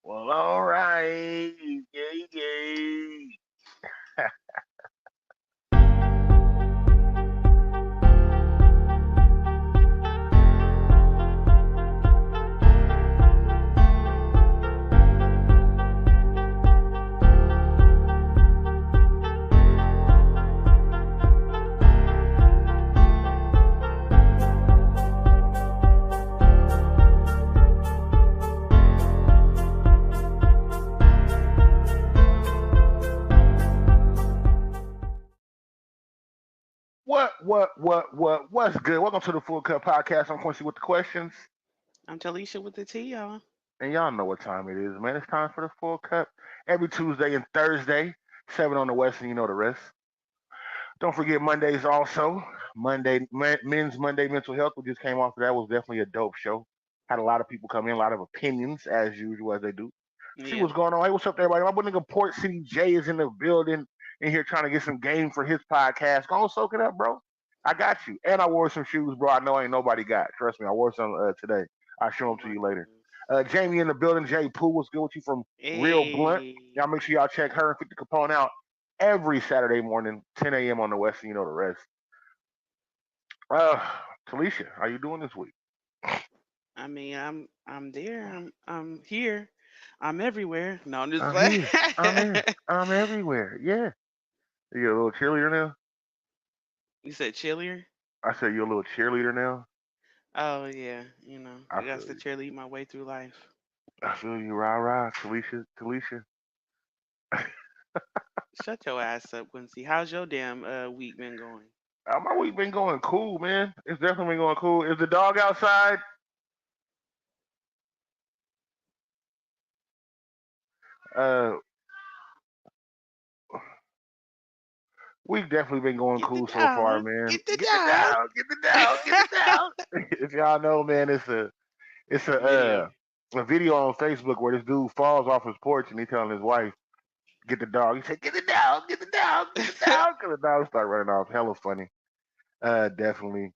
Well, all right. Yay, yay. What's good? Welcome to the Full Cup Podcast. I'm Quincy with the questions. I'm Talisha with the T, y'all. And y'all know what time it is, man. It's time for the Full Cup. Every Tuesday and Thursday, 7 on the West, and you know the rest. Don't forget Mondays also. Men's Monday Mental Health. We just came off of that. Was definitely a dope show. Had a lot of people come in, a lot of opinions, as usual, as they do. See Yeah. what's going on. Hey, what's up, everybody? My boy nigga Port City J is in the building, in here trying to get some game for his podcast. Go on, soak it up, bro. I got you. And I wore some shoes, bro. I know ain't nobody got. Trust me, I wore some today. I'll show them to you later. Nice. Jamie in the building. Jay Pooh, what's good with you from Real Blunt? Hey. Y'all make sure y'all check her and 50 Capone out every Saturday morning, 10 a.m. on the West, and you know the rest. Uh, Talisha, how you doing this week? I'm there. I'm here. I'm everywhere. No, I'm just I'm playing. here. I'm there. I'm everywhere. Yeah. You a little cheerleader now? You said chillier? I said you're a little cheerleader now. Oh yeah, I I got feel to you. cheerlead my way through life. I feel you. Rah rah. Talisha. Talisha. Shut your ass up, Quincy. How's your damn week been going? My week been going cool, man. It's definitely been going cool. Is the dog outside? Uh, we've definitely been going Get the cool so far, dog. man. Get the Get the dog. dog. Get the dog. Get the dog. If y'all know, man, it's Video. a video on Facebook where this dude falls off his porch and he telling his wife, "Get the dog." He said, "Get the dog. Get the dog. Get the dog." Cause the dog start running off. Hella funny. Definitely.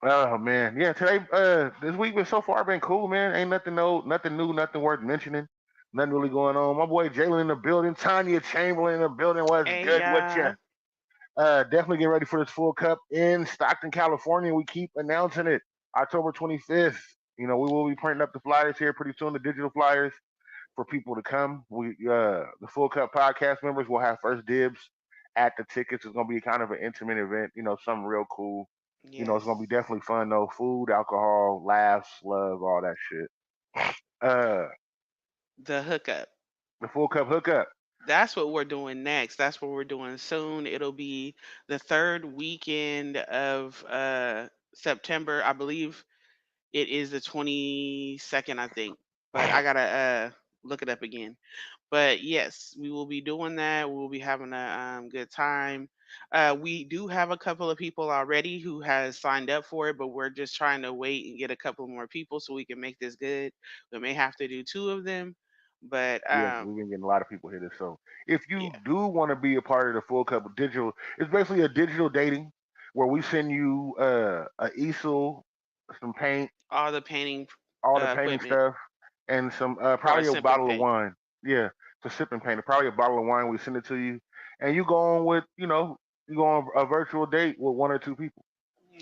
Oh man, yeah. Today, this week been so far been cool, man. Ain't nothing nothing new, nothing worth mentioning. Nothing really going on. My boy Jalen in the building, Tanya Chamberlain in the building. What's Hey good with you? y'all. Definitely get ready for this full cup in Stockton, California. We keep announcing it, October 25th. You know, we will be printing up the flyers here pretty soon, the digital flyers for people to come. The full cup podcast members will have first dibs at the tickets. It's gonna be kind of an intimate event. You know, something real cool. You know, it's Yes. gonna be definitely fun though. Food, alcohol, laughs, love, all that shit. Uh, The hookup. the full cup hookup. That's what we're doing next. That's what we're doing soon. It'll be the third weekend of September. I believe it is the 22nd, I think. But I gotta look it up again. But yes, we will be doing that. We will be having a good time. We do have a couple of people already who has signed up for it, but we're just trying to wait and get a couple more people so we can make this good. We may have to do two of them, but Yeah, we've been getting a lot of people here. So if you yeah, do want to be a part of the full cup of digital, it's basically a digital dating where we send you a easel, some paint, all the painting all the painting equipment stuff, and some for a probably a sip and bottle of paint. wine. Yeah, to sip and paint. Probably a bottle of wine. We send it to you, and you go on with you go on a virtual date with one or two people.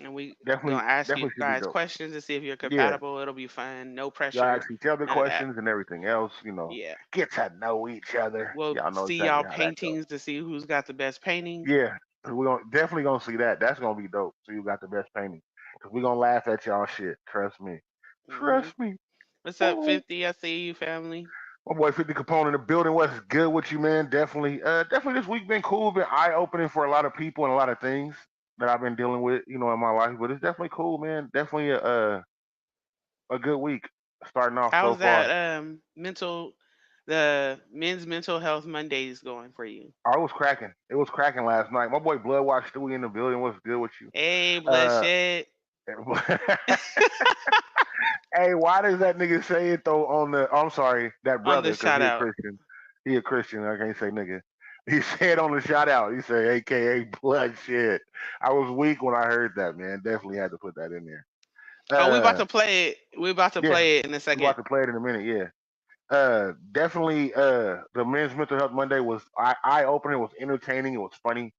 And we Definitely, gonna ask you definitely should be guys dope. questions to see if you're Yeah, compatible. It'll be fun. No y'all pressure. ask each other None of that. questions and everything else. Yeah. Get to know each other. We'll Y'all know see exactly y'all how that goes. paintings to see who's got the best painting. Yeah, we gonna definitely gonna see that. That's gonna be dope. So you got the best painting. Cause we gonna laugh at y'all shit. Trust me. hmm Trust me. What's up, Ooh. 50? I see you, family. My boy 50 Capone in the building. What's good with you, man? Definitely this week been cool, been eye opening for a lot of people and a lot of things that I've been dealing with, in my life. But it's definitely cool, man. Definitely a good week starting off so How's far. that the men's mental health Mondays going for you? Oh, it was cracking. It was cracking last night. My boy Bloodwatch Stewie in the building. What's good with you? Hey, Uh, bloodshed. hey, why does that nigga say it though on the? I'm sorry, that On the brother, because shout he a out. Christian. He a Christian. I can't say nigga. He said on the shout out. He said, AKA blood shit. I was weak when I heard that, man. Definitely had to put that in there. Oh, we about Uh, to play it. We about to yeah, play it in a we about second. to play it in a minute. Yeah. Definitely, the Men's Mental Health Monday was eye opening. It was entertaining. It was funny.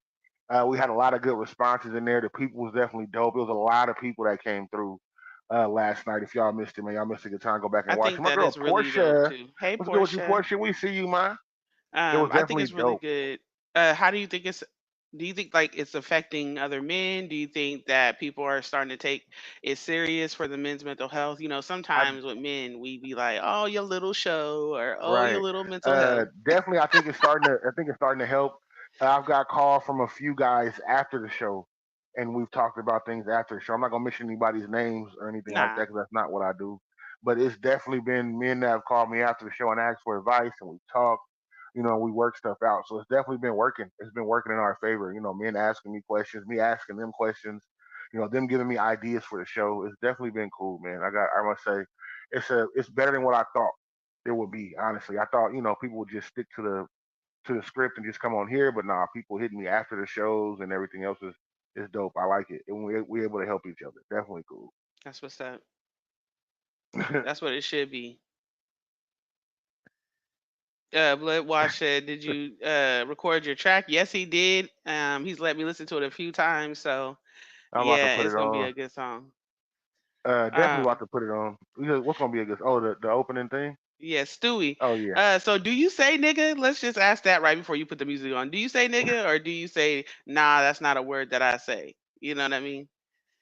We had a lot of good responses in there. The people was definitely dope. It was a lot of people that came through last night. If y'all missed it, man, y'all missed a good time. Go back I and watch it. think My that girl is really dope Portia, too. Hey, what's good with you, Portia. Portia? We see you, man. It was I think definitely it's really dope. good. How do you think it's? Do you think like it's affecting other men? Do you think that people are starting to take it serious for the men's mental health? You know, I sometimes with men, we be like, "Oh, your little show," or "Oh, your Right. little mental health." Definitely, I think it's starting to. I think it's starting to help. I've got calls from a few guys after the show, and we've talked about things after the show. I'm not gonna mention anybody's names or anything like Nah, that because that's not what I do. But it's definitely been men that have called me after the show and asked for advice, and we talked. We work stuff out. So it's definitely been working. It's been working in our favor. Men asking me questions, me asking them questions. Them giving me ideas for the show. It's definitely been cool, man. I must say, it's better than what I thought it would be. Honestly, I thought people would just stick to the script and just come on here, but nah, people hitting me after the shows and everything else is dope. I like it, and we're able to help each other. Definitely cool. that's what's up. That's what it should be. Bloodwash said, "Did you record your track?" Yes, he did. He's let me listen to it a few times, so I'm about to yeah, put it's it gonna be on. a good song. Definitely about Um, to put it on. What's gonna be a good? Oh, the opening thing. yeah, Stewie. Oh yeah, So do you say nigga? Let's just ask that right before you put the music on. Do you say nigga or do you say nah? That's not a word that I say. You know what I mean?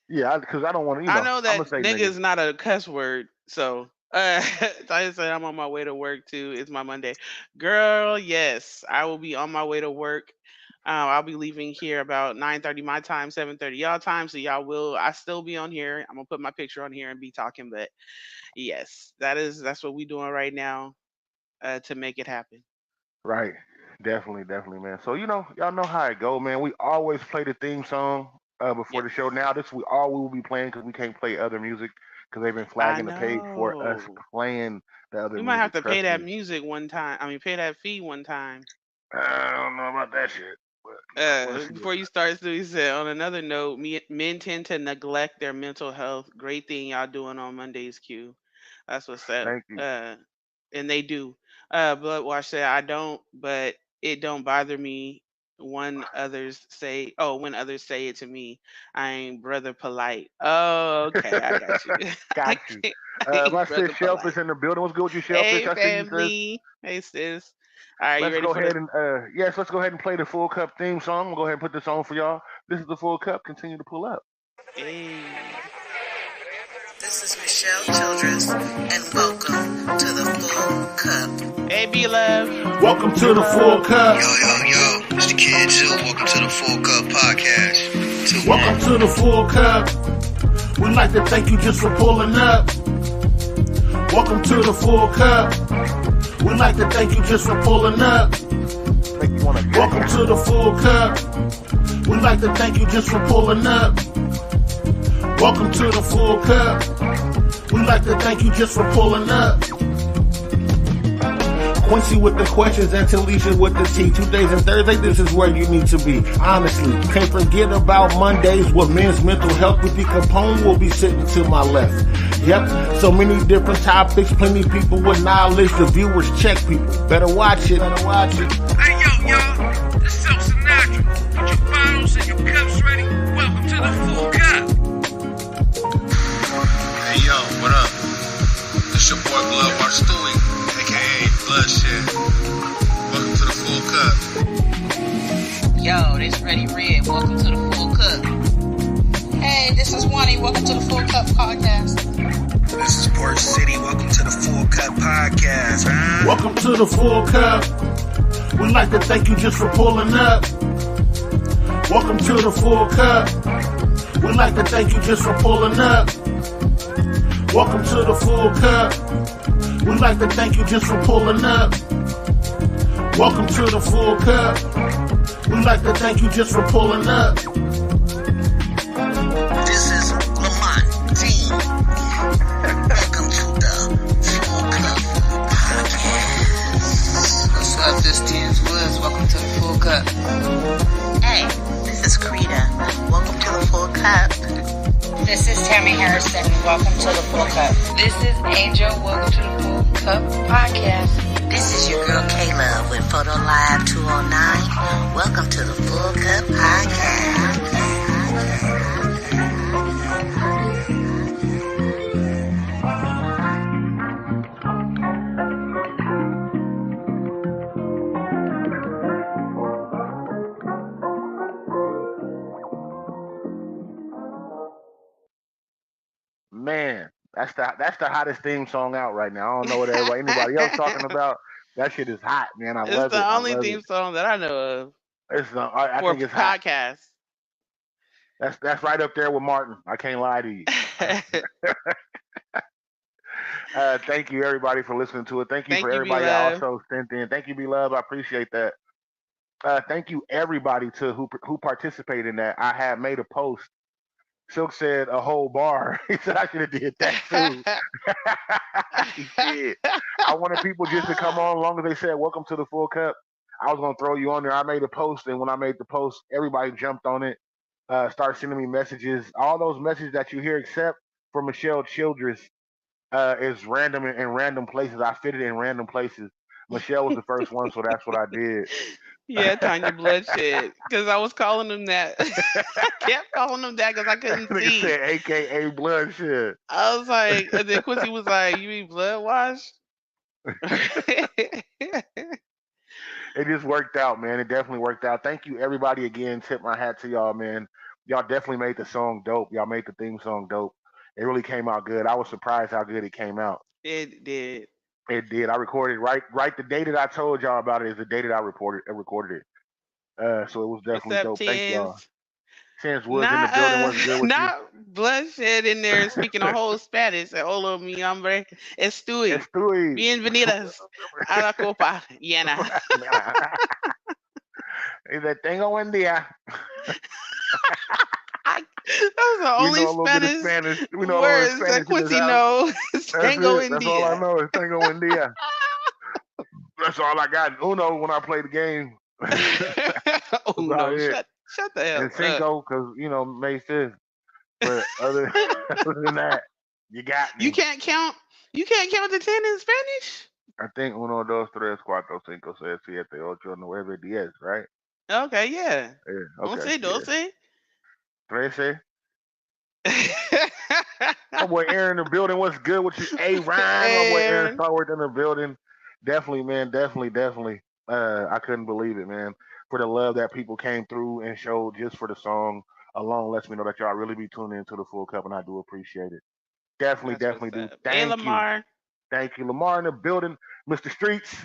yeah. Because I don't want to. I know I'm gonna that say nigga nigga. is not a cuss word, so I said I'm on my way to work too. It's my Monday, girl. Yes, I will be on my way to work. I'll be leaving here about 9:30 my time, 7:30 y'all time. So y'all will. I still be on here. I'm gonna put my picture on here and be talking. But yes, that's what we doing right now to make it happen. Right. Definitely, man. So y'all know how it go, man. We always play the theme song before Yes, the show. Now this we will be playing because we can't play other music because they've been I flagging the page for us know. playing the other We might have music. to pay Trust that me. music one time. I mean, pay that fee one time. I don't know about that shit, but we'll see Before you start, Stu, he said, on another note, men tend to neglect their mental health. Great thing y'all doing on Mondays, Q. That's what's up. Thank you. And they do. Bloodwash said, I don't, but it don't bother me when others say it to me. I ain't brother polite. Oh, okay. I got you. Got you. I ain't My sis brother Shellfish polite. in the building. What's good with you, Shellfish? Hey, I see you, sis. family. Hey, sis. All right, you Let's ready go for the. ahead and yes, let's go ahead and play the Full Cup theme song. We'll go ahead and put this on for y'all. This is the Full Cup. Continue to pull up. Hey. This is Michelle Childress, and welcome to the Full Cup. Hey, B Love. Welcome to the Full Cup. Yo, it's the Kid Zoo. Welcome to the Full Cup Podcast. Welcome to the Full Cup. We'd like to thank you just for pulling up. Welcome to the Full Cup. We'd like to thank you just for pulling up. Make you wanna Welcome to the Full Cup. We'd like to thank you just for pulling up. Welcome to the Full Cup. We'd like to thank you just for pulling up. Quincy with the questions and Talisha with the tea. Tuesdays and Thursdays, this is where you need to be. Honestly, can't forget about Mondays with men's mental health. With the Capone will be sitting to my left. Yep, so many different topics, plenty people with knowledge. The viewers check people. Better watch it. Better watch it. Hey, y'all. This is Self Sinatra. Get your bottles and your cups ready. Welcome to the Full Cup. Hey, yo, what up? It's your boy Bloodwash Stewie, a.k.a. Bloodshed. Welcome to the Full Cup. Yo, this Ready Red. Welcome to the Full Cup. Hey, this is Wani. Welcome to the Full Cup Podcast. This is Port City. Welcome to the Full Cup Podcast. Huh? Welcome to the Full Cup. We'd like to thank you just for pulling up. Welcome to the Full Cup. We'd like to thank you just for pulling up. Welcome to the Full Cup. We'd like to thank you just for pulling up. Welcome to the Full Cup. We'd like to thank you just for pulling up. This is Lamont Dean. Welcome to the Full Cup Podcast. What's up? This is Tans Woods. Welcome to the Full Cup. Hey, this is Karita. Welcome to the Full Cup. This is Tammy Harrison. Welcome to the Full Cup. This is Angel. Welcome to the Full Cup Podcast. This is your girl K-Love with Photo Live 209. Welcome to the Full Cup Podcast. Man, that's the hottest theme song out right now. I don't know what anybody else talking about. That shit is hot, man. I It's love it. the I only love it. theme song that I know of I for think it's hot. podcasts. That's right up there with Martin. I can't lie to you. Thank you everybody for listening to it. Thank you for Thank you, B everybody that Love. also sent in. Thank you, be love. I appreciate that. Thank you everybody to who participated in that. I had made a post. Silk said a whole bar. He said I should have did that too. He did. I wanted people just to come on, as long as they said "Welcome to the Full Cup." I was gonna throw you on there. I made a post, and when I made the post, everybody jumped on it. Started sending me messages. All those messages that you hear, except for Michelle Childress, is random in random places. I fit it in random places. Michelle was the first one, so that's what I did. Yeah, Tanya Bloodshed. Because I was calling them that. I kept calling them that because I couldn't Nigga see. said AKA bloodshed. I was like, and then Quincy was like, "You mean blood wash?" It just worked out, man. It definitely worked out. Thank you, everybody, again. Tip my hat to y'all, man. Y'all definitely made the song dope. Y'all made the theme song dope. It really came out good. I was surprised how good it came out. It did. It did. I recorded right the day that I told y'all about it is the day that I recorded it. So it was What's definitely up, dope. Thank y'all. tens? Since Woods in the Not building, what's good with you? not Bloodshed in there speaking a whole Spanish. Hola, mi hombre, estoy. Estoy. Bienvenidas a la Copa Llena. Dice, tengo buen día. That was the We know only a little bit of Spanish Spanish. We know a little bit of words that Spanish in this Quincy house. knows. That's Tango it. That's all I India. know is tengo buen día. That's all I got. Uno when I play the game. That's Oh about no, it. shut the And hell up. Cinco, because May 5th. But other than that, you got You me. can't count. You can't count to 10 in Spanish. I think uno, dos, tres, cuatro, cinco, seis, siete, ocho, nueve, diez, right? Okay, yeah. Yeah. Don't Okay. say, don't Yeah. say. Trece. My boy Aaron in the building. What's good with you? A Ryan, my boy Aaron And Starworth in the building. Definitely, man. Definitely. I couldn't believe it, man. For the love that people came through and showed just for the song alone lets me know that y'all really be tuning into the Full Cup, and I do appreciate it. Definitely, that's what's definitely do. up. Hey, Thank you. Lamar. Thank you. Lamar in the building. Mr. Streets.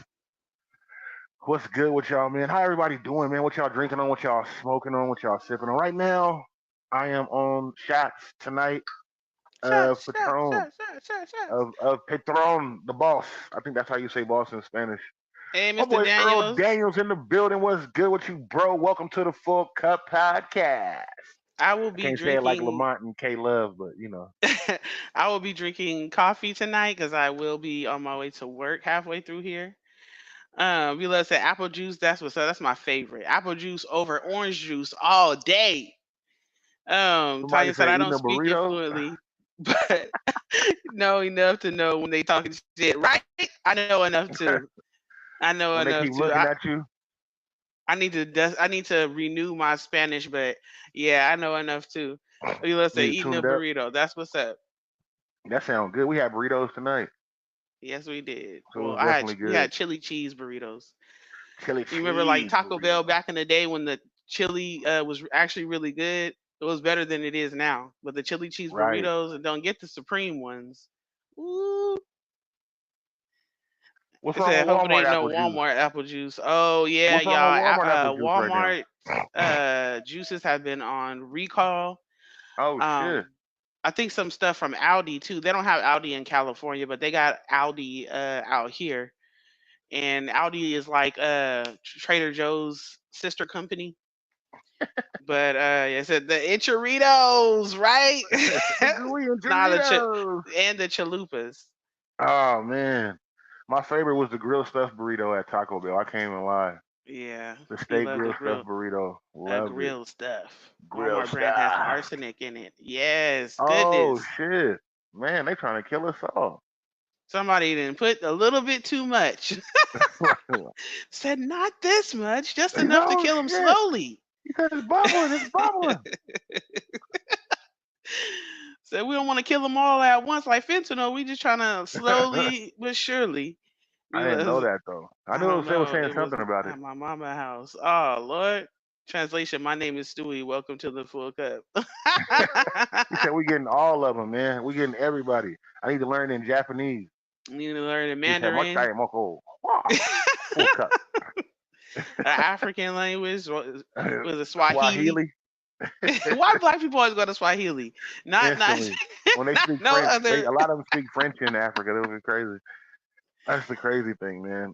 What's good with y'all, man? How everybody doing, man? What y'all drinking on? What y'all smoking on? What y'all sipping on? Right now, I am on shots tonight Shut, of shut, Patron. shut, shut, shut, shut. Of Patron, the boss. I think that's how you say boss in Spanish. Hey, My Mr. boy Earl Daniels. Daniels in the building. What's good with you, bro? Welcome to the Full Cup Podcast. I will I be can't say it like drinking. Lamont and K Love, but I will be drinking coffee tonight because I will be on my way to work halfway through here. We love to say apple juice. That's what's up. That's my favorite. Apple juice over orange juice all day. somebody Tanya said say I eating don't a speak it burrito fluently, but know enough to know when they talking shit. Right? I know enough to. I know when they enough keep to. looking at you. I need to renew my Spanish, but yeah, I know enough too. We let's say Need to eating tune a it up. burrito. That's what's up. That sounds good. We had burritos tonight, Yes, we did. so it Well, was I had definitely we good. had chili cheese burritos. Chili You remember like cheese Taco Bell burrito. back in the day when the chili was actually really good? It was better than it is now. But the chili cheese Right. burritos and don't get the supreme ones. Ooh. What's It wrong said, with hope it Walmart ain't no apple juice? Walmart apple juice. Oh yeah, What's wrong with y'all. Walmart apple juice right now? Walmart juices have been on recall. Oh shit. Um, I think some stuff from Aldi too. They don't have Aldi in California, but they got Aldi out here. And Aldi is like Trader Joe's sister company. But I said the enchiritos, right? The gooey and Nah, Doritos. and the chalupas. Oh man. My favorite was the grilled stuffed burrito at Taco Bell. I can't even lie. Yeah, The he steak loved the grilled stuffed burrito. Loved it. grilled stuff. Grilled Walmart brand has stuff. arsenic in it. Yes, Oh goodness. shit. Man, they trying to kill us all. Somebody didn't put a little bit too much. Said not this much, just enough to Oh kill him shit! slowly. He said it's bubbling. It's bubbling. Said we don't want to kill them all at once like fentanyl. We just trying to slowly but surely. I We didn't know was that though. I I knew don't they was know. saying It was something about it. at my mama house. Oh Lord. Translation: my name is Stewie. Welcome to the full cup. He said we getting all of them, man. We getting everybody. I need to learn in Japanese. You need to learn in He said Mandarin. mochai moko. Full cup. An African language. Was it Swahili? Swahili. Why black people always go to Swahili? Not Instantly. When they not speak no French, they other. a lot of them speak French in Africa. That would be crazy. That's the crazy thing, man.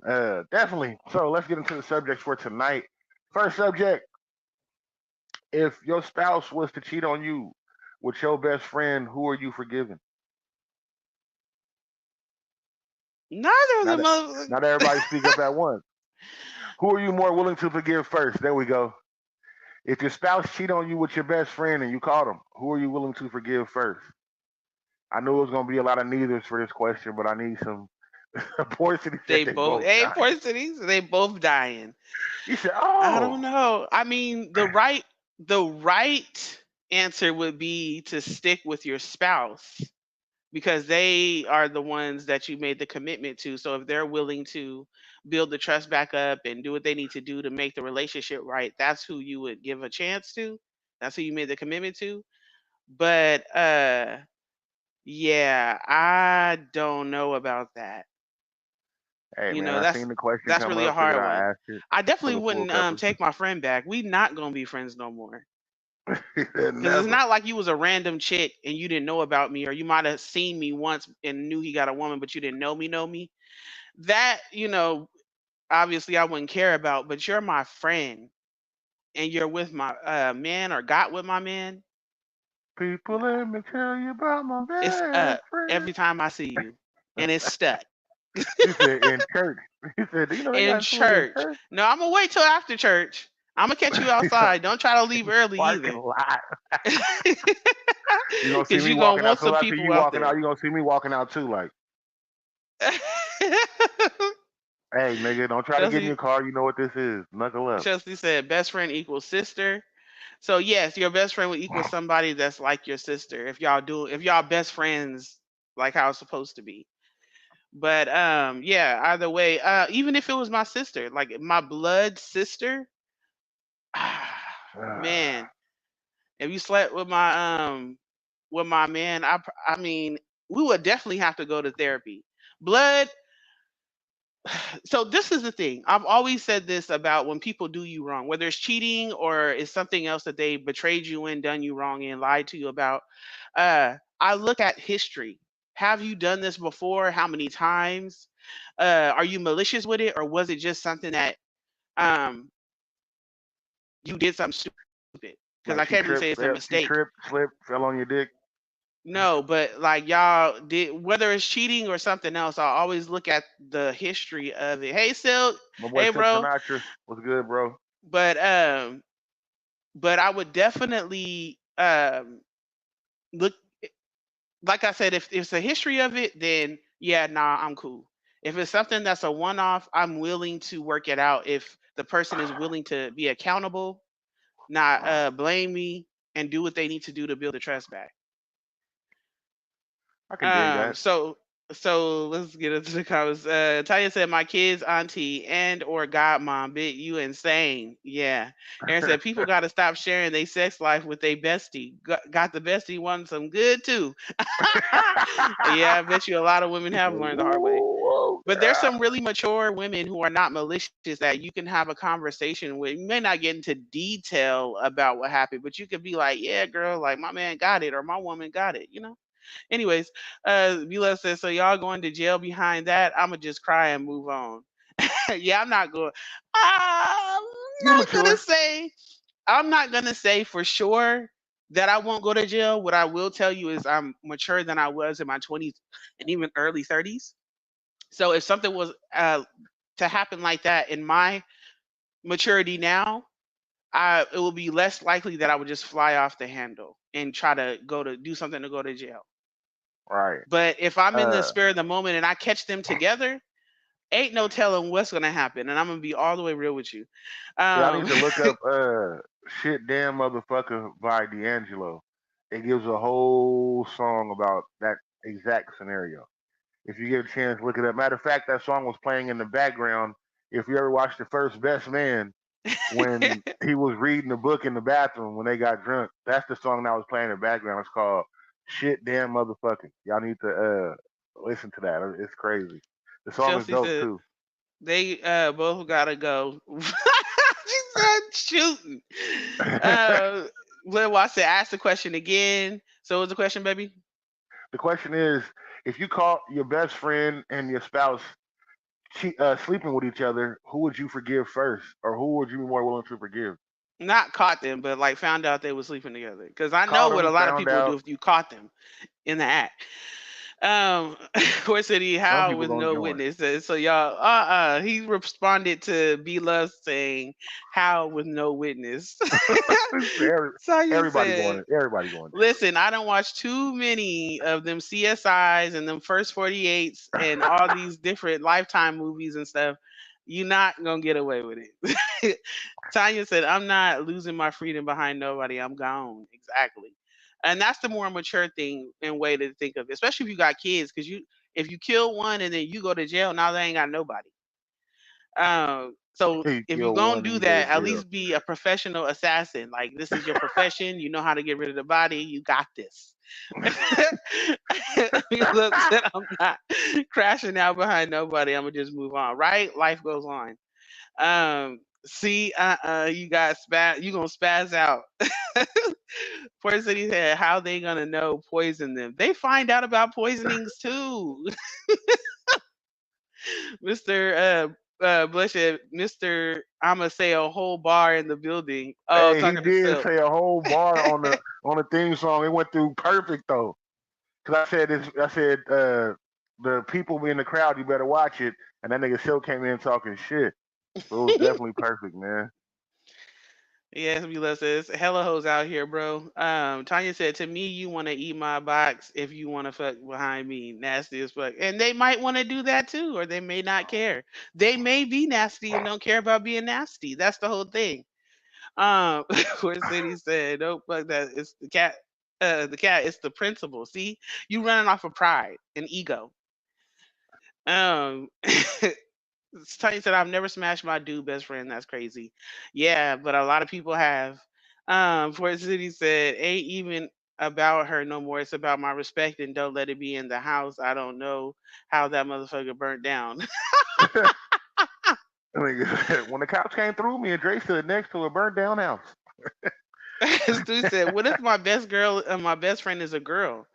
Definitely. So let's get into the subjects for tonight. First subject: if your spouse was to cheat on you with your best friend, who are you forgiving? Neither of Not them. not everybody speak up at once. Who are you more willing to forgive first? There we go. If your spouse cheat on you with your best friend and you caught him, who are you willing to forgive first? I knew it was gonna be a lot of neithers for this question, but I need some. Poor City said They they both. both Hey, dying. poor cities. They both dying. He said, I "Oh, don't know. I mean, the right answer would be to stick with your spouse because they are the ones that you made the commitment to. So if they're willing to build the trust back up and do what they need to do to make the relationship right, that's who you would give a chance to. That's who you made the commitment to. But yeah, I don't know about that. hey You man, know, I seen the question that's come really a up. Figured hard one. I asked it I for definitely the full wouldn't couples." take my friend back. We not gonna be friends no more. He said, Because it's "Never." not like you was a random chick and you didn't know about me, or you might have seen me once and knew he got a woman, but you didn't know me. That, obviously I wouldn't care about, but you're my friend and you're with my man or got with my man. People, let me tell you about my It's best up friend. every time I see you. And it's stuck. He said in church. He said, "Do you know they In got into it in church. church?" No, I'm gonna wait till after church. I'm gonna catch you He said, outside. Don't try to leave early "Parking either. lot." You gonna see Because me you're gonna walking out? want So some after people you out walking out, there. you gonna see me walking out too? Like, hey, nigga, don't try to get in Chelsea your car. You know what this is. Knuckle up. Chelsea said best friend equals sister. So yes, your best friend would equal somebody that's like your sister if y'all best friends like how it's supposed to be. But yeah, either way, even if it was my sister, like my blood sister, man, if you slept with my man, I mean, we would definitely have to go to therapy. Blood. So this is the thing. I've always said this about when people do you wrong, whether it's cheating or it's something else that they betrayed you in, done you wrong in, lied to you about. I look at history. Have you done this before? How many times? Are you malicious with it, or was it just something that um, you did something stupid? Because Like I can't really say it's a she mistake. tripped, slipped, fell on your dick. No, but like y'all did, whether it's cheating or something else, I always look at the history of it. Hey, Silk. My boy Hey, Silk bro. Sinatra was good, bro. But I would definitely look, like I said, if it's a history of it, then yeah, nah, I'm cool. If it's something that's a one off, I'm willing to work it out if the person is willing to be accountable, not blame me, and do what they need to do to build the trust back. I can dig that. So let's get into the comments. Tanya said, "My kids, auntie, and or godmom, bit you insane." Yeah. Aaron said, "People got to stop sharing their sex life with their bestie. Got the bestie wanting some good too." Yeah, I bet you a lot of women He have said, learned the hard way. "Whoa, But there's some really mature women who are not malicious that you can have a conversation with. You may not get into detail about what happened, but you could be like, "Yeah, girl, like my man got it or my woman got it," you know? Anyways, Bula says, so y'all going to jail behind that? I'ma just cry and move on. Yeah, I'm not going. I'm you not gonna mature." say. I'm not gonna say for sure that I won't go to jail. What I will tell you is I'm mature than I was in my 20s and even early 30s. So if something was to happen like that in my maturity now, it will be less likely that I would just fly off the handle and try to go to do something to go to jail. Right. But if I'm in the Uh, spur of the moment and I catch them together, ain't no telling what's gonna happen. And I'm gonna be all the way real with you. y'all need Um, to look up "Shit Damn Motherfucker" by D'Angelo. It gives a whole song about that exact scenario. If you get a chance, look it up. Matter of fact, that song was playing in the background. If you ever watched The First Best Man, when he was reading the book in the bathroom when they got drunk, that's the song that was playing in the background. It's called "Shit Damn Motherfucker." Y'all need to listen to that. It's crazy. The song is Chelsea dope said too. they both gotta go. She said shooting. Uh, Lil Watson asked the question again. So what was the question, baby? The question is, if you caught your best friend and your spouse sleeping with each other, who would you forgive first, or who would you be more willing to forgive? Not caught them, but like found out they were sleeping together. Because I know Caught what a them, lot of found people would do out. if you caught them in the act. Core City, Some how people with gonna no join. witness. So y'all, he responded to B Love saying, "How with no witness." Every- So you Everybody said, going. Everybody going "Listen, I don't watch too many of them CSIs and them first 48s and all these different Lifetime movies and stuff. You're not gonna get away with it." Tanya said, "I'm not losing my freedom behind nobody. I'm gone." Exactly. And that's the more mature thing and way to think of it, especially if you got kids, because if you kill one and then you go to jail, now they ain't got nobody. So there. You if you're kill gonna one and do you go to that, at jail. least be a professional assassin. Like this is your profession. You know how to get rid of the body. You got this. Look, said I'm not crashing out behind nobody. I'm gonna just move on. Right? Life goes on. See, you got you gonna spaz out. Poison City said, "How they gonna know poison them? They find out about poisonings too." Mister Blush said, "Mister, I'ma say a whole bar in the building." Oh, Hey, he talking to did Silk. say a whole bar on the theme song. It went through perfect though. Cause I said this. I said the people in the crowd. You better watch it. And that nigga still came in talking shit. So it was definitely perfect, man. Yes, Mila says, "Hella hoes out here, bro." Tanya said, "To me, you want to eat my box if you want to fuck behind me, nasty as fuck." And they might want to do that too, or they may not care. They may be nasty and don't care about being nasty. That's the whole thing. Where City said, "Don't fuck that. It's the cat. The cat. It's the principal. See, you running off of pride and ego." Um, Tony said, "I've never smashed my dude best friend. That's crazy." Yeah, but a lot of people have. Fort City said, "Ain't even about her no more. It's about my respect and don't let it be in the house. I don't know how that motherfucker burnt down." Nigga said, when the cops came through, me and Dre stood next to a burnt down house. Stu said, "What if my best girl, my best friend is a girl?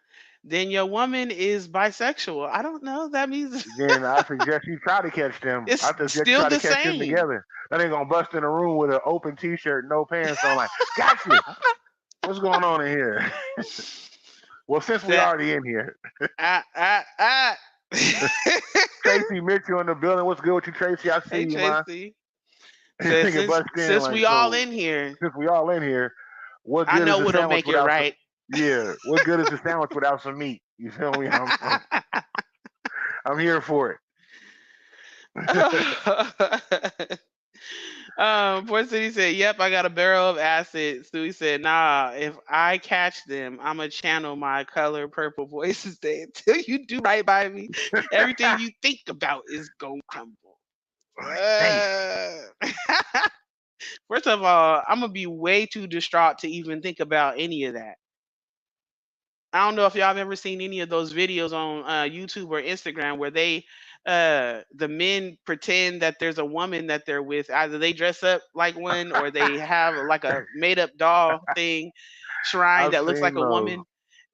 Then your woman is bisexual. I don't know. That means Then I suggest you try to catch them. I it's suggest you still try to the catch them same." together. That ain't gonna bust in a room with an open T-shirt, no pants on. Like, got you. What's going on in here? Well, since we That already in here, ah ah ah. Tracy Mitchell in the building. What's good with you, Tracy? I see Hey you, man. Tracy. Says Nigga since bust in since like, we all so in here, since we all in here, what I good is know a what'll sandwich make it without some? right. Yeah, what good is a sandwich without some meat? You feel me? I'm here for it. Port City said, "Yep, I got a barrel of acid." Stewie said, "Nah, if I catch them, I'ma channel my color purple voices there until you do right by me. Everything you think about is gonna crumble." Like, damn. First of all, I'm gonna be way too distraught to even think about any of that. I don't know if y'all have ever seen any of those videos on YouTube or Instagram where the men pretend that there's a woman that they're with. Either they dress up like one or they have like a made up doll thing shrine I've that looks like seen a those. woman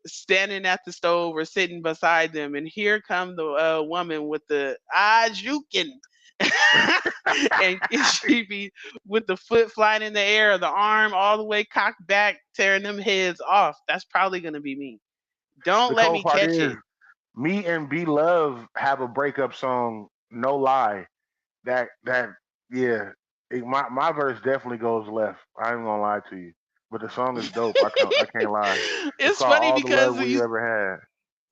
standing at the stove or sitting beside them, and here come the woman with the jukin. And she be with the foot flying in the air, the arm all the way cocked back, tearing them heads off. That's probably gonna be me. Don't The let cold me part catch is, it. me and B Love have a breakup song. No lie, that yeah, my verse definitely goes left. I ain't gonna lie to you, but the song is dope. I can't lie. It's It's called funny All the Love because We've you Ever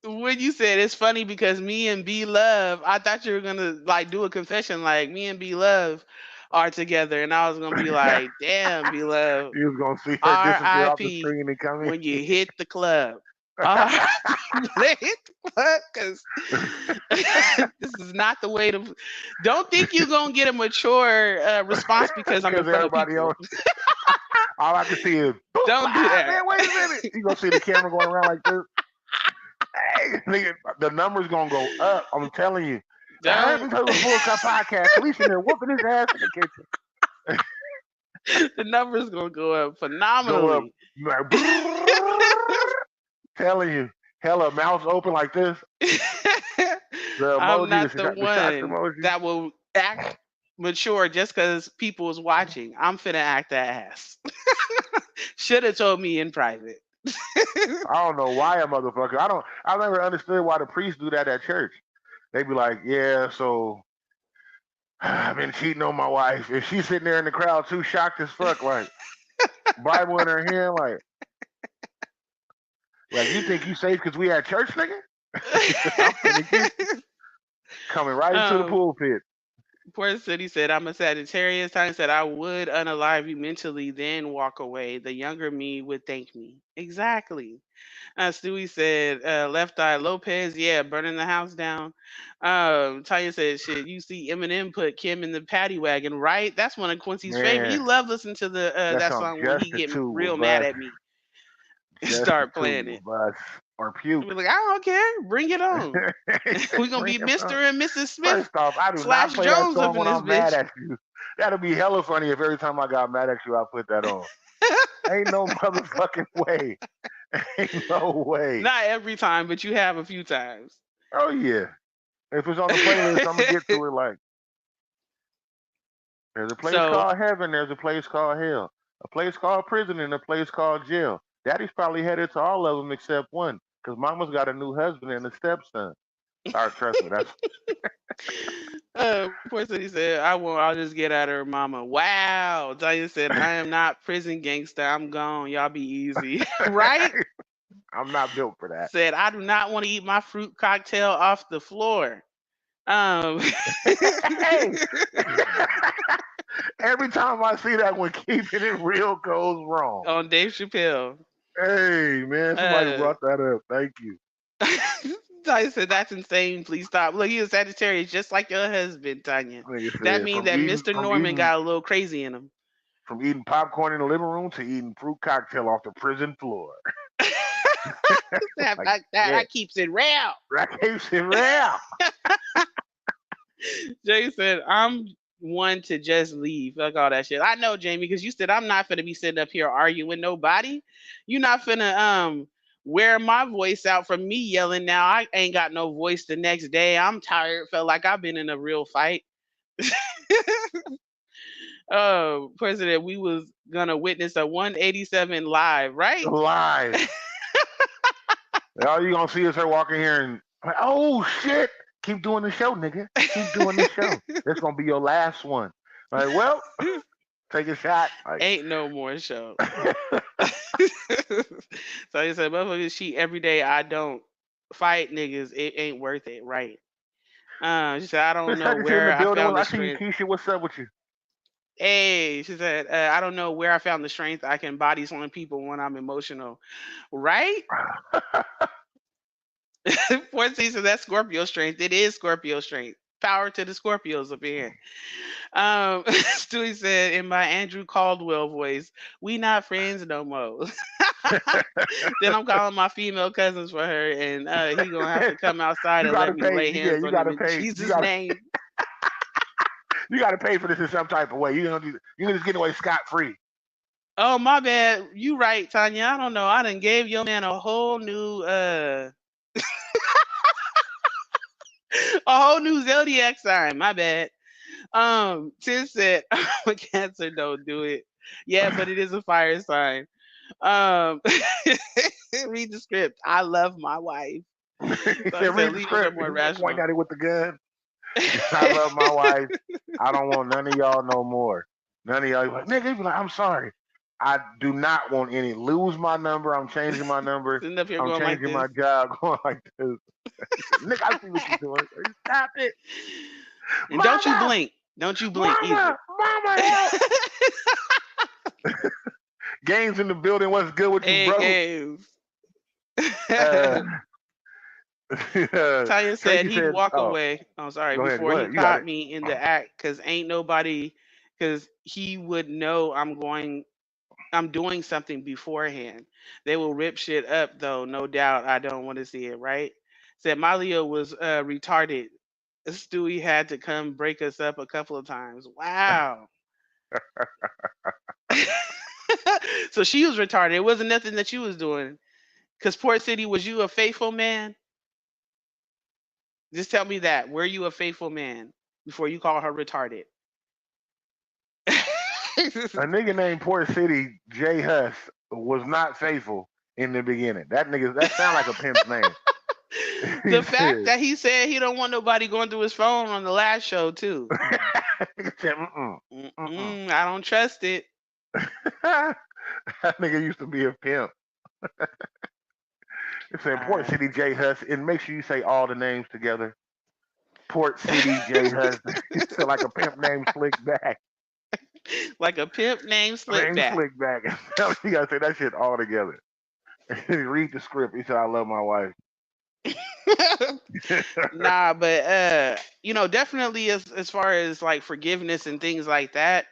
Had. when you said it's funny because me and B Love, I thought you were gonna like do a confession like me and B Love are together, and I was gonna be like, "Damn, B Love, You was gonna see her disappear off the R.I.P. screen and come when you hit the club." R.I.P. when they hit the club, because this is not the way to. Don't think you're gonna get a mature response because I'm in because front of everybody people. else, all I can see is, boom, Don't do ah, that. man, wait a minute. You gonna see the camera going around like this. Hey, nigga, the number's gonna go up. I'm telling you. I heard Don't. me tell the Full Cup podcast. Kalisha in there whooping his ass in the kitchen. The number's gonna go up Go up, phenomenally. like, telling you. Hella mouths open like this. The I'm emoji, not the the shots one emoji. that will act mature just because people is watching. I'm finna act that ass. Should have told me in private. I don't know why a motherfucker. I never understood why the priests do that at church. They be like, yeah, so I've been cheating on my wife. If she's sitting there in the crowd too shocked as fuck, like Bible in her hand, like you think you safe because we at church, nigga? I'm finna get you. Coming right into the um, pulpit. Port City said, I'm a Sagittarius. Time said, I would unalive you mentally, then walk away. The younger me would thank me. Exactly. Stewie said, Left Eye Lopez, yeah, burning the house down. Tanya said, shit, you see Eminem put Kim in the paddy wagon, right? That's one of Quincy's favorite. He Man, loved listening to the that that song song when just he the get two real of mad us. at me. Just the Start playing two it. of us. Or I puke. be like, I don't care. Bring it on. We're gonna Bring be it Mr. on. and Mrs. Smith First off, I do not slash play that Jones up song in when this I'm mad bitch. at you. That'll be hella funny if every time I got mad at you, I put that on. Ain't no motherfucking way. Ain't no way. Not every time, but you have a few times. Oh yeah. If it's on the playlist, I'm gonna get to it. Like there's a place So called heaven. There's a place called hell. A place called prison and a place called jail. Daddy's probably headed to all of them except one, cause Mama's got a new husband and a stepson. All right, trust me. That's Poor City said, I won't, I'll just get at her mama. Wow. Tanya said, I am not prison gangster. I'm gone. Y'all be easy. Right? I'm not built for that. Said, I do not want to eat my fruit cocktail off the floor. Um Hey, every time I see that one, keeping it real goes wrong. on Dave Chappelle. Hey, man, somebody Uh brought that up. Thank you. Tanya said, that's insane. Please stop. Look, he's a Sagittarius just like your husband, Tanya. Nigga That said means that Mr. Norman got a little crazy in him. from eating popcorn in the living room to eating fruit cocktail off the prison floor. that, Like, that, yeah, that keeps it real. that keeps it real. Jay said, I'm one to just leave. Fuck all that shit. I know, Jamie, because you said I'm not finna be sitting up here arguing with nobody. You're not finna wear my voice out from me yelling now. I ain't got no voice the next day. I'm tired. Felt like I've been in a real fight. President, we was gonna witness a 187 live, right? Live. All you gonna see is her walking here and like, oh shit. Keep doing the show, nigga. Keep doing the show. That's gonna be your last one. Like, well, take a shot. Like, Ain't no more show. So he said, motherfuckers cheat every day. I don't fight niggas. It ain't worth it, right? She said, I don't Miss know Hutchinson in the where I building. found the I see you, strength. Keisha. What's up with you? Hey, she said, I don't know where I found the strength I can body slam people when I'm emotional. Right? Fourth season, that's Scorpio strength. It is Scorpio strength. Power to the Scorpios up here. Stewie said in my Andrew Caldwell voice, we not friends no more. Then I'm calling my female cousins for her, and he gonna have to come outside You and gotta let me pay. lay Yeah, hands you on him gotta in pay. Jesus' name. You gotta pay for this in some type of way. You can just get away scot free. Oh my bad. You right, Tanya. I don't know. I done gave your man a whole new a whole new zodiac sign. My bad. Tim said, I'm a Cancer, don't do it. Yeah, but it is a fire sign. Um, read the script. I love my wife. He So I said, said, read the leave a little script. more He point rational. at it with the gun. I love my wife. I don't want none of y'all no more. None of y'all. Like, nigga, he be like, I'm sorry. I do not want any. Lose my number. I'm changing my number. Sitting up here I'm going like changing this. my job. Going like this. He said, Nick, I see what you're doing. Stop it, And don't you mama, blink. Don't you blink either. mama, help. Games in the building. What's good with you, Hey, bro? games. Uh, Tanya said Tracy he'd said, walk "Oh, away. I'm sorry, go ahead, before go he ahead. You got caught it." me in the act, cause ain't nobody, cause he would know I'm doing something beforehand. They will rip shit up though, no doubt. I don't want to see it, right? Said Malia was retarded. Stewie had to come break us up a couple of times. Wow. So she was retarded. It wasn't nothing that you was doing. Cause Port City, was you a faithful man? Just tell me that. Were you a faithful man before you call her retarded? A nigga named Port City J Huss was not faithful in the beginning. That sound like a pimp's name. He The fact said, that he said he don't want nobody going through his phone on the last show too. nigga said, mm-mm, mm-mm. Mm-mm, I don't trust it. That nigga used to be a pimp. It said All Port right. City J Huss, and make sure you say all the names together. Port City J Huss. So like a pimp named Slick Back. Like a pimp named Named Slickback. Slick Back. You gotta say that shit all together. Read the script. He said, I love my wife. Nah, but definitely as far as like forgiveness and things like that,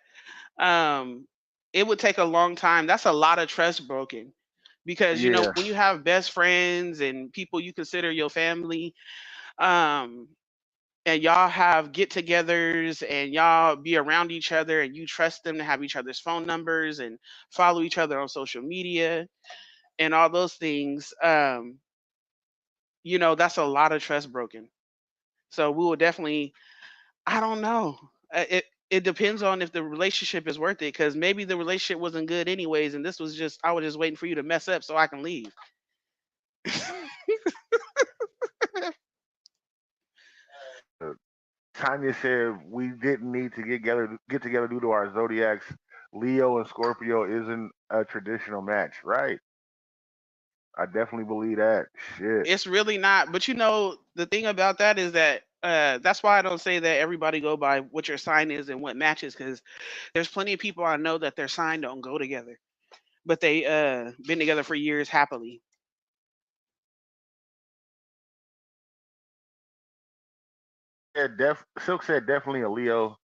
um, it would take a long time. That's a lot of trust broken. Because Yeah. when you have best friends and people you consider your family, um, and y'all have get-togethers and y'all be around each other and you trust them to have each other's phone numbers and follow each other on social media and all those things, that's a lot of trust broken. So we will definitely, I don't know. It depends on if the relationship is worth it, because maybe the relationship wasn't good anyways, and this was just I was just waiting for you to mess up so I can leave. Uh, Tanya said we didn't need to get together due to our zodiacs. Leo and Scorpio isn't a traditional match, right? I definitely believe that. Shit. It's really not. But the thing about that is that that's why I don't say that everybody go by what your sign is and what matches, because there's plenty of people I know that their sign don't go together, but they been together for years happily. Silk said definitely a Leo.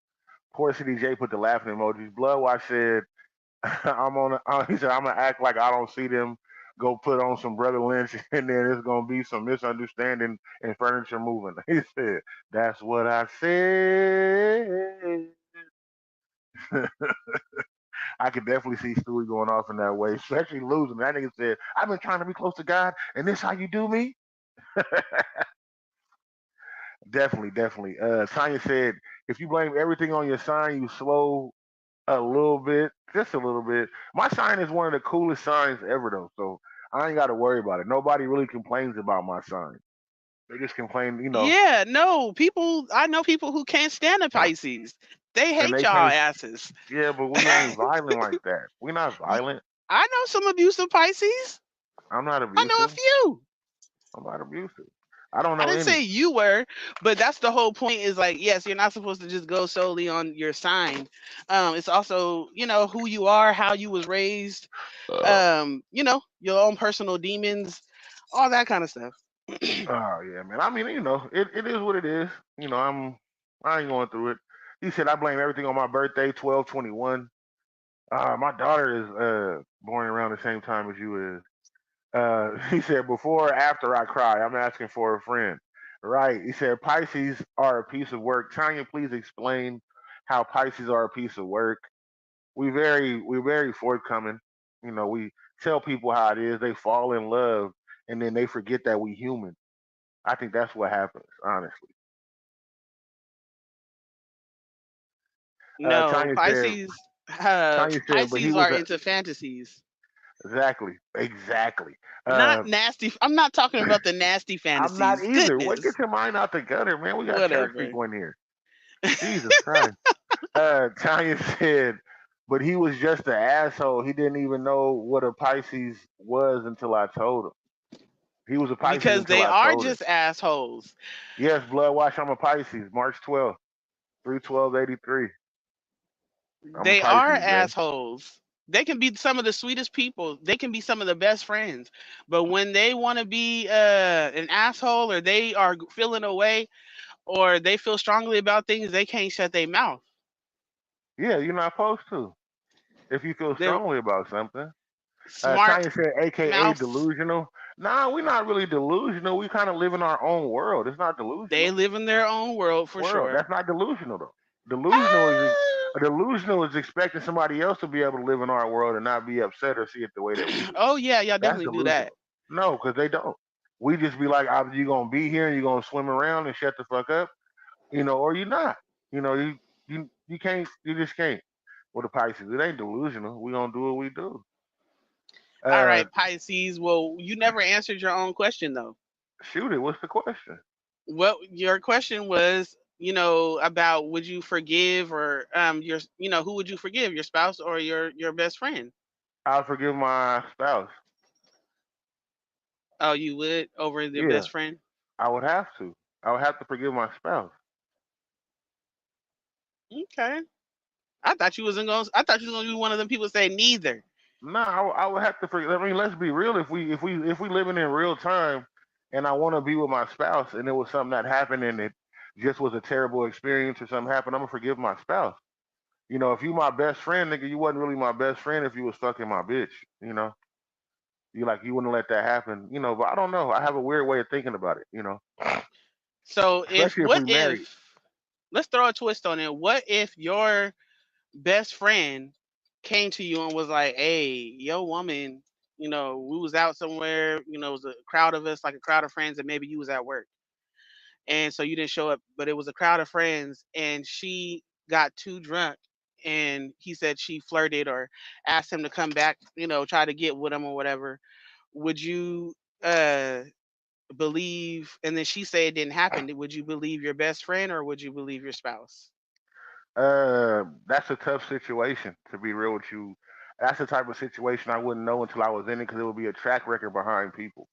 Poor City J put the laughing emojis. Bloodwatch said he said I'm gonna act like I don't see them. Go put on some Brother Lynch, and then it's gonna be some misunderstanding and furniture moving. He said, "That's what I said." I could definitely see Stewie going off in that way, especially losing. That nigga said, "I've been trying to be close to God, and this how you do me." Definitely, definitely. Tanya said, "If you blame everything on your sign, you slow a little bit, just a little bit. My sign is one of the coolest signs ever, though, so I ain't got to worry about it. Nobody really complains about my sign. They just complain, Yeah, no, I know people who can't stand the Pisces. They and hate they y'all can't. asses. Yeah, but we ain't violent like that. We not Y- violent. I know some abusive Pisces. I'm not I know a abusive. few. I'm not abusive. I don't I know didn't any. say you were, but that's the whole point. Is like, yes, you're not supposed to just go solely on your sign. It's also, who you are, how you was raised, your own personal demons, all that kind of stuff. Oh yeah, man. I mean, it is what it is. I ain't going through it. He said I blame everything on my birthday, 12/21. My daughter is born around the same time as you is. He said, before or after I cry, I'm asking for a friend. Right. He said, Pisces are a piece of work. Tanya, please explain how Pisces are a piece of work. We're very forthcoming. We tell people how it is. They fall in love and then they forget that we human. I think that's what happens, honestly. Uh, No, Tanya said, but he Pisces was are into fantasies. exactly. Not Uh, nasty. I'm not talking about the nasty I'm not fantasies. either. What Goodness. get your mind out the gutter, man? We got church Whatever. people in here. Jesus Christ. Tanya said, But he was just an asshole. He didn't even know what a Pisces was until I told him. He was a Pisces because until they I are told him. just assholes. Yes, blood watch. I'm a Pisces. March 12th, 3/12/83. I'm a They are Pisces, man. assholes. They can be some of the sweetest people. They can be some of the best friends. But when they want to be an asshole, or they are feeling away, or they feel strongly about things, they can't shut their mouth. Yeah, you're not supposed to. If you feel They're strongly about something. smart Tanya said, AKA mouths. delusional. Nah, we're not really delusional. We kind of live in our own world. It's not They delusional. live in their own world for World. sure. That's not delusional though. Ah! Delusional is expecting somebody else to be able to live in our world and not be upset or see it the way that we do. Oh yeah, y'all That's definitely do that. delusional. No, because they don't. We just be like, either you're gonna be here and you're gonna swim around and shut the fuck up, or you're not. You can't. You just can't. With the Pisces, it ain't delusional. We gonna do what we do. All Uh, right, Pisces. Well, you never answered your own question though. Shoot it. What's the question? What your question was, about would you forgive, or who would you forgive, your spouse or your best friend? I'll forgive my spouse. Oh, you would over your Yeah, best friend? I would have to. I would have to forgive my spouse. Okay. I thought you was gonna be one of them people say neither. Nah, I would have to forgive. I mean, let's be real. If we living in real time, and I want to be with my spouse, and it was something that happened, and it just was a terrible experience, or something happened, I'm gonna forgive my spouse. If you my best friend, nigga, you wasn't really my best friend if you was fucking my bitch. You know, you wouldn't let that happen. But I don't know. I have a weird way of thinking about it. So if Especially if what we married. if let's throw a twist on it. What if your best friend came to you and was like, "Hey, your woman, we was out somewhere, it was a crowd of us, like a crowd of friends, and maybe you was at work, and so you didn't show up, but it was a crowd of friends, and she got too drunk, and he said she flirted or asked him to come back, try to get with him or whatever. Would you uh believe? And then she said it didn't happen. Would you believe your best friend or would you believe your spouse? That's a tough situation. To be real with you, that's the type of situation I wouldn't know until I was in it because it would be a track record behind people.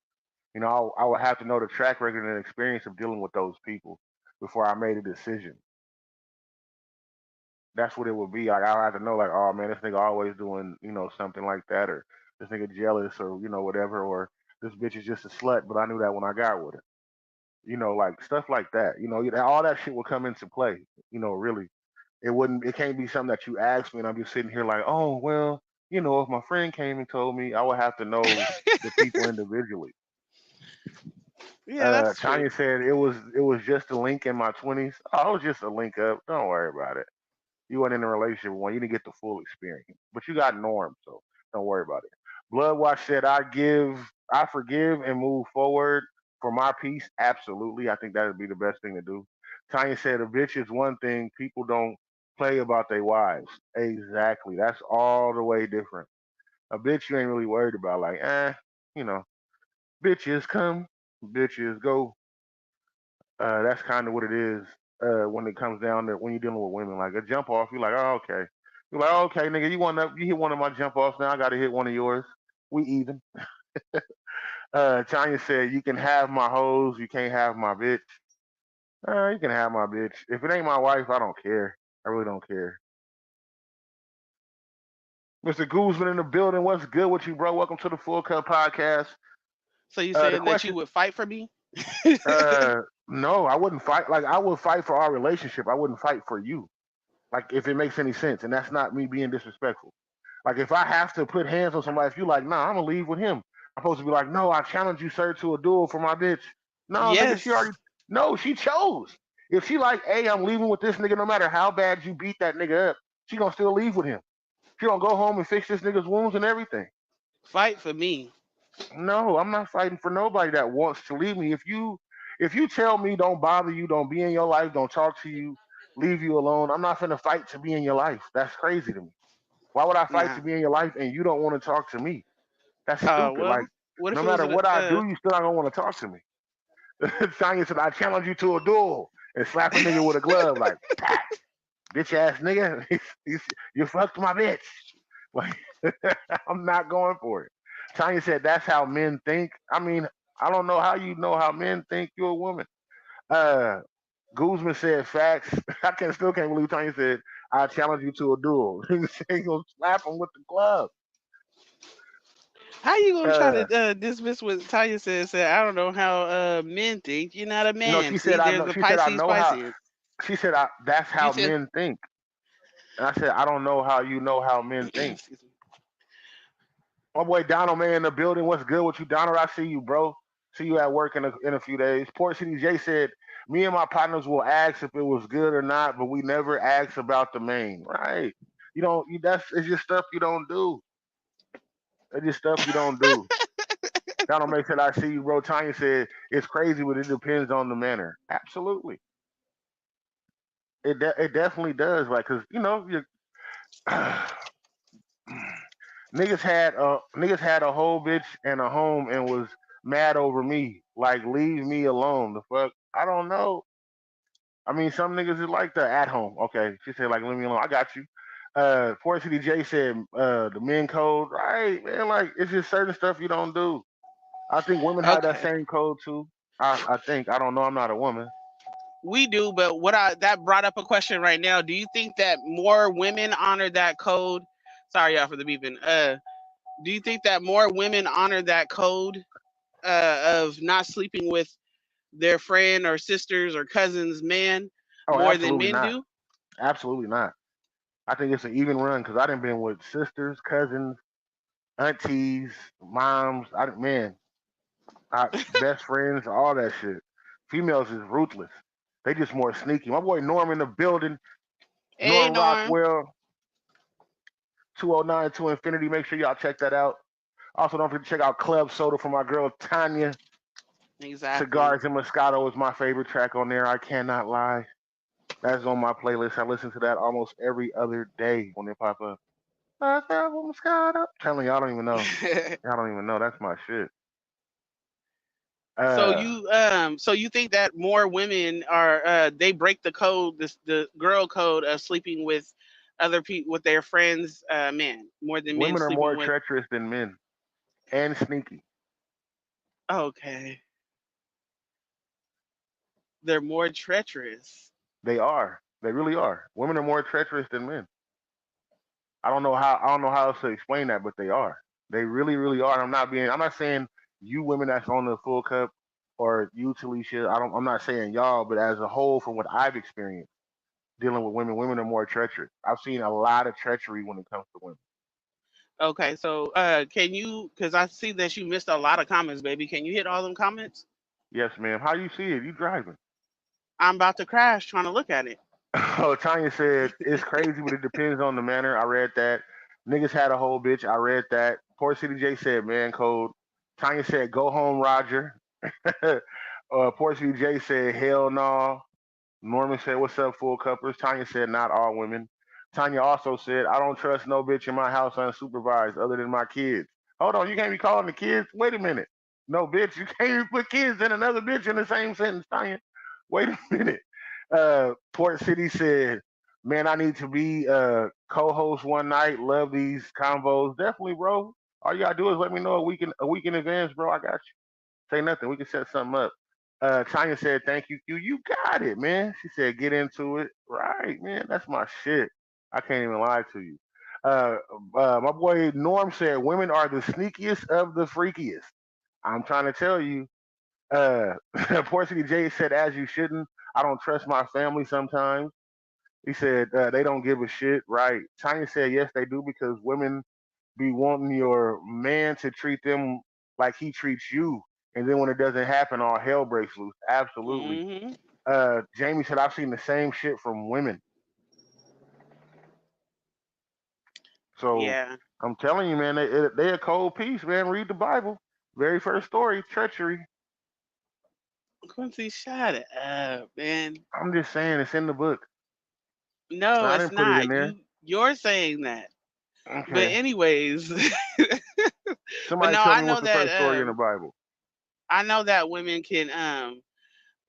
I would have to know the track record and experience of dealing with those people before I made a decision. That's what it would be. Like I have to know, like, oh man, this nigga always doing, something like that, or this nigga jealous, or whatever, or this bitch is just a slut. But I knew that when I got with her. Like stuff like that. All that shit would come into play. Really, it wouldn't. It can't be something that you ask me, and I'm just sitting here like, oh well, if my friend came and told me, I would have to know the people individually. Yeah, that's true. Tanya said it was just a link in my 20s. Oh, it was just a link up. Don't worry about it. You weren't in a relationship with one. You didn't get the full experience, but you got norms, so don't worry about it. Bloodwatch said, I forgive and move forward for my peace. Absolutely, I think that would be the best thing to do. Tanya said, a bitch is one thing. People don't play about their wives. Exactly. That's all the way different. A bitch you ain't really worried about. Like, you know, bitches come, bitches go. That's kind of what it is when it comes down to when you're dealing with women. Like a jump off, you're like, oh, okay. You're like, oh, okay, nigga, you hit one of my jump offs now. I got to hit one of yours. We even. Tanya said, you can have my hoes, you can't have my bitch. You can have my bitch. If it ain't my wife, I don't care. I really don't care. Mr. Guzman in the building. What's good with you, bro? Welcome to the Full Cup podcast. So you The saying that you question, would fight for me? no, I wouldn't fight. Like, I would fight for our relationship. I wouldn't fight for you. Like, if it makes any sense. And that's not me being disrespectful. Like, if I have to put hands on somebody, if you like, nah, I'm gonna leave with him. I'm supposed to be like, no, I challenge you, sir, to a duel for my bitch. No, nigga, she Yes. already. No, she chose. If she like, hey, I'm leaving with this nigga, no matter how bad you beat that nigga up, she gonna still leave with him. She gonna go home and fix this nigga's wounds and everything. Fight for me. No, I'm not fighting for nobody that wants to leave me. If you tell me don't bother you, don't be in your life, don't talk to you, leave you alone, I'm not gonna fight to be in your life. That's crazy to me. Why would I fight to Nah. be in your life and you don't want to talk to me? That's stupid. Like, Well, what if no it was matter a what I do, you still not gonna want to talk to me. Tanya said, I challenge you to a duel and slap a nigga with a glove, like, pat. bitch ass nigga, you fucked my bitch. Like, I'm not going for it. Tanya said that's how men think. I mean, I don't know how you know how men think you're a woman. Uh, Guzman said facts. Still can't believe Tanya said I challenge you to a duel. He gonna slap him with the glove. How you gonna try Uh, to dismiss what Tanya said? Said I don't know how men think. You're not a no, man. she See, said I there's know. the She said I Pisces. know how. Pisces. She said that's You how said. men think. And I said I don't know how you know how men think. Excuse me. My boy Donald man in the building. What's good with you, Donald? I see you, bro. See you at work in a few days. Port City J said, me and my partners will ask if it was good or not, but we never ask about the main. Right. You don't you that's it's just stuff you don't do. It's just stuff you don't do. Donald May said, I see you, bro. Tanya said, it's crazy, but it depends on the manner. Absolutely. It definitely does, right? Because, you niggas had a whole bitch and a home and was mad over me. Like, leave me alone. The fuck? I don't know. I mean, some niggas is like that at home. Okay. She said, like, leave me alone. I got you. Port City J said, the men code. Right, man. Like, it's just certain stuff you don't do. I think women have that Okay, same code too. I think. I don't know. I'm not a woman. we do, but what I that brought up a question right now. Do you think that more women honor that code? Sorry, y'all for the beeping. Do you think that more women honor that code of not sleeping with their friend or sisters or cousins man Oh, more than absolutely men not. do? Absolutely not. I think it's an even run because I done been with sisters, cousins, aunties, moms. Man, best friends, all that shit. Females is ruthless. They just more sneaky. My boy Norm in the building. Hey, Norm Norm. Rockwell, 209 to Infinity. Make sure y'all check that out. Also, don't forget to check out Club Soda for my girl Tanya. Exactly. Cigars and Moscato is my favorite track on there. I cannot lie. That's on my playlist. I listen to that almost every other day when it pop up. Moscato. Telling y'all, don't even know. Y'all don't even know. That's my shit. Uh, So you think that more women are they break the code, the girl code of sleeping with other people with their friends men more than men Women are sleeping more with. treacherous than men and sneaky. Okay, they're more treacherous. They are. They really are. Women are more treacherous than men. I don't know how else to explain that, but they are. They really, really are. And I'm not saying you women that's on the full cup or you Talisha. I'm not saying y'all, but as a whole from what I've experienced dealing with women, women are more treacherous. I've seen a lot of treachery when it comes to women. Okay, so can you? Because I see that you missed a lot of comments, baby. Can you hit all them comments? Yes, ma'am. How you see it? You driving. I'm about to crash trying to look at it. Oh, Tanya said it's crazy, but it depends on the manner. I read that. Niggas had a whole bitch. I read that. Port City J said man code. Tanya said go home, Roger. Port City J said hell no. Norman said what's up, full cuppers. Tanya said not all women. Tanya also said I don't trust no bitch in my house unsupervised other than my kids. Hold on, you can't be calling the kids. Wait a minute. No, bitch, you can't even put kids and another bitch in the same sentence, Tanya. Wait a minute. Port City said, "Man, I need to be co-host one night. Love these combos, definitely, bro. All you gotta do is let me know a week in advance, bro. I got you. Say nothing. We can set something up." Tanya said, "Thank you, Q. You got it, man." She said, "Get into it." Right, man. That's my shit. I can't even lie to you. Uh, my boy Norm said, "Women are the sneakiest of the freakiest." I'm trying to tell you. Uh, Poor City J said, "As you shouldn't. I don't trust my family sometimes." He said, "They don't give a shit." Right. Tanya said, "Yes, they do because women be wanting your man to treat them like he treats you. And then when it doesn't happen, all hell breaks loose." Absolutely. Hmm. Jamie said, "I've seen the same shit from women." So Yeah. I'm telling you, man, they a cold piece, man. Read the Bible. Very first story, treachery. Quincy, shut it up, man. I'm just saying, it's in the book. No, I it's didn't put it in not. there. You're saying that. But Okay. anyways, but Somebody no, tell me what's the first story in the Bible. I know that women can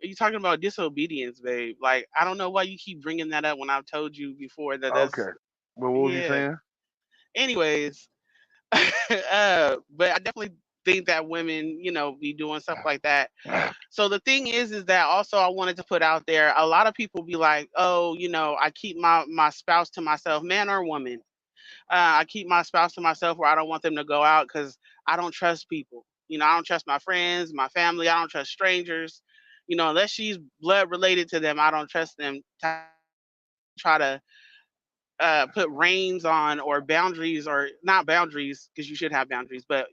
you talking about disobedience, babe? Like, I don't know why you keep bringing that up when I've told you before that Okay. that's Well, what was you yeah. saying? Anyways, but I definitely think that women, be doing stuff like that. So the thing is that also I wanted to put out there. A lot of people be like, oh, I keep my spouse to myself, man or woman. I keep my spouse to myself, where I don't want them to go out because I don't trust people. I don't trust my friends, my family. I don't trust strangers. Unless she's blood related to them, I don't trust them. Try to put reins on, or boundaries, or not boundaries, because you should have boundaries, but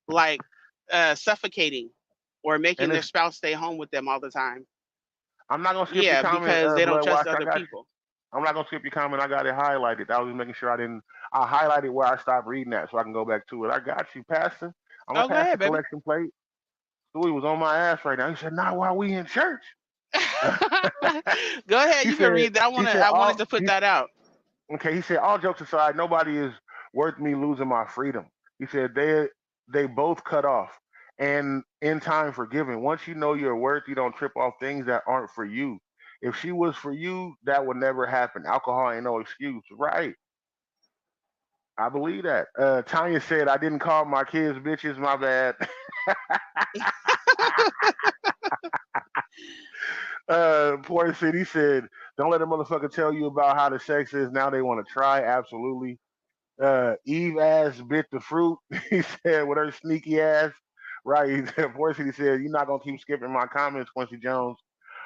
like suffocating or making And their it's spouse stay home with them all the time. I'm not gonna skip your Yeah, comment, because they don't Blood trust Watch. I other got you. people. I'm not gonna skip your comment. I got it highlighted. I was making sure I didn't. I highlighted where I stopped reading that so I can go back to it. I got you, Pastor. I'm gonna Oh, go pass the ahead, baby. collection plate. Stewie was on my ass right now. He said, "Not while we in church." Go ahead, he you can said. read that. He said I wanted all. to put that out. Okay. He said all jokes aside, nobody is worth me losing my freedom. He said they both cut off and in time forgiven. Once you know your worth, you don't trip off things that aren't for you. If she was for you, that would never happen. Alcohol ain't no excuse, right? I believe that. Tanya said I didn't call my kids bitches. My bad. Poor City said, "Don't let a motherfucker tell you about how the sex is. Now they want to try. Absolutely." Eve ass bit the fruit. He said with her sneaky ass. Right. He said, Poor City said, "You're not gonna keep skipping my comments, Quincy Jones."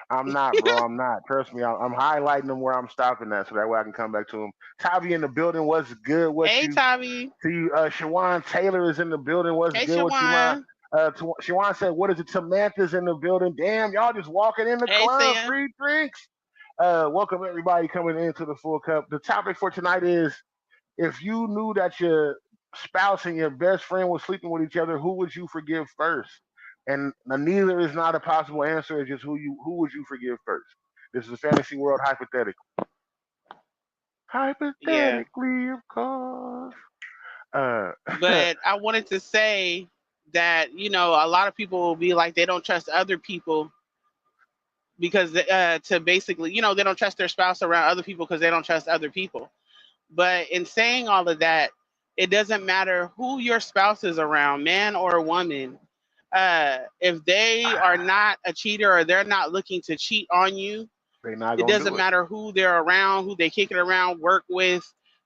I'm not, bro. I'm not. Trust me. I'm highlighting them where I'm stopping at, so that way I can come back to them. Tavi in the building. What's good? What Hey, you Tommy. to you? Shawan Taylor is in the building. What's Hey, good with you, man? Shawan. Shawan said, "What is it?" Samantha's in the building. Damn, y'all just walking in the Hey, club. Sam. Free drinks. Welcome everybody coming into the Full Cup. The topic for tonight is: if you knew that your spouse and your best friend was sleeping with each other, who would you forgive first? And neither is not a possible answer. It's just who would you forgive first? This is a fantasy world hypothetical. Yeah. Hypothetically, of course. Uh, But I wanted to say that, a lot of people will be like, they don't trust other people because, to basically, they don't trust their spouse around other people because they don't trust other people. But in saying all of that, it doesn't matter who your spouse is around, man or woman. If they are not a cheater, or they're not looking to cheat on you, they not it gonna doesn't do it, matter who they're around, who they kick it around, work with,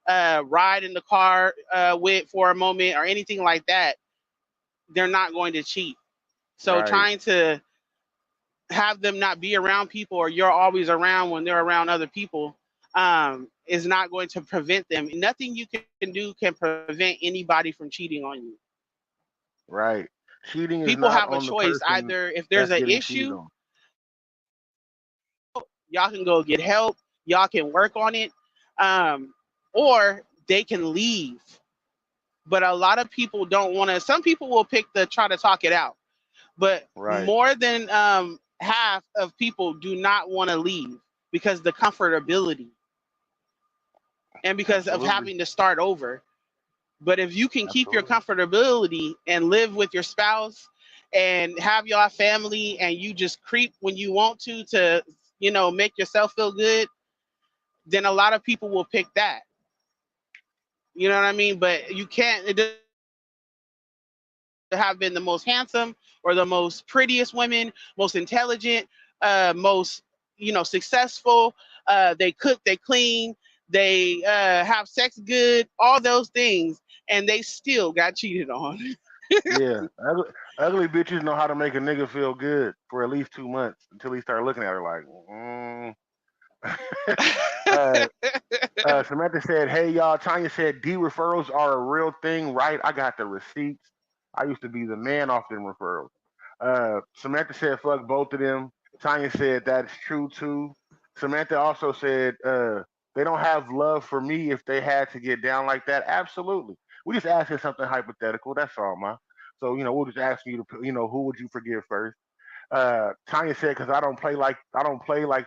ride in the car with for a moment, or anything like that. They're not going to cheat. So right? trying to have them not be around people, or you're always around when they're around other people, is not going to prevent them. Nothing you can do can prevent anybody from cheating on you. Right. Cheating is People have not a on the choice. person Either if there's that's an getting cheated issue, on. y'all can go get help, y'all can work on it, um, or they can leave. But a lot of people don't want to. Some people will pick the try to talk it out, but Right. more than half of people do not want to leave because the comfortability, and because of Absolutely. having to start over. But if you can keep your Absolutely. comfortability and live with your spouse and have your family, and you just creep when you want to, make yourself feel good, then a lot of people will pick that. You know what I mean? But you can't, it doesn't have been the most handsome or the most prettiest women, most intelligent, most, successful. They cook, they clean, they have sex good, all those things, and they still got cheated on. Yeah. Ugly bitches know how to make a nigga feel good for at least 2 months until he start looking at her like. uh, Samantha said, "Hey y'all." Tanya said, "D referrals are a real thing, right? I got the receipts. I used to be the man off them referrals." Samantha said, "Fuck both of them." Tanya said, "That's true too." Samantha also said, "They don't have love for me if they had to get down like that." Absolutely. We just asking something hypothetical. That's all, ma. So we'll just ask you to, who would you forgive first? Tanya said, "Because I don't play like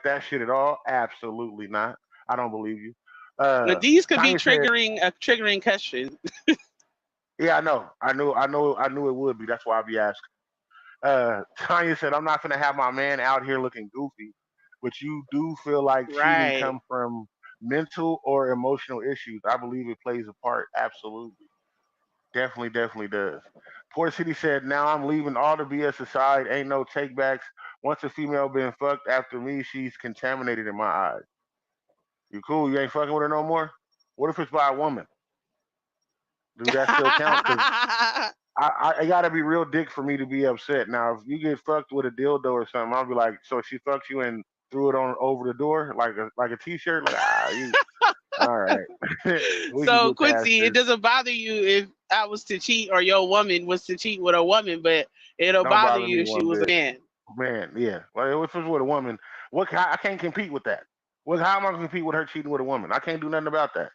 that shit at all." Absolutely not. I don't believe you. Now, Uh, these could be Tanya said, triggering a triggering question. "Yeah, I know. I knew it would be. That's why I be asking." Tanya said, I'm not gonna have my man out here looking goofy, but you do feel like cheating Right. come from mental or emotional issues. I believe it plays a part. Absolutely. Definitely, definitely does. Port City said, now I'm leaving all the BS aside. Ain't no takebacks. Once a female been fucked after me, she's contaminated in my eyes. You cool? You ain't fucking with her no more? What if it's by a woman? Do that still count? Because I gotta be real dick for me to be upset. Now, if you get fucked with a dildo or something, I'll be like, so she fucked you and threw it on over the door like a t-shirt? Like, you all right. We can So get past Quincy, it this. doesn't bother you if I was to cheat or your woman was to cheat with a woman, but it'll Don't bother bother you me if she one was a bit. man. Man, yeah. Like if it's with a woman, I can't compete with that. How am I gonna compete with her cheating with a woman? I can't do nothing about that.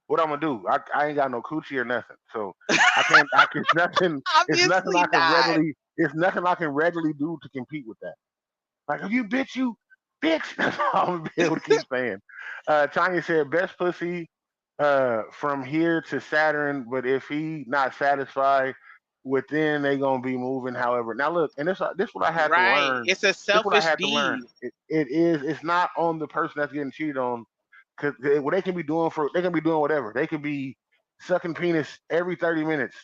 What I'm gonna do? I ain't got no coochie or nothing. So I can't it's nothing Obviously not. it's nothing I can readily do to compete with that. Like, if you bitch, you bitch. That's all I'm gonna be able to keep saying. Tanya said, best pussy from here to Saturn, but if he not satisfied within, they gonna be moving. However, now look, and this what I had to Right. learn. It's a This what I selfish had to learn. deed. It's not on the person that's getting cheated on, because what they can be doing they can be doing whatever. They could be sucking penis every 30 minutes,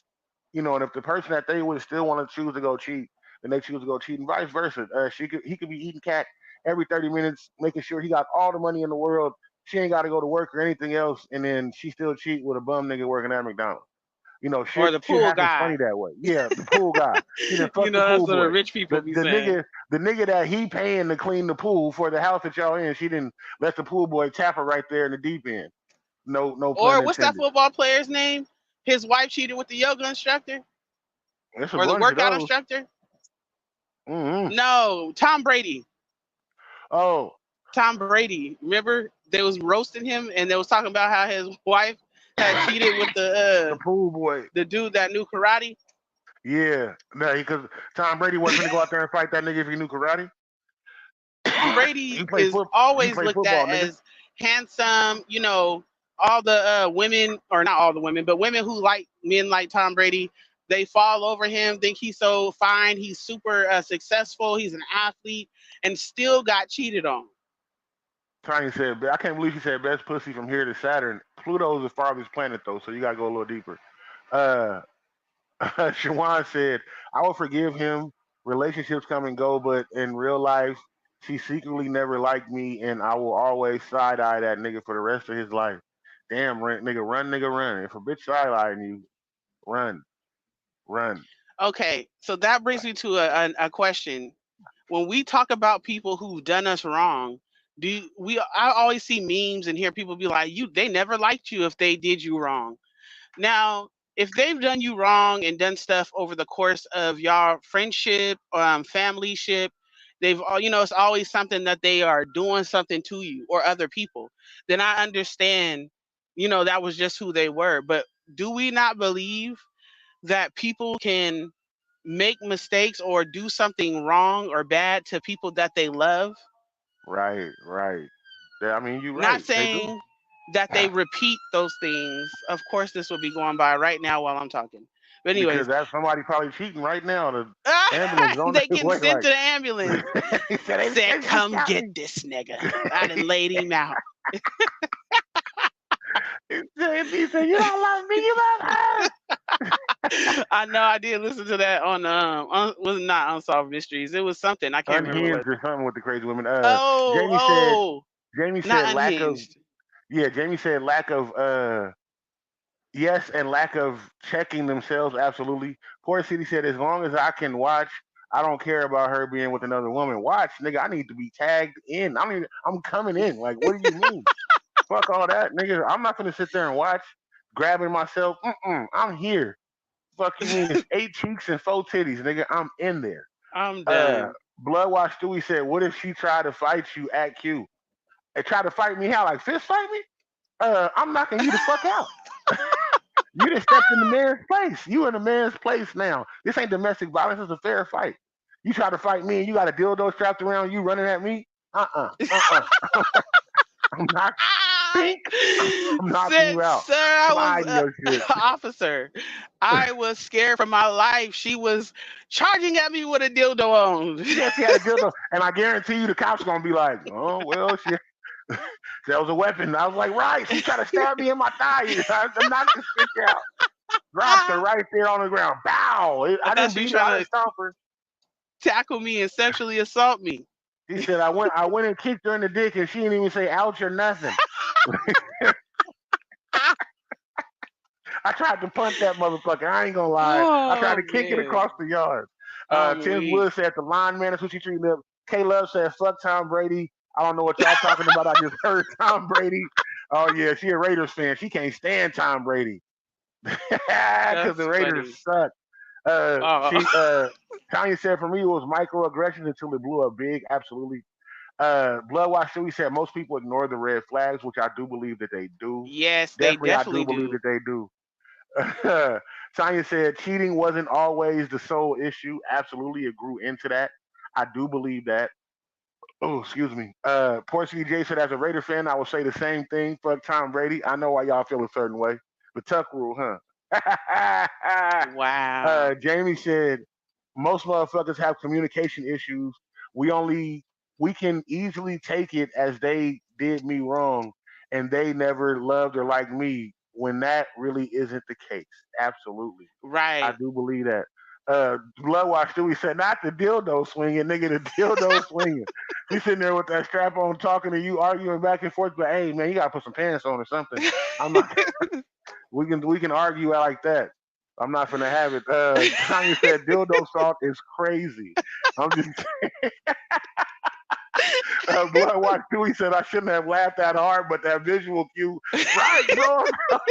and if the person that they would still want to choose to go cheat, then they choose to go cheat, and vice versa. He could be eating cat every 30 minutes, making sure he got all the money in the world. She ain't got to go to work or anything else, and then she still cheat with a bum nigga working at McDonald's. Or Shit the shit pool happens guy. funny that way. Yeah, the pool guy. She done You fucked the know, that's pool what the boy. rich people The be the saying. nigga the nigga that he paying to clean the pool for the house that y'all in, she didn't let the pool boy tap her right there in the deep end. No pun Or what's that intended. football player's name? His wife cheated with the yoga instructor It's a or the bunch of workout those. instructor? Hmm. No, Tom Brady. Oh, Tom Brady. Remember they was roasting him and they was talking about how his wife had cheated with the pool boy. the dude that knew karate. Yeah, no, because Tom Brady wasn't gonna go out there and fight that nigga if he knew karate. Tom Brady You play is foot. You always play looked at football, nigga. as handsome. You know, all the women, or not all the women, but women who like men like Tom Brady, they fall over him, think he's so fine, he's super successful, he's an athlete, and still got cheated on. Tanya said, I can't believe she said best pussy from here to Saturn. Pluto's the farthest planet though, so you gotta go a little deeper. Uh, Shawan said, I will forgive him. Relationships come and go, but in real life, she secretly never liked me, and I will always side eye that nigga for the rest of his life. Damn, nigga, run. If a bitch side eyeing you, run, run. Okay, so that brings me to a question. When we talk about people who've done us wrong, I always see memes and hear people be like, "You, they never liked you if they did you wrong." Now, if they've done you wrong and done stuff over the course of y'all friendship, family ship, it's always something that they are doing something to you or other people. Then I understand, that was just who they were. But do we not believe that people can make mistakes or do something wrong or bad to people that they love? Right, right. Yeah, I mean, you're Not right. They do. saying that they repeat those things. Of course, this will be going by right now while I'm talking. But Because anyways, that's somebody probably cheating right now. The ambulance is on they their getting way. sent Like to the ambulance. he said, Said, they "Come got get me. this nigga." I done laid him out. He said, you don't love me, you love her. I know I did listen to that on was not Unsolved Mysteries. It was something I can't remember what. Unhinged or something with the crazy women. Oh, Jamie said oh, Jamie not said lack of unhinged. yeah, Jamie said lack of yes, and lack of checking themselves, absolutely. Poor City said as long as I can watch, I don't care about her being with another woman. Watch, nigga, I need to be tagged in. I'm coming in. Like, what do you mean? Fuck all that, nigga. I'm not gonna sit there and watch, grabbing myself. I'm here. Fuck you mean it's 8 cheeks and 4 titties, nigga. I'm in there. I'm Uh, done. Bloodwash Stewie said, "What if she tried to fight you at Q? And tried to fight me how? Like fist fight me? I'm knocking you the fuck out. You just stepped in the man's place. You in the man's place now. This ain't domestic violence. It's a fair fight. You try to fight me and you got a dildo strapped around you running at me? Uh-uh. I'm not. Pink. I'm knocking Said, you out. sir, I I'm was hiding your shit. officer. I was scared for my life. She was charging at me with a dildo on. Yeah, she had a dildo, and I guarantee you the cops gonna be like, "Oh well, she that was a weapon." I was like, "Right." She tried to stab me in my thigh. I knocked this bitch out. Dropped her I right there on the ground. Bow. I didn't thought she was beat her. I trying didn't to stomp her. tackle me and sexually assault me. She said, "I went and kicked her in the dick, and she didn't even say ouch or nothing." I tried to punch that motherfucker. I ain't gonna lie. I tried Oh to kick it man, across the yard. I'm Tim weak. Wood said the lineman is who she treated up. K Love said fuck Tom Brady. I don't know what y'all talking about. I just heard Tom Brady. Oh yeah, she a Raiders fan. She can't stand Tom Brady because the That's Raiders funny. suck. Uh, Oh, she Tanya said for me it was microaggressions until it blew up big. Absolutely. Bloodwatch Stewie said most people ignore the red flags, which I do believe that they do. yes, they Definitely, I do definitely believe do. that they do. Tanya said cheating wasn't always the sole issue. Absolutely, it grew into that. I do believe that. Oh, excuse me. Portuguese J said, as a Raider fan, I will say the same thing. Fuck Tom Brady. I know why y'all feel a certain way. The Tuck rule, huh? Wow. Jamie said, most motherfuckers have communication issues. We only we can easily take it as they did me wrong and they never loved or liked me when that really isn't the case. Absolutely. I Right. do believe that. Bloodwatch Stewie said, not the dildo swinging, nigga, the dildo swinging. He's sitting there with that strap on talking to you, arguing back and forth, but hey man, you gotta put some pants on or something. I'm not we can argue like that. I'm not gonna have it. Tanya said dildo salt is crazy. I'm just Bloodwatch Stewie said I shouldn't have laughed that hard, but that visual cue, right, bro?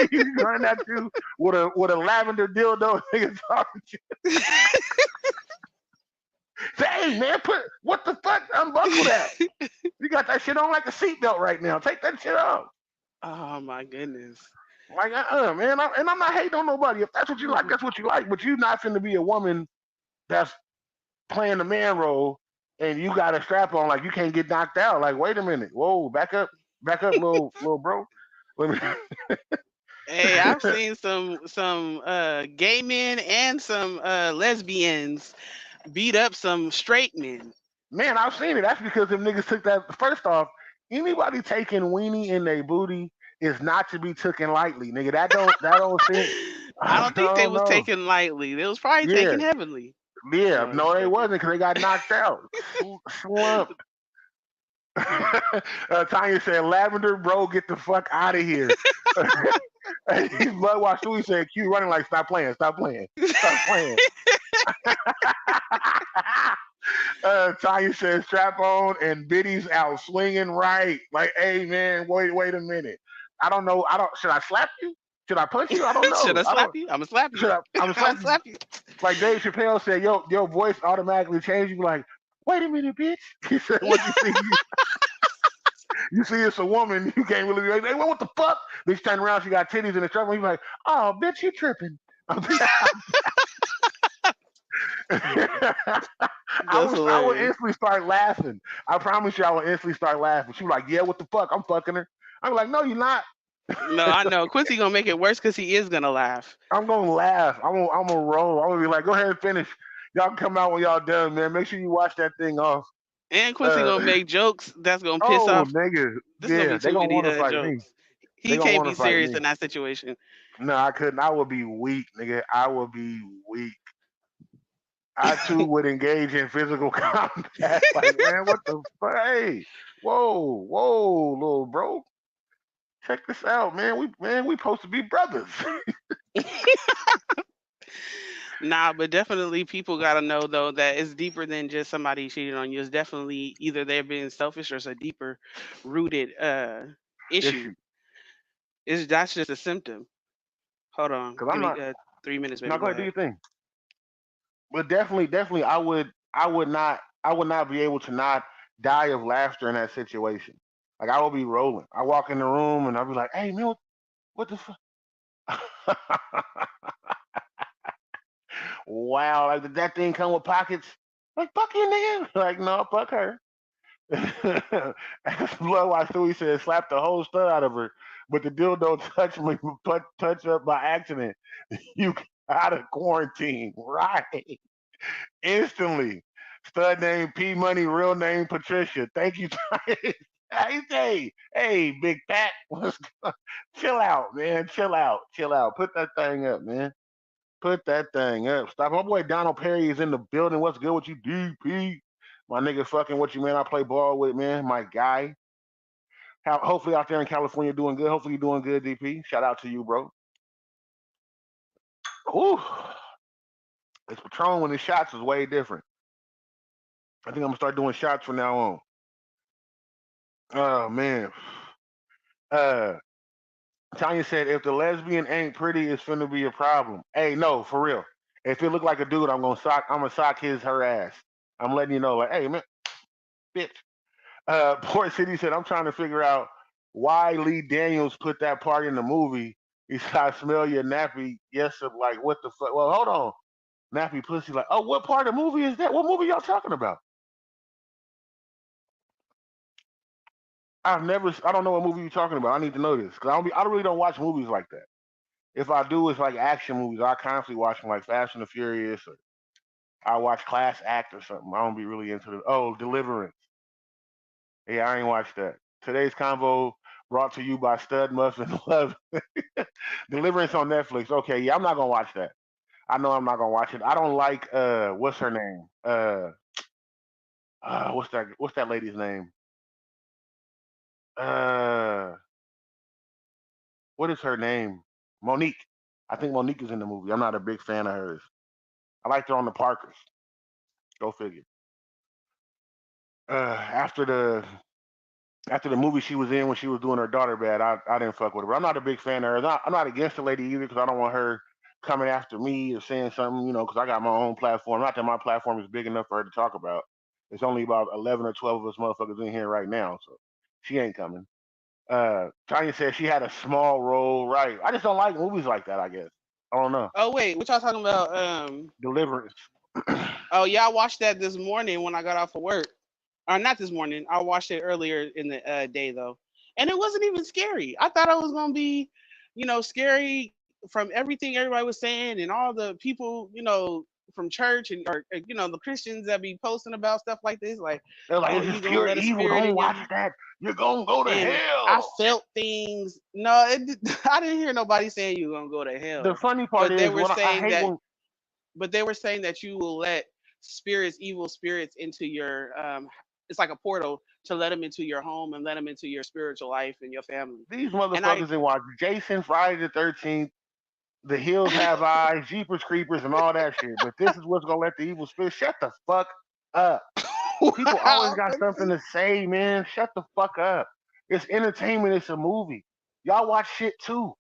He's running at you with a lavender dildo, nigga talking to you. Say, hey man, put what the fuck? Unbuckle that. You got that shit on like a seatbelt right now. Take that shit off. Oh my goodness. Like, man. And I'm not hating on nobody. If that's what you like, that's what you like. But you not finna be a woman that's playing the man role and you got a strap on like you can't get knocked out. Like, wait a minute. Whoa, back up, little bro. Let me Hey, I've seen some gay men and some lesbians beat up some straight men. Man, I've seen it. That's because them niggas took that first off, anybody taking weenie in their booty is not to be taken lightly, nigga. That don't seem I I don't think they don't was know. taken lightly. They was probably Yeah. taken heavily. Yeah, No, no, just they joking. wasn't because they got knocked out. Slumped. Tanya said, "Lavender, bro, get the fuck out of here." Bloodwash Stewie said, "Q running like stop playing, stop playing, stop playing." Tanya said, "Strap on and Biddy's out swinging right." Like, hey man, wait a minute. I don't know. I don't. Should I slap you? Should I punch you? I don't Should know. I I slap don't. you? I'ma slap you. Should I? I'm gonna I'ma slap you. slap you. Like Dave Chappelle said, your voice automatically changed. You be like, wait a minute, bitch. He said, what you see? You see it's a woman. You can't really be like, hey, what the fuck? Then she turn around, she got titties in the truck. You be like, oh, bitch, you tripping. That's I would hilarious. instantly start laughing. I promise you, I would instantly start laughing. She was like, yeah, what the fuck? I'm fucking her. I'm like, no, you're not. No, I know. Quincy gonna make it worse because he is gonna laugh. I'm gonna laugh. I'm gonna roll. I'm gonna be like, go ahead and finish. Y'all can come out when y'all done, man. Make sure you wash that thing off. And Quincy Uh, gonna make jokes that's gonna piss oh, off. nigga, This is gonna yeah, be they too gonna many want to fight me. jokes. They He gonna can't want be to fight serious me. in that situation. No, I couldn't. I would be weak, nigga. I would be weak. I too would engage in physical combat. Like, man, what the fuck? Hey, whoa, little bro. Check this out, man. We supposed to be brothers. Nah, but definitely people gotta know though that it's deeper than just somebody cheating on you. It's definitely either they're being selfish or it's a deeper rooted issue. Issue. Is that's just a symptom. Hold on. Cause Give I'm me not. 3 minutes, No, baby. go Go ahead, do ahead. your thing. But definitely, I would not be able to not die of laughter in that situation. Like I will be rolling. I walk in the room and I'll be like, "Hey, man, what the fuck?" Wow, like did that thing come with pockets? Like fuck you, nigga. Like no, fuck her. As Blood Watch Stewie said, slap the whole stud out of her, but the dildo touch me, touch up by accident. You out of quarantine, right? Instantly. Stud name P Money, real name Patricia. Thank you. Hey, Big Pat, chill out, man. Chill out, chill out. Put that thing up, man. Put that thing up. Stop. My boy Donald Perry is in the building. What's good with you, DP? My nigga fucking what you man I play ball with, man. My guy. Hopefully out there in California doing good. Hopefully you're doing good, DP. Shout out to you, bro. Whew. It's Patron when the shots is way different. I think I'm gonna start doing shots from now on. Oh man. Uh Tanya said if the lesbian ain't pretty, it's finna be a problem. Hey, no, for real. If it look like a dude, I'm gonna sock her ass. I'm letting you know, like, hey man, bitch. Port City said, I'm trying to figure out why Lee Daniels put that part in the movie. He said, I smell your nappy. Yes, sir. Like, what the fuck? Well, hold on. Nappy pussy, like, oh, what part of the movie is that? What movie y'all talking about? I don't know what movie you're talking about. I need to know this because I really don't watch movies like that. If I do, it's like action movies. I constantly watch them like Fast and the Furious, or I watch Class Act or something. I don't be really into Deliverance. Yeah, I ain't watched that. Today's convo brought to you by Stud Muffin Love. Deliverance on Netflix. Okay, yeah, I'm not gonna watch that. I know I'm not gonna watch it. I don't like what's her name? What's that lady's name? Uh what is her name? Monique. I think Monique is in the movie. I'm not a big fan of hers. I liked her on the Parkers. Go figure. After the movie she was in when she was doing her daughter bad, I didn't fuck with her. But I'm not a big fan of her. I'm not against the lady either because I don't want her coming after me or saying something, because I got my own platform. Not that my platform is big enough for her to talk about. It's only about 11 or 12 of us motherfuckers in here right now, so she ain't coming. Tanya said she had a small role, right? I just don't like movies like that, I guess. I don't know. Oh wait, what y'all talking about? Deliverance. Oh yeah, I watched that this morning when I got off of work. Or not this morning. I watched it earlier in the day though, and it wasn't even scary. I thought it was gonna be, scary from everything everybody was saying and all the people, from church and or the Christians that be posting about stuff like this, like, They're like, oh, this is you gonna pure let a evil. spirit Don't in your watch that. You're gonna go to and I hell. felt things. No, I didn't hear nobody saying you gonna go to The hell, funny part but they is were when I saying hate that when you will let spirits, evil spirits, into your it's like a portal to let them into your home and let them into your spiritual life and your family. these And I motherfuckers that watch Jason, Friday the 13th, The Hills Have Eyes, Jeepers Creepers, and all that shit. But this is what's gonna let the evil spirit shut the fuck up. People always wow, got something to say, man. Shut the fuck up. It's entertainment. It's a movie. Y'all watch shit too.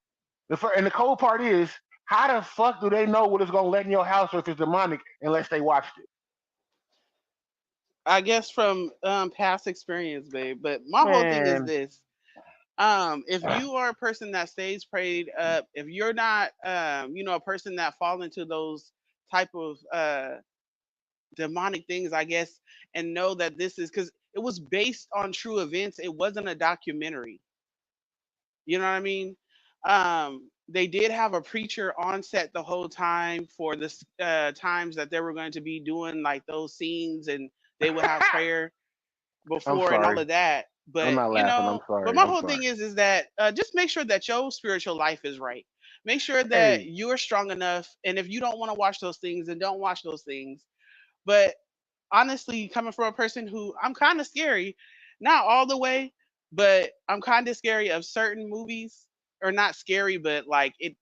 And the cold part is, how the fuck do they know what it's gonna let in your house or if it's demonic unless they watched it? I guess from past experience, babe. But my whole thing is Man, this: if you are a person that stays prayed up, if you're not, a person that fall into those type of demonic things, I guess, and know that this is because it was based on true events. It wasn't a documentary. You know what I mean? They did have a preacher on set the whole time for the times that they were going to be doing like those scenes, and they would have prayer I'm before and all sorry. of that. I'm But not laughing. I'm but sorry. my I'm whole sorry. thing is that just make sure that your spiritual life is right. Make sure that Hey, you're strong enough, and if you don't want to watch those things, then don't watch those things. But honestly, coming from a person who I'm kind of scary, not all the way, but I'm kind of scary of certain movies, or not scary, but like it,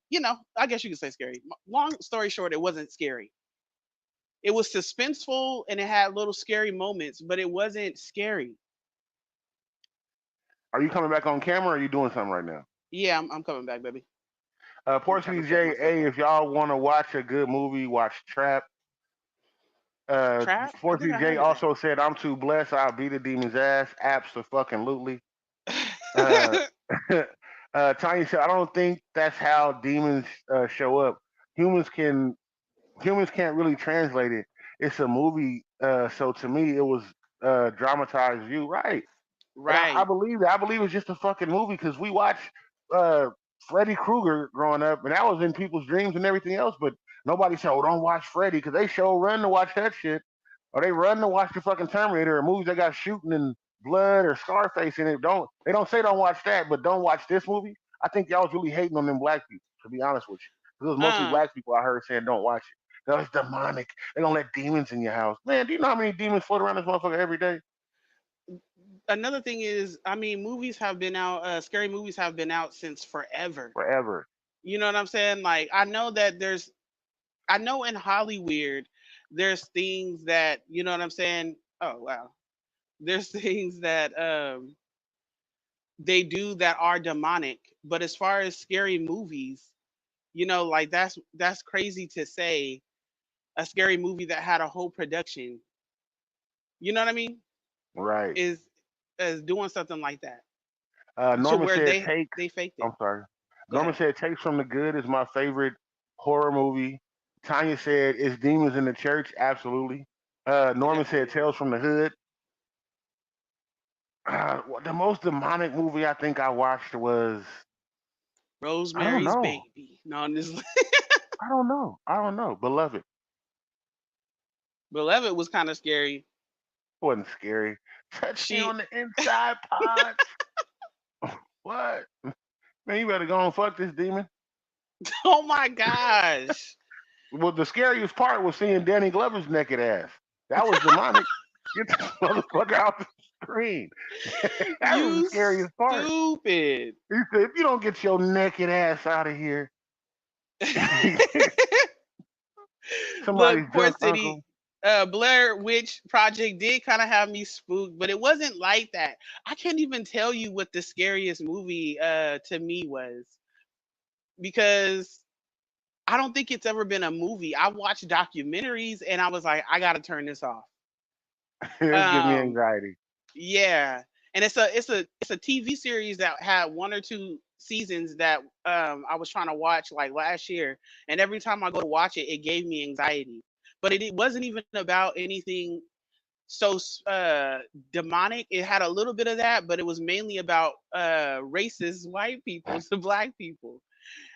I guess you could say scary. Long story short, it wasn't scary. It was suspenseful and it had little scary moments, but it wasn't scary. are you coming back on camera or are you doing something right now? Yeah, I'm coming back, baby. I'm Port trying to City set J, myself hey, up. if y'all want to watch a good movie, watch Trap. Uh, Trap? I Port think City I J heard of also said, I'm too blessed. I'll beat a demon's ass. Absolutely. Uh, that. Tanya said, I don't think that's how demons show up. Humans can humans can't really translate it. It's a movie, so to me, it was. dramatized view, right? And I Right. believe that. I believe it's just a fucking movie because we watched uh, Freddy Krueger growing up, and that was in people's dreams and everything else. But nobody said, "Oh, don't watch Freddy," because they show run to watch that shit, or they run to watch the fucking Terminator or movies that got shooting and blood or Scarface in it. Don't they don't say don't watch that, but don't watch this movie. I think y'all was really hating on them black people, to be honest with you. 'Cause it was mostly Uh black people I heard saying don't watch it. That was demonic. They don't let demons in your house. Man, do you know how many demons float around this motherfucker every day? Another thing is, I mean, movies have been out, scary movies have been out since forever. Forever. You know what I'm saying? Like, I know that I know in Hollywood, there's things that, you know what I'm saying? Oh, wow. There's things that they do that are demonic. But as far as scary movies, like that's crazy to say a scary movie that had a whole production, you know what I mean? Right. Is doing something like that to Norman where said they takes. they faked it. I'm sorry. Go Norman ahead. said takes from the good is my favorite horror movie. Tanya said is demons in the church. Absolutely. Norman said Definitely. Tales from the Hood. The most demonic movie I think I watched was I don't Rosemary's know. Baby. No, on this I don't know. I don't know. Beloved. Beloved was kind of scary. It wasn't scary. Touch me She on the inside parts. What? Man, you better go and fuck this demon. Oh my gosh. Well, the scariest part was seeing Danny Glover's naked ass. That was demonic. Get the motherfucker out the screen. That was the You scariest part. stupid. He said, if you don't get your naked ass out of here, somebody's Look, Port drunk City, uncle. Blair Witch Project did kind of have me spooked, but it wasn't like that. I can't even tell you what the scariest movie to me was because I don't think it's ever been a movie. I watched documentaries and I was like, I gotta turn this off. It was giving me Um, anxiety. yeah, and it's a TV series that had one or two seasons that I was trying to watch like last year, and every time I go to watch it, it gave me anxiety. But it wasn't even about anything so demonic. It had a little bit of that, but it was mainly about racist white people to black people.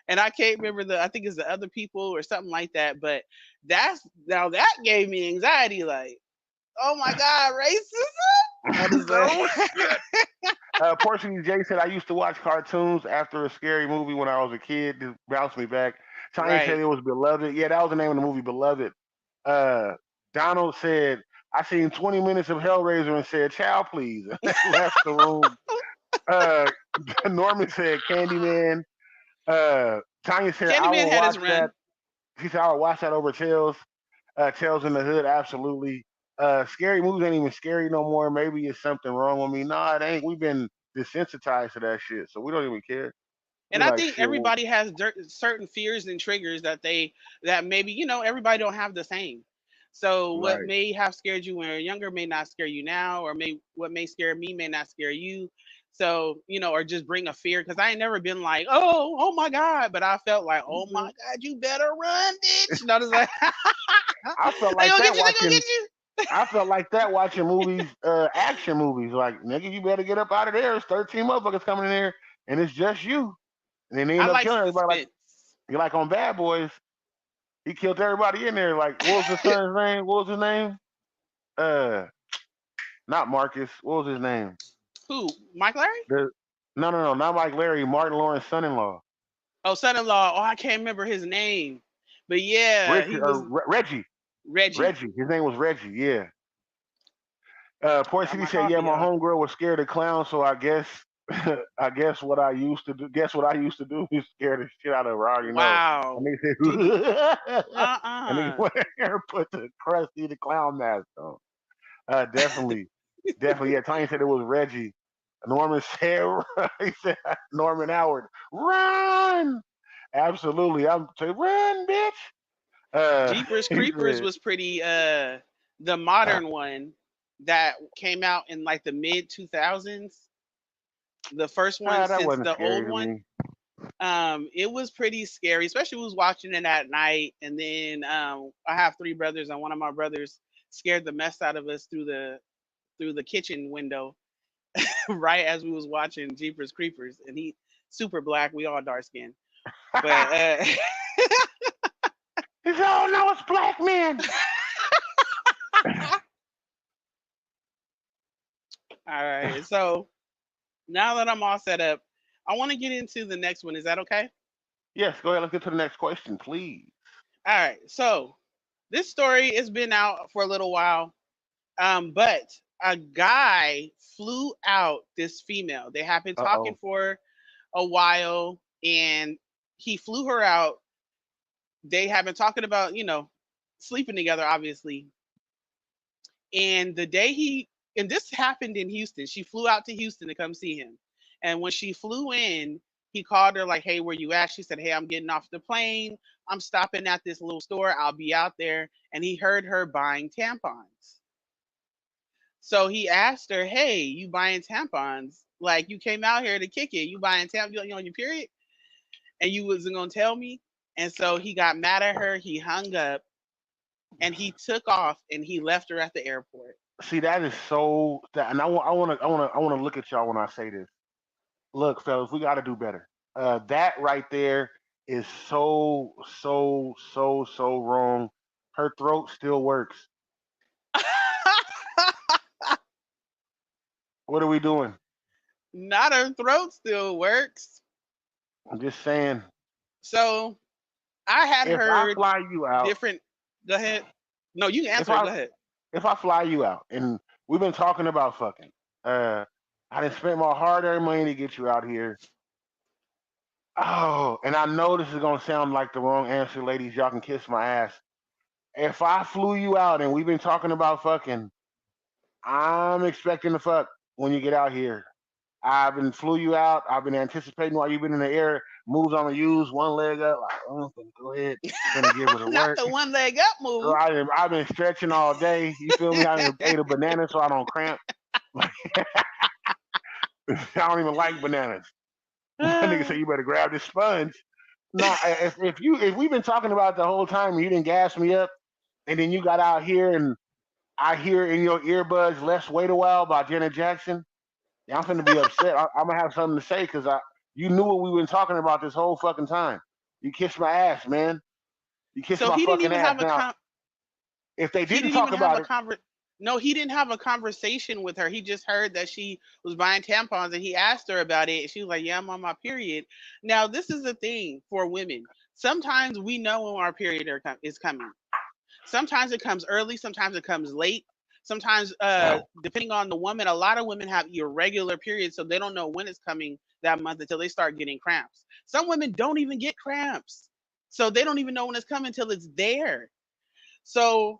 And I can't remember I think it's the other people or something like that. But that gave me anxiety. Like, oh my god, racism! I was Oh like, shit. Portuguese Jay said I used to watch cartoons after a scary movie when I was a kid. Just bounced me back. Tanya said right. it was Beloved. Yeah, that was the name of the movie, Beloved. Uh, Donald said I seen 20 minutes of Hellraiser and said, "Child, please," and left the room. Uh, Norman said Candyman. Tanya said I Candyman will had his watch that. run. She said I will watch that over Tales. Tales in the Hood, absolutely. Scary movies ain't even scary no more. Maybe it's something wrong with me. Nah, it ain't. We've been desensitized to that shit, so we don't even care. We And I like think shit. Well, everybody has certain fears and triggers that maybe everybody don't have the same. So what right. may have scared you when you're younger may not scare you now, or what may scare me may not scare you. So or just bring a fear because I ain't never been like, oh my god, but I felt like, oh my god, you better run, bitch. And I was like, I felt they like gonna that get you, they gonna watching. get you. I felt like that watching movies, action movies. Like nigga, you better get up out of there. There's 13 motherfuckers coming in there, and it's just you. And then they I end up like killing everybody. Like suspense. you like on Bad Boys, he killed everybody in there. Like what was the son's name? What was his name? Uh, Not Marcus. What was his name? Who? Mike Larry? The no, not like Larry. Martin Lawrence's son-in-law, Oh, son-in-law. Oh, I can't remember his name, but yeah, Richard he or was Reggie. Reggie. Reggie. His name was Reggie. Yeah. I Port got City my said, "Yeah, coffee, my y'all. homegirl was scared of clowns, so I guess, I guess what I used to do. Guess what I used to do is scare the shit out of her. I already know." And Wow. they Did said, and they uh-uh. went there and put the Krusty the Clown mask on. Definitely, definitely. Yeah, Tony said it was Reggie. Norman said, he said, Norman Howard, run! Absolutely, I'm saying, run, bitch. Jeepers He Creepers said, was pretty the modern one that came out in like the mid 2000s. The first one that since wasn't the old scary to one. me. It was pretty scary, especially was watching it at night. And then I have three brothers, and one of my brothers scared the mess out of us through the kitchen window right as we was watching Jeepers Creepers, and he super black. We all dark skinned, but He said, "Oh no, it's black men." all right. So now that I'm all set up, I want to get into the next one. Is that okay? Yes, go ahead. Let's get to the next question, please. All right. So this story has been out for a little while, but a guy flew out this female. They have been Uh talking oh. for a while, and he flew her out. They have been talking about, sleeping together, obviously. And the day and this happened in Houston. She flew out to Houston to come see him. And when she flew in, he called her like, "Hey, where you at?" She said, "Hey, I'm getting off the plane. I'm stopping at this little store. I'll be out there." And he heard her buying tampons. So he asked her, "Hey, you buying tampons? Like you came out here to kick it. You buying tampons? You on your period? And you wasn't gonna tell me?" And so he got mad at her. He hung up and he took off and he left her at the airport. See, that is so. That, and I want to look at y'all when I say this. Look, fellas, we got to do better. That right there is so wrong. Her throat still works. What are we doing? Not her throat still works. I'm just saying. So I had If I heard fly you out, different. Go ahead. No, you can if answer it. I Go ahead. if I fly you out, and we've been talking about fucking. I didn't spend my hard-earned money to get you out here. Oh, and I know this is gonna sound like the wrong answer, ladies. Y'all can kiss my ass. If I flew you out and we've been talking about fucking, I'm expecting to fuck when you get out here. I've been flew you out. I've been anticipating while you've been in the air. Moves I'm gonna use one leg up. Like, oh, go ahead. Finna give it a Not work. the one leg up Girl, move. I've been stretching all day. You feel me? I done ate a banana so I don't cramp. I don't even like bananas. My nigga say you better grab this sponge. Nah, if we've been talking about it the whole time and you didn't gas me up, and then you got out here and I hear in your earbuds "Let's Wait a While" by Janet Jackson, yeah, I'm finna be upset. I'm gonna have something to say because you knew what we been talking about this whole fucking time. You kissed my ass, man. You kissed So my he didn't fucking even ass. have a Now, if they he didn't didn't talk even have about a it, No, he didn't have a conversation with her. He just heard that she was buying tampons and he asked her about it. And she was like, "Yeah, I'm on my period." Now, this is the thing for women. Sometimes we know when our period is coming. Sometimes it comes early, sometimes it comes late. Sometimes, depending on the woman, a lot of women have irregular periods, so they don't know when it's coming that month until they start getting cramps. Some women don't even get cramps, so they don't even know when it's coming until it's there. So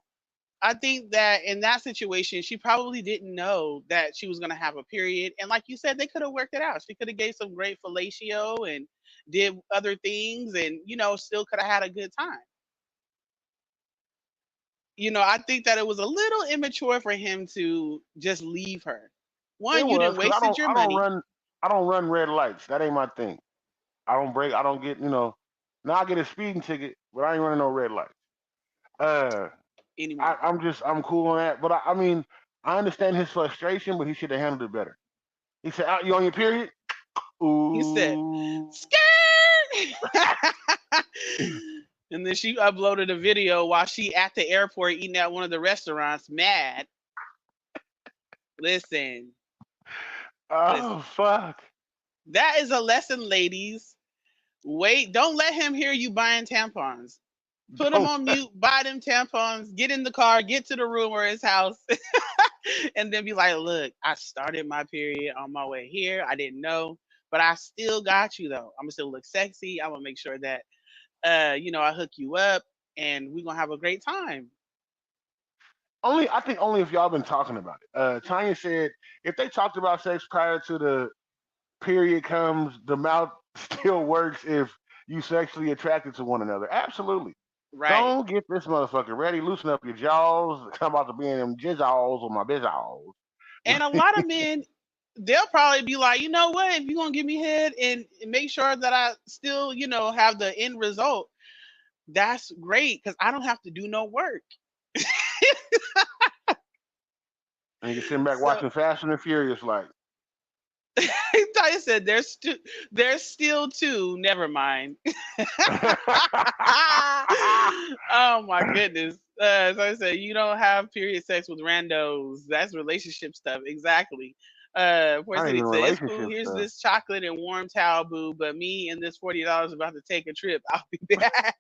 I think that in that situation, she probably didn't know that she was going to have a period. And like you said, they could have worked it out. She could have gave some great fellatio and did other things and, still could have had a good time. I think that it was a little immature for him to just leave her. it One, you was didn't because wasted your money. I don't run red lights. That ain't my thing. I don't break. I don't get Now I get a speeding ticket, but I ain't running no red lights. Uh, Anymore. I'm cool on that. But I mean, I understand his frustration, but he should have handled it better. He said, "You on your period?" He said, Ooh. "Skirt." And then she uploaded a video while she at the airport eating at one of the restaurants, mad. Listen, Oh listen. fuck. That is a lesson, ladies. Wait, don't let him hear you buying tampons. Put him Don't. on mute, buy them tampons, get in the car, get to the room or his house, and then be like, "Look, I started my period on my way here. I didn't know, but I still got you though. I'm gonna still look sexy. I'm gonna make sure that I hook you up and we're gonna have a great time." I think only if y'all been talking about it. Tanya said if they talked about sex prior to the period comes, the mouth still works if you sexually attracted to one another. Absolutely. Right. Don't get this motherfucker ready. Loosen up your jaws. I'm about to be in them jizzles or my bizzles. And a lot of men, they'll probably be like, "You know what? If you're gonna give me head and make sure that I still, have the end result, that's great because I don't have to do no work." And you sitting back So watching Fast and the Furious, like, Taya said there's still two. Never mind. Oh my goodness. So I said you don't have period sex with randos. That's relationship stuff. Exactly. Poor not City even said it's cool. relationship Here's stuff. this chocolate and warm towel, boo. But me and this $40 about to take a trip. I'll be back.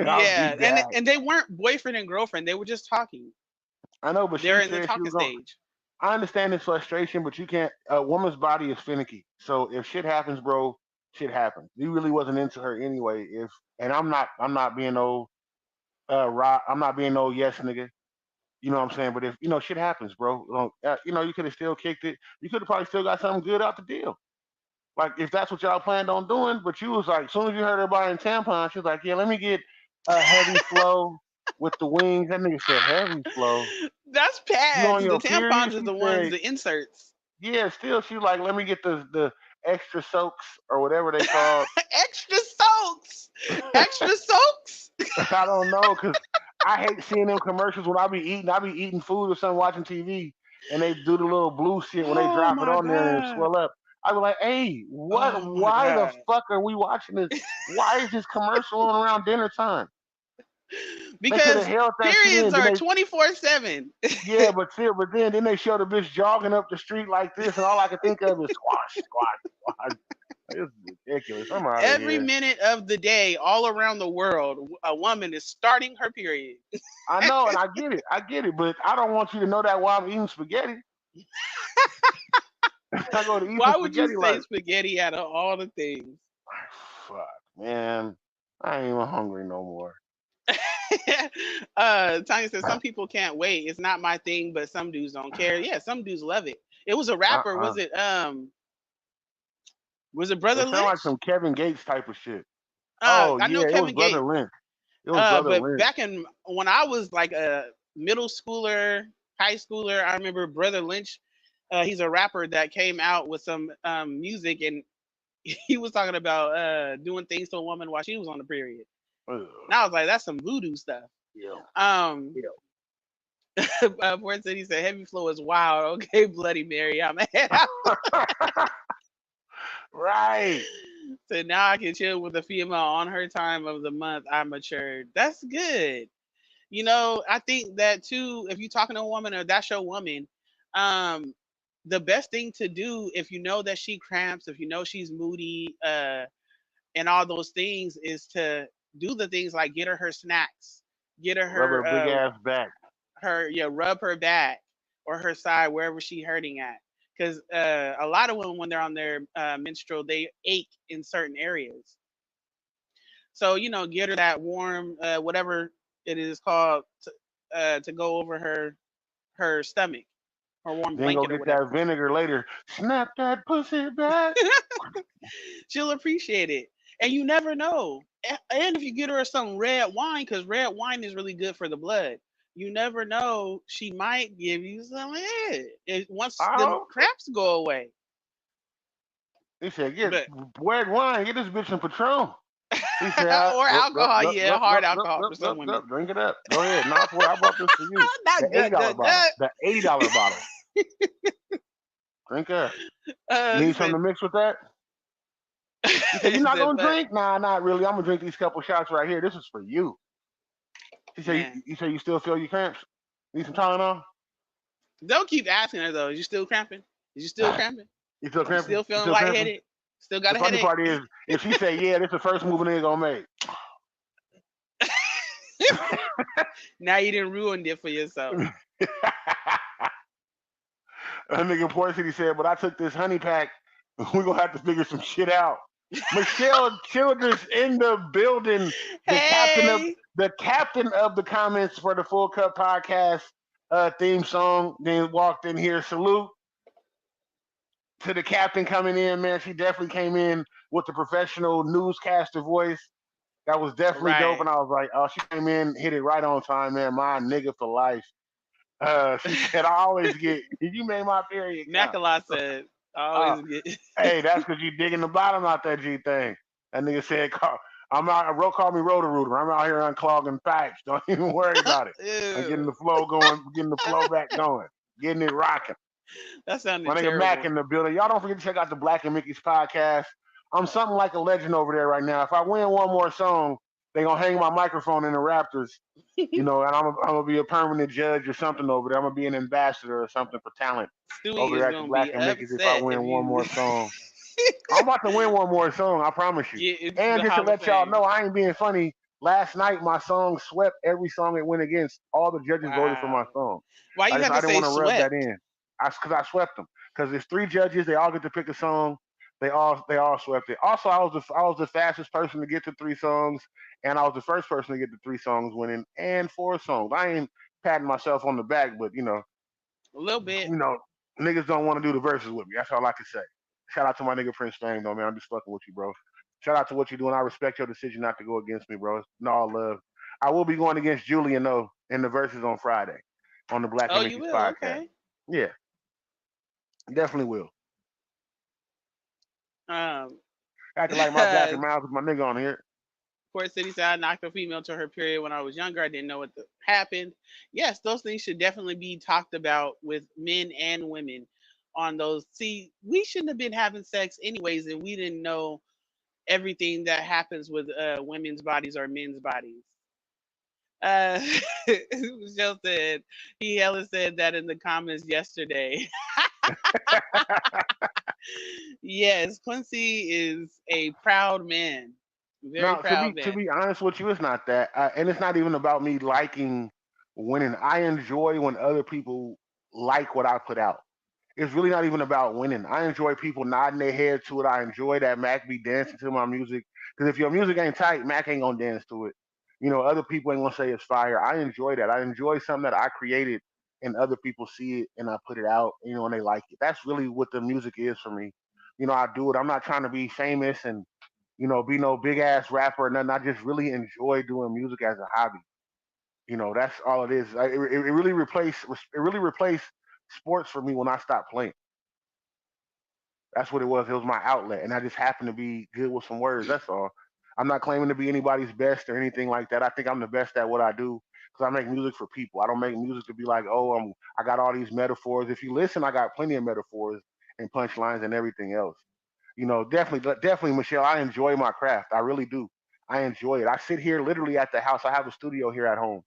I'll be Yeah, and back. and they weren't boyfriend and girlfriend. They were just talking. I know, but she They're in the said she talking was going. stage. I understand this frustration, but you can't. A woman's body is finicky. So if shit happens, bro, shit happens. You really wasn't into her anyway. If and I'm not being no I'm not being no yes nigga. You know what I'm saying? But if shit happens, bro. You could have still kicked it. You could have probably still got something good out the deal. Like if that's what y'all planned on doing, but you was like, as soon as you heard her buying tampons, she was like, yeah, let me get a heavy flow with the wings. That nigga said heavy flow. That's You on pads. The your period? tampons is She the ones, said, the inserts. yeah. Still, she like, let me get the extra soaks or whatever they called. Extra soaks. Extra soaks. I don't know, cause I hate seeing them commercials when I be eating. I be eating food or something, watching TV, and they do the little blue shit when they Oh drop it my on there and it god. swell up. I be like, hey, what? Oh my Why the god. fuck are we watching this? Why is this commercial on around dinner time? They could have Because held that shit periods in. Then are they, 24/7. yeah, but still, but then they show the bitch jogging up the street like this, and all I can think of is squash, squash, squash. Like, this is ridiculous. I'm out of Every here. minute of the day, all around the world, a woman is starting her period. I know, and I get it, but I don't want you to know that while I'm eating spaghetti. I go to eat some Why would you spaghetti say like, spaghetti out of all the things? fuck, man, I ain't even hungry no more. Tanya says some people can't wait. It's not my thing, but some dudes don't care. Yeah, some dudes love it. It was a rapper. Uh-uh. Was it Brother It sounded like Lynch? some Kevin Gates type of shit. Oh I know yeah, it was Kevin Brother Gates. Lynch. It was Brother But Lynch. back in when I was like a middle schooler, high schooler, I remember Brother Lynch. He's a rapper that came out with some music, and he was talking about doing things to a woman while she was on the period. Ugh. And I was like, that's some voodoo stuff. Yeah. Um, Ford said he said heavy flow is wild. Okay, Bloody Mary, I'm head out. Right. So now I can chill with a female on her time of the month. I matured. That's good. I think that too, if you're talking to a woman or that's your woman, um, the best thing to do if you know that she cramps, if you know she's moody, and all those things is to do the things like get her snacks, get Rub her big uh ass back. rub her back or her side wherever she hurting at. Because a lot of women when they're on their menstrual, they ache in certain areas. So get her that warm whatever it is called to go over her stomach, her warm Then go blanket or get whatever. that vinegar later. Snap that pussy back. She'll appreciate it, and you never know. And if you get her some red wine, because red wine is really good for the blood. You never know. She might give you some head once the Oh. cramps go away. He said, get But red wine, get this bitch some Patron. He said, "Ah, or look, look, alcohol, look, yeah, look, hard look, look, alcohol look, for some look, women. look, drink it up. Go ahead. No, I swear I bought this for you. The Not $80 good, good, bottle. good. The $80 bottle. Drink up. You He need something said, to mix with that? He said, you're he not said, gonna but drink? Nah, not really. I'm gonna drink these couple shots right here. This is for you. He said, man, you say you still feel your cramps? Need some Tylenol? don't keep asking her though. Is you still cramping? Is you still cramping? You still You cramping? still You feeling still cramping? lightheaded? Still The got a funny headache? part is, if she say, yeah, this is the first move a nigga gonna make. Now you didn't ruin it for yourself. A nigga Port City said, but I took this honey pack. We're gonna have to figure some shit out. Michelle Childress in the building, the captain of Hey, the captain of the comments for the Full Cup podcast theme song. Then walked in here. Salute to the captain coming in, man. She definitely came in with the professional newscaster voice. That was definitely dope. right. And I was like, oh, she came in, hit it right on time, man. My nigga for life. She said, I always get, did you make my period count? Mackala said, I Uh, always get. hey, that's because you digging the bottom out that G thing. That nigga said, I'm out. Call me Roto Rooter. I'm out here unclogging pipes. Don't even worry about it. I'm getting Ew, the flow going, getting the flow back going, getting it rocking. that My sounded nigga Mac terrible. in the building. Y'all don't forget to check out the Black and Mickey's podcast. I'm something like a legend over there right now. If I win one more song, they gonna hang my microphone in the Raptors, and I'm gonna be a permanent judge or something over there. I'm gonna be an ambassador or something for talent Stewie over is there at the gonna Black be and Mickey's if I upset if win one you more song. I'm about to win one more song, I promise you. get into And the just to Hall of let y'all Fame. know, I ain't being funny. Last night my song swept every song it went against. All the judges voted for my Wow. song. Why you have I to didn't say want to rub that swept? in. Because I swept them. Because there's three judges, they all get to pick a song. They all swept it. Also, I was the fastest person to get to three songs, and I was the first person to get to three songs winning and four songs. I ain't patting myself on the back, but A little bit. you know, niggas don't want to do the verses with me. That's all I can say. Shout out to my nigga Prince Fame though, man. I'm just fucking with you, bro. Shout out to what you're doing. I respect your decision not to go against me, bro. It's in all love. I will be going against Julian though in the verses on Friday on the Black Oh, and you Mickey's will. podcast. Okay. Yeah, definitely will. Um, Acting like my black and miles with my nigga on here. Port City said I knocked a female to her period when I was younger. I didn't know what happened. Yes, those things should definitely be talked about with men and women on those. See, we shouldn't have been having sex anyways, and we didn't know everything that happens with women's bodies or men's bodies. Uh, Michelle said he hella said that in the comments yesterday. Yes, Quincy is a proud man, very No, to be proud to man. be honest with you, it's not that, and it's not even about me liking winning. I enjoy when other people like what I put out. It's really not even about winning. I enjoy people nodding their head to it. I enjoy that Mac be dancing to my music. Because if your music ain't tight, Mac ain't gonna dance to it. Other people ain't gonna say it's fire. I enjoy that. I enjoy something that I created and other people see it and I put it out, and they like it. That's really what the music is for me. I do it. I'm not trying to be famous and, be no big ass rapper or nothing. I just really enjoy doing music as a hobby. That's all it is. It really replaced sports for me when I stopped playing. That's what it was. It was my outlet, and I just happened to be good with some words. That's all. I'm not claiming to be anybody's best or anything like that. I think I'm the best at what I do because I make music for people. I don't make music to be like, oh, I got all these metaphors. If you listen, I got plenty of metaphors and punchlines and everything else. Definitely, Michelle. I enjoy my craft. I really do. I enjoy it. I sit here literally at the house. I have a studio here at home,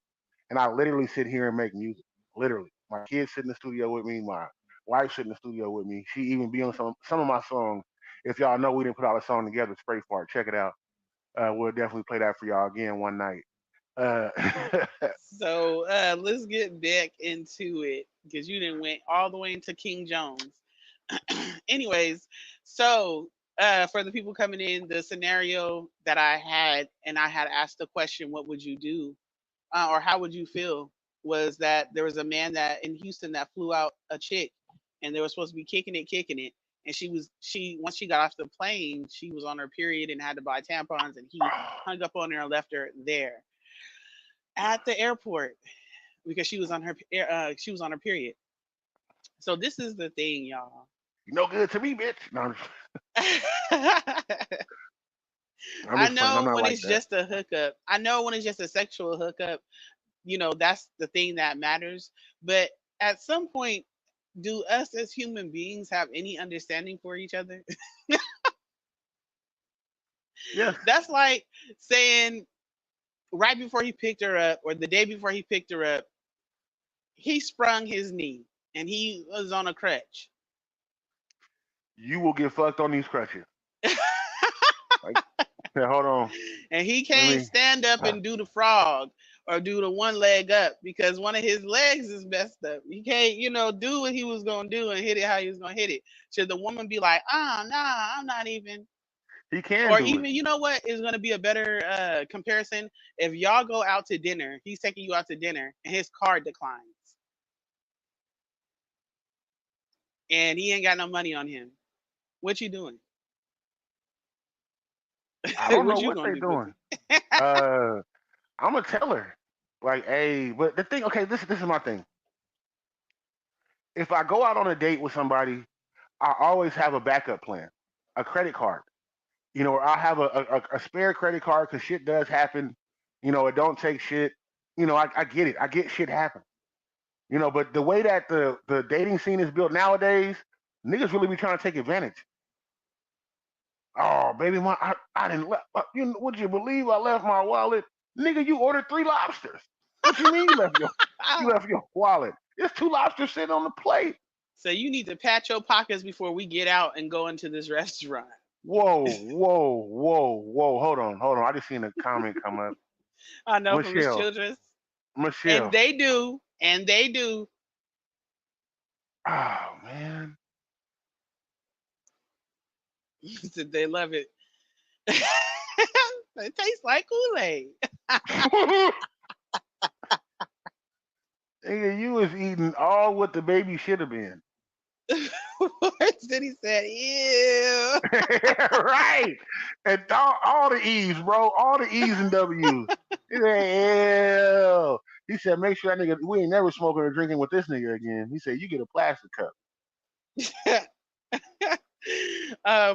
and I literally sit here and make music. Literally, my kids sit in the studio with me. My wife sit in the studio with me. She even be on some of my songs. If y'all know we didn't put out a song together, Spray Fart, check it out. We'll definitely play that for y'all again one night. Uh, So let's get back into it because you didn't went all the way into King Jones. Anyways, so for the people coming in, the scenario that I had, and I had asked the question, "What would you do?" Or "How would you feel?" was that there was a man that in Houston that flew out a chick, and they were supposed to be kicking it, and she once she got off the plane, she was on her period and had to buy tampons, and he hung up on her and left her there at the airport because she was on her period. So this is the thing, y'all. you no good to me, bitch. No, I'm I just playing. I'm know not when like it's that. just a hookup. I know when it's just a sexual hookup, that's the thing that matters. But at some point, do us as human beings have any understanding for each other? Yes, That's like saying right before he picked her up or the day before he picked her up, he sprung his knee and he was on a crutch. you will get fucked on these crutches. Like, yeah, hold on. And he Let can't me. stand up and do the frog or do the one leg up because one of his legs is messed up. He can't, do what he was gonna do and hit it how he was gonna hit it. Should the woman be like, nah, I'm not even, He can or do it. even, you know what is gonna be a better comparison? If y'all go out to dinner, he's taking you out to dinner, and his card declines, and he ain't got no money on him. What you doing? I don't know What you what gonna they do, doing. Quincy? Uh, I'm gonna tell her, like, hey, but the thing, okay, this is my thing. If I go out on a date with somebody, I always have a backup plan, a credit card. Or I have a spare credit card because shit does happen. It don't take shit. I get it. I get shit happen. But the way that the dating scene is built nowadays, niggas really be trying to take advantage. Oh, baby, I didn't let. Would you believe I left my wallet? Nigga, you ordered 3 lobsters. What you mean you left your wallet? There's 2 lobsters sitting on the plate. So you need to pat your pockets before we get out and go into this restaurant. Whoa, whoa, whoa, whoa. Hold on. I just seen a comment come up. I know from Miss Michelle, Childress. And Michelle. they do. And they do. Oh man. They love it. It tastes like Kool-Aid. Nigga, you was eating all what the baby should have been. Then he said, ew. Right. And all the E's, bro. All the E's and W's. He said, ew. He said, make sure that nigga, we ain't never smoking or drinking with this nigga again. He said, you get a plastic cup.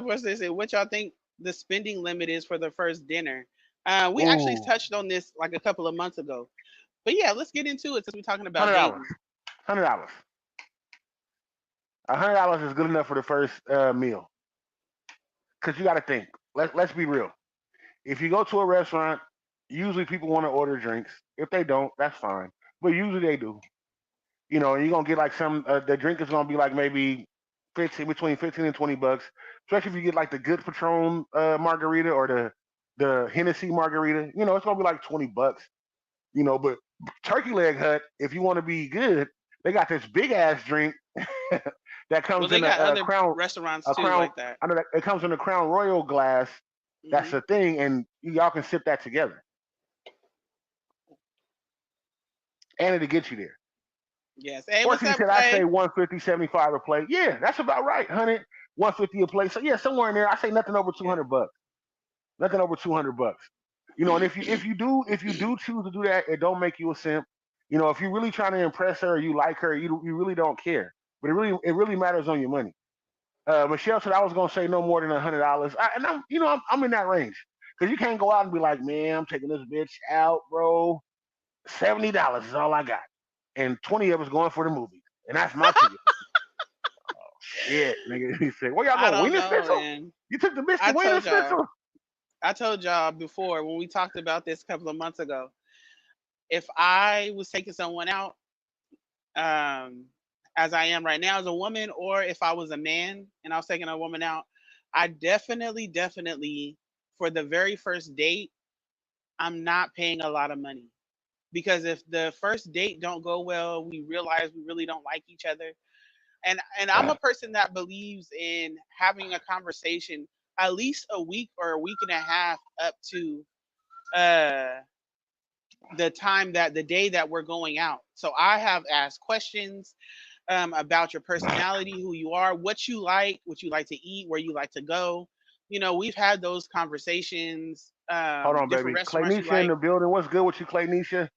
What's they say? What y'all think the spending limit is for the first dinner? We actually Ooh, touched on this like a couple of months ago. But yeah, let's get into it since we're talking about $100. dating. $100. $100 is good enough for the first meal. Cause you got to think. Let's be real. If you go to a restaurant, usually people want to order drinks. If they don't, that's fine. But usually they do. And you're gonna get like some. The drink is gonna be like maybe 15 between 15 and $20. Especially if you get like the good Patron margarita or the Hennessy margarita. It's gonna be like $20. But Turkey Leg Hut, if you want to be good, they got this big ass drink that Well, comes they in got other crown restaurants a too crown. like that. I know that it comes in a Crown Royal glass. That's Hmm. the thing, and y'all can sip that together, and it'll get you there. Yes. Hey, Or what's she up, said, I say Clay? 150, 75 a plate. Yeah, that's about right, 150 a plate. So yeah, somewhere in there. I say nothing over two Yeah. hundred bucks. Nothing over $200. And if you do choose to do that, it don't make you a simp. If you're really trying to impress her or you like her, you really don't care. But it really matters on your money. Michelle said I was gonna say no more than $100, and I'm in that range because you can't go out and be like, man, I'm taking this bitch out, bro. $70 is all I got, and 20 of us going for the movie, and that's my ticket. Shit, nigga. He said, where y'all I going? don't Wiener know, Schnitzel? man. You took the bitch to I Wiener told y'all. Schnitzel? I told y'all before when we talked about this a couple of months ago. If I was taking someone out, um, as I am right now as a woman, or if I was a man and I was taking a woman out, I definitely, for the very first date, I'm not paying a lot of money because if the first date don't go well, we realize we really don't like each other. And I'm a person that believes in having a conversation at least a week or a week and a half up to uh the time that the day that we're going out. So I have asked questions about your personality, who you are, what you like to eat, where you like to go. We've had those conversations, Hold on, different baby. Clay restaurants you Nisha in like. the building. What's good with you, Clay Nisha?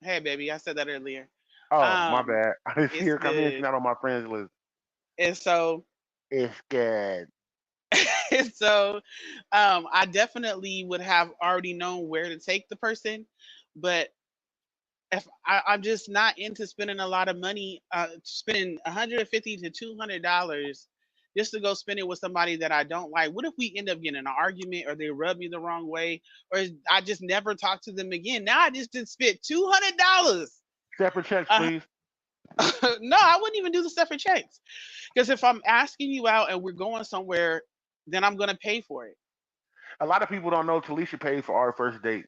Hey, baby, I said that earlier. Oh, my Um, bad. I didn't see it's her come in. She's good. not on my friends list. And so, It's good. and so, I definitely would have already known where to take the person, but if I'm just not into spending a lot of money, spending $150 to $200 just to go spend it with somebody that I don't like. What if we end up getting an argument, or they rub me the wrong way, or I just never talk to them again? Now I just spent $200. Separate checks, Uh, please. no, I wouldn't even do the stuff for checks because if I'm asking you out and we're going somewhere, then I'm gonna pay for it. A lot of people don't know Talisha paid for our first date.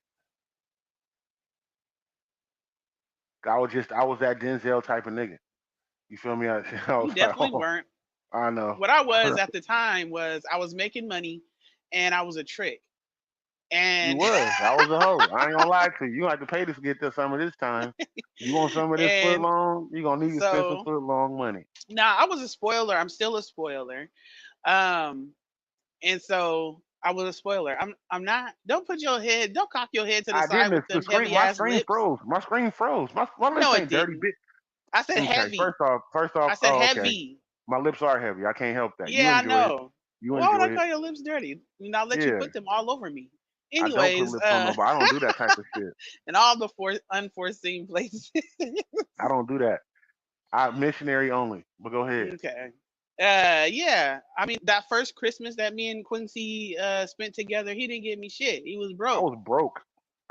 I was that Denzel type of nigga. You feel me? I was You like, definitely oh, weren't. I know. What I was at the time was I was making money and I was a trick. You And was. I was a hoe. I ain't gonna lie to you. You gonna have to pay to get to some of this time. You want some of this foot and long? You gonna need to spend some so foot long money. now I was a spoiler. I'm still a spoiler. Um and so I was a spoiler. I'm not, don't cock your head to the I side didn't. with The them screen. heavy My ass screen lips. froze. My screen froze. My lips No, it ain't dirty, didn't. bitch. I said Okay. heavy. First off. I said Oh, okay. heavy. My lips are heavy. I can't help that. You Yeah, I enjoy it. know. You Why would I enjoy it. call your lips dirty? And I'll let you Yeah. put them all over me. I don't put Anyways, lips on nobody. I don't do that type of shit. in all the unforeseen places. I don't do that. I missionary only. But go ahead. Okay. Yeah. I mean, that first Christmas that me and Quincy spent together, he didn't give me shit. He was I broke. was broke.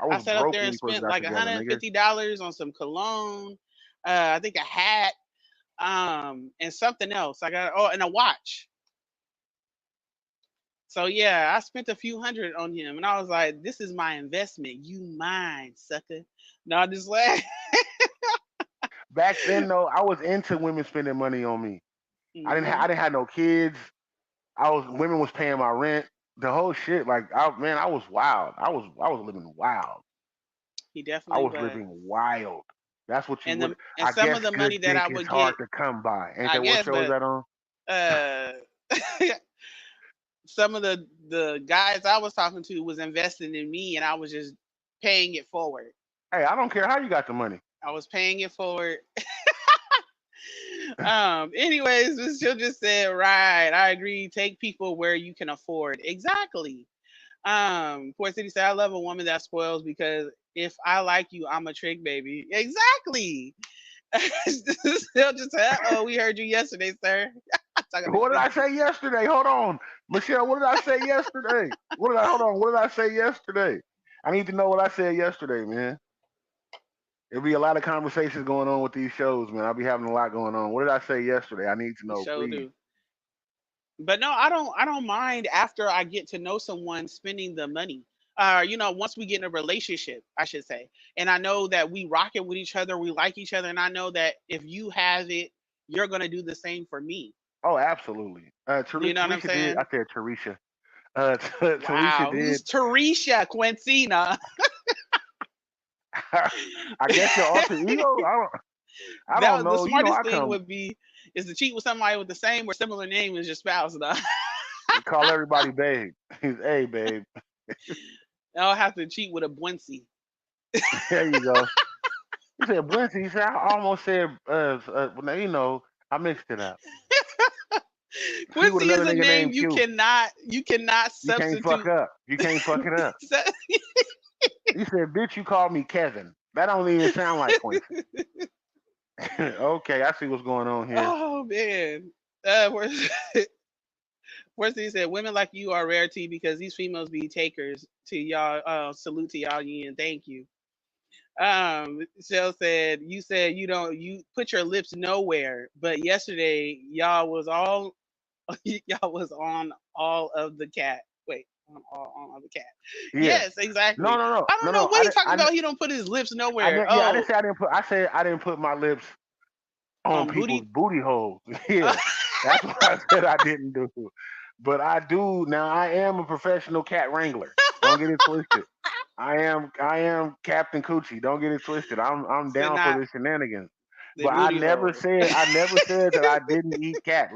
I I was sat up broke there when and we first spent got like together, nigga. $150 on some cologne, I think a hat, and something else. I got and a watch. So yeah, I spent a few hundred on him, and I was like, "This is my investment. You mine, sucker." No, I just like, Back then though, I was into women spending money on me. I hmm didn't have no kids. Women was paying my rent. The whole shit, like I was wild. I was living wild. he I definitely was was. living wild. That's what you And would. and I some guess of the good money that dick I is would hard get, to come by. Ain't I that what guess, show is but that on? uh, some of the guys I was talking to was investing in me, and I was just paying it forward. Hey, I don't care how you got the money. I was paying it forward. Anyways, Miss Jill just said, right, I agree. Take people where you can afford. Exactly. Port City said, I love a woman that spoils because if I like you, I'm a trick baby. Exactly. Still just said, oh, we heard you yesterday, sir. Talking to What did I Quincy. say yesterday? Hold on, Michelle. What did I say yesterday? Hold on? What did I say yesterday? I need to know what I said yesterday, man. There'll be a lot of conversations going on with these shows, man. I'll be having a lot going on. What did I say yesterday? I need to You know, sure please. do. But no, I don't mind after I get to know someone spending the money. Once we get in a relationship, I should say. And I know that we rock it with each other, we like each other, and I know that if you have it, you're gonna do the same for me. Oh, absolutely. You know what I'm Teresa did. I saying? said Teresa. Teresa Wow, did. who's Teresha Quintina? I guess your alter ego. I don't The know. You know, smartest I thing come would be is to cheat with somebody with the same or similar name as your spouse. Though. call everybody babe. Hey, babe. I'll have to cheat with a Buensi. There you go. He said Blinty. He said I almost said. Well, you know, I mixed it up. She with Quincy is another a nigga name named Q. you cannot You can't fuck substitute. up. You can't fuck it up. He said, "Bitch, you called me Kevin. That don't even sound like Quincy." Okay, I see what's going on here. Oh man. Where's he said women like you are rarity because these females be takers to y'all. Salute to y'all union. Thank you. Shell said you put your lips nowhere, but yesterday y'all was all y'all was on all of the cat. Wait, on the cat. Yeah. Yes, No, exactly. no, no, I no, don't know no. what he talking about. He don't put his lips nowhere. Yeah, I didn't Oh, say I didn't put. I said I didn't put my lips on on people's booty. booty holes. Yeah, that's what I said I didn't do. But I do now. I am a professional cat wrangler. Don't get it twisted. I am Captain Coochie. Don't get it twisted. I'm Said down for not the shenanigans. the But booty hole. I never said that I didn't eat cat.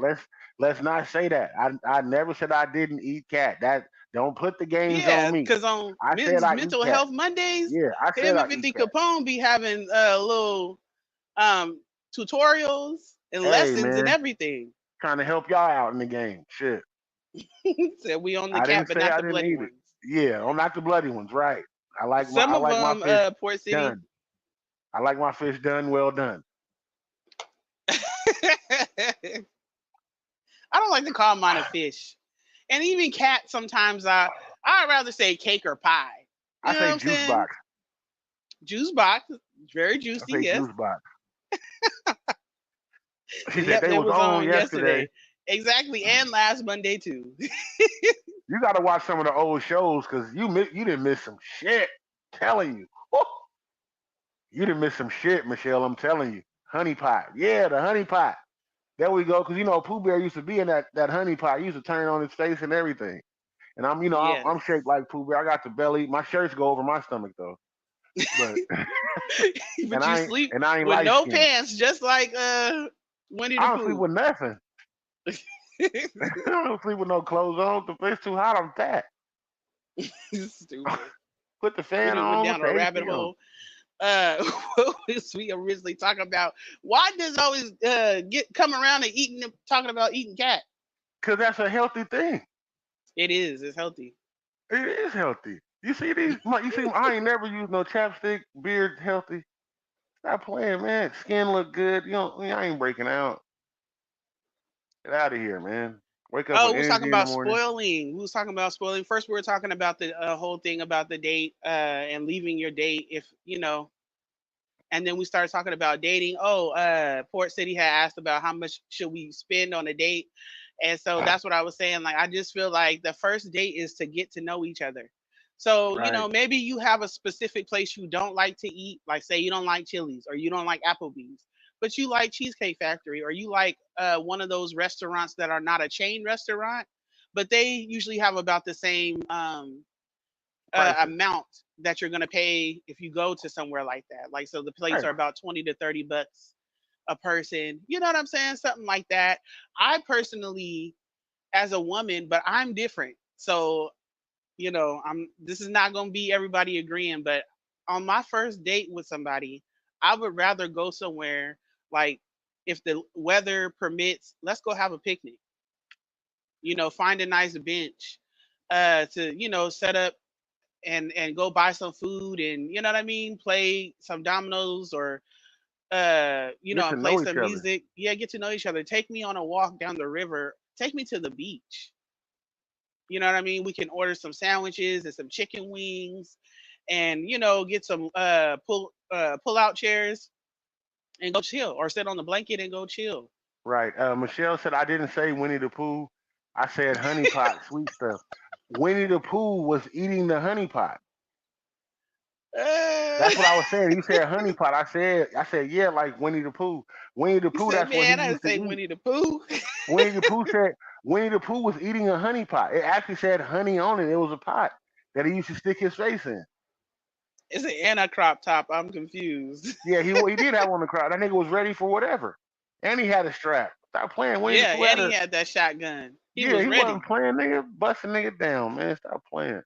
Let's not say that. I never said I didn't eat cat. That don't put the games on Yeah, me. because on I said men's I eat mental cat. health Mondays, Yeah, I said him I and eat 50 cat. Capone be having little um tutorials and Hey lessons and man, everything. trying to help y'all out in the game. Shit. Said we on the I cat, didn't but say not I the didn't bloody eat it. ones. Yeah, I'm not the bloody ones, right? Some I of like my them, fish Port City. done. I like my fish done, well done. I don't like to call mine a fish, and even cat. Sometimes I'd rather say cake or pie. I You know what say I'm juice saying? box. Juice box, very I juicy. say Yes. juice box. She said Yep, they they was was on on yesterday. yesterday. Exactly, and last Monday too. You got to watch some of the old shows because you didn't miss some shit. Telling you, you didn't miss some shit, Michelle. I'm telling you, honey pot. Yeah, the honey pot. There we go. Because you know Pooh Bear used to be in that honey pot. He used to turn on his face and everything. And I'm Yes. shaped like Pooh Bear. I got the belly. My shirts go over my stomach though. But But you sleep and I ain't with light no skinned. pants, just like Winnie the I don't sleep Pooh. with nothing. I don't sleep with no clothes on. If it's too hot, I'm fat. Stupid. Put the We fan done went on. Put down the a AC rabbit on. hole. What was we originally talking about? Why does always get come around and talking about eating cat? Cause that's a healthy thing. It is. It's healthy. It is healthy. You see these? You see, I ain't never used no chapstick. Beard healthy. Stop playing, man. Skin look good. You know, I ain't breaking out. Get out of here, man. Wake up Oh, with we was talking energy in the about morning. spoiling. We was talking about spoiling. First, we were talking about the whole thing about the date and leaving your date if and then we started talking about dating. Oh, Port City had asked about how much should we spend on a date, and so that's what I was saying. Like, I just feel like the first date is to get to know each other. So Right. maybe you have a specific place you don't like to eat, like say you don't like Chili's or you don't like Applebee's, but you like Cheesecake Factory or you like one of those restaurants that are not a chain restaurant, but they usually have about the same Prices. amount that you're going to pay if you go to somewhere like that. Like, so the plates Right. are about 20 to 30 bucks a person. You know what I'm saying? Something like that. I personally, as a woman, but I'm different. So, this is not going to be everybody agreeing, but on my first date with somebody, I would rather go somewhere like, if the weather permits, let's go have a picnic. Find a nice bench to, set up and go buy some food and you know what I mean, play some dominoes or Get to and play know each some other. music. Yeah, get to know each other. Take me on a walk down the river. Take me to the beach. You know what I mean? We can order some sandwiches and some chicken wings and get some pull out chairs and go chill or sit on the blanket and go chill. Right. Michelle said I didn't say Winnie the Pooh. I said honey pot, sweet stuff. Winnie the Pooh was eating the honey pot. Uh, That's what I was saying. You said honey pot. I said yeah, like Winnie the Pooh. Winnie the you Pooh. said, That's what he man, I used didn't to say eat. Winnie the Pooh. Winnie the Pooh said Winnie the Pooh was eating a honey pot. It actually said honey on it. It was a pot that he used to stick his face in. It's an anti crop top. I'm confused. Yeah, he did have on the crowd. That nigga was ready for whatever, and he had a strap. Stop playing. Winnie the Yeah, Pooh and had he a had that shotgun. He yeah. was He wasn't ready. playing, nigga. Busting nigga down, man. Stop playing.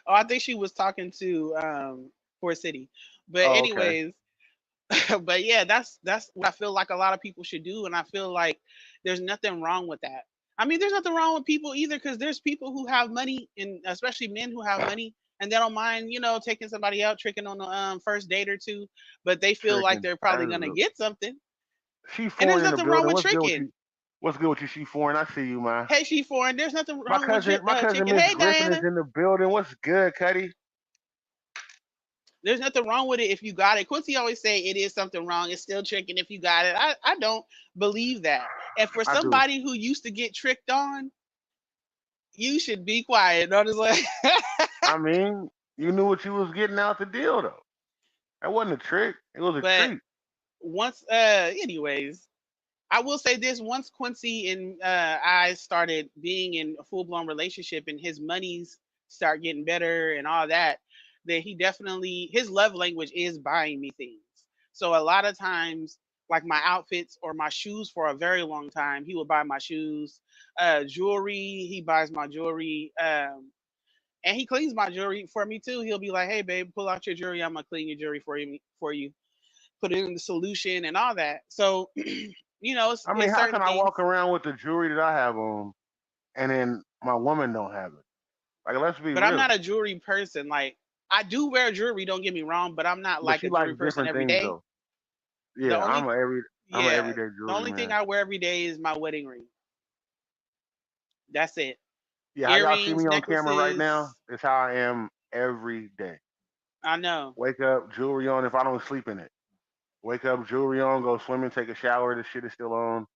Oh, I think she was talking to Poor City. But Oh, okay. anyways, but yeah, that's what I feel like a lot of people should do, and I feel like there's nothing wrong with that. I mean, there's nothing wrong with people either, because there's people who have money, and especially men who have money, and they don't mind, taking somebody out, tricking on the first date or two, but they feel like Tricking. they're That probably is gonna a, get something, she and there's foreign in the nothing wrong building. with What's good with tricking. you? What's good with you? She foreign. I see you, man. Hey, she foreign. There's nothing My wrong with cousin, my cousin chicken. Miss Hey, Griffin is Diana. in the building. What's good, Cuddy? There's nothing wrong with it if you got it. Quincy always say it is something wrong. It's still tricking if you got it. I don't believe that. And for I do. somebody who used to get tricked on, you should be quiet. No, just like, I mean, you knew what you was getting out the deal, though. That wasn't a trick. It was a but treat. once, anyways, I will say this: once Quincy and I started being in a full blown relationship, and his monies start getting better and all that, then he definitely his love language is buying me things. So a lot of times, like my outfits or my shoes, for a very long time, he would buy my shoes, jewelry. He buys my jewelry. And he cleans my jewelry for me too. He'll be like, "Hey, babe, pull out your jewelry. I'm gonna clean your jewelry for you. Put it in the solution and all that." So, I mean, it's how certain can I things. walk around with the jewelry that I have on, and then my woman don't have it? Like, let's be But I'm real. not a jewelry person. Like, I do wear jewelry, don't get me wrong, but I'm not But like she a jewelry likes person different every things, day. though. The Yeah, only I'm a yeah, everyday the jewelry only thing man. I wear every day is my wedding ring. That's it. Yeah, how y'all see Earrings, me on camera right now? necklaces. It's how I am every day. I know. Wake up, jewelry on if I don't sleep in it. Wake up, jewelry on, go swimming, take a shower. The shit is still on.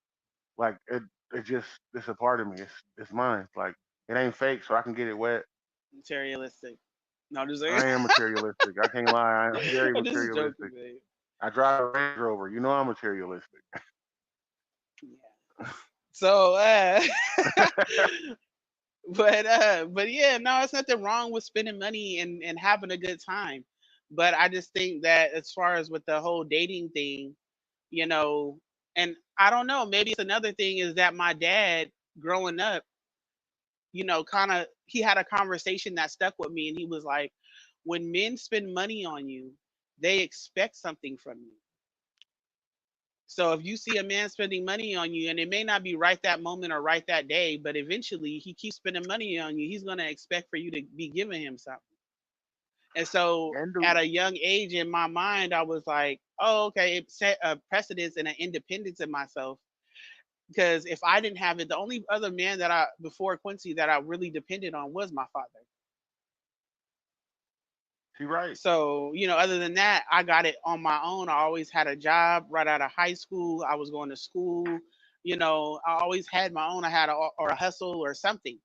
Like it just it's a part of me. It's mine. Like it ain't fake, so I can get it wet. Materialistic. No, I'm just I am materialistic. I can't lie. I'm very I'm just joking, materialistic. babe. I drive a Range Rover. You know I'm materialistic. Yeah. So, but yeah, no, it's nothing wrong with spending money and having a good time. But I just think that as far as with the whole dating thing, you know, and I don't know, maybe it's another thing is that my dad growing up, kind of he had a conversation that stuck with me, and he was like, when men spend money on you, they expect something from you. So if you see a man spending money on you, and it may not be right that moment or right that day, but eventually he keeps spending money on you, he's gonna expect for you to be giving him something. And so And at do a young age in my mind, I was like, oh, okay, it set a precedence and an independence in myself. Because if I didn't have it, the only other man that I before Quincy that I really depended on was my father. she right. So, other than that, I got it on my own. I always had a job right out of high school. I was going to school. I always had my own. I had or a hustle or something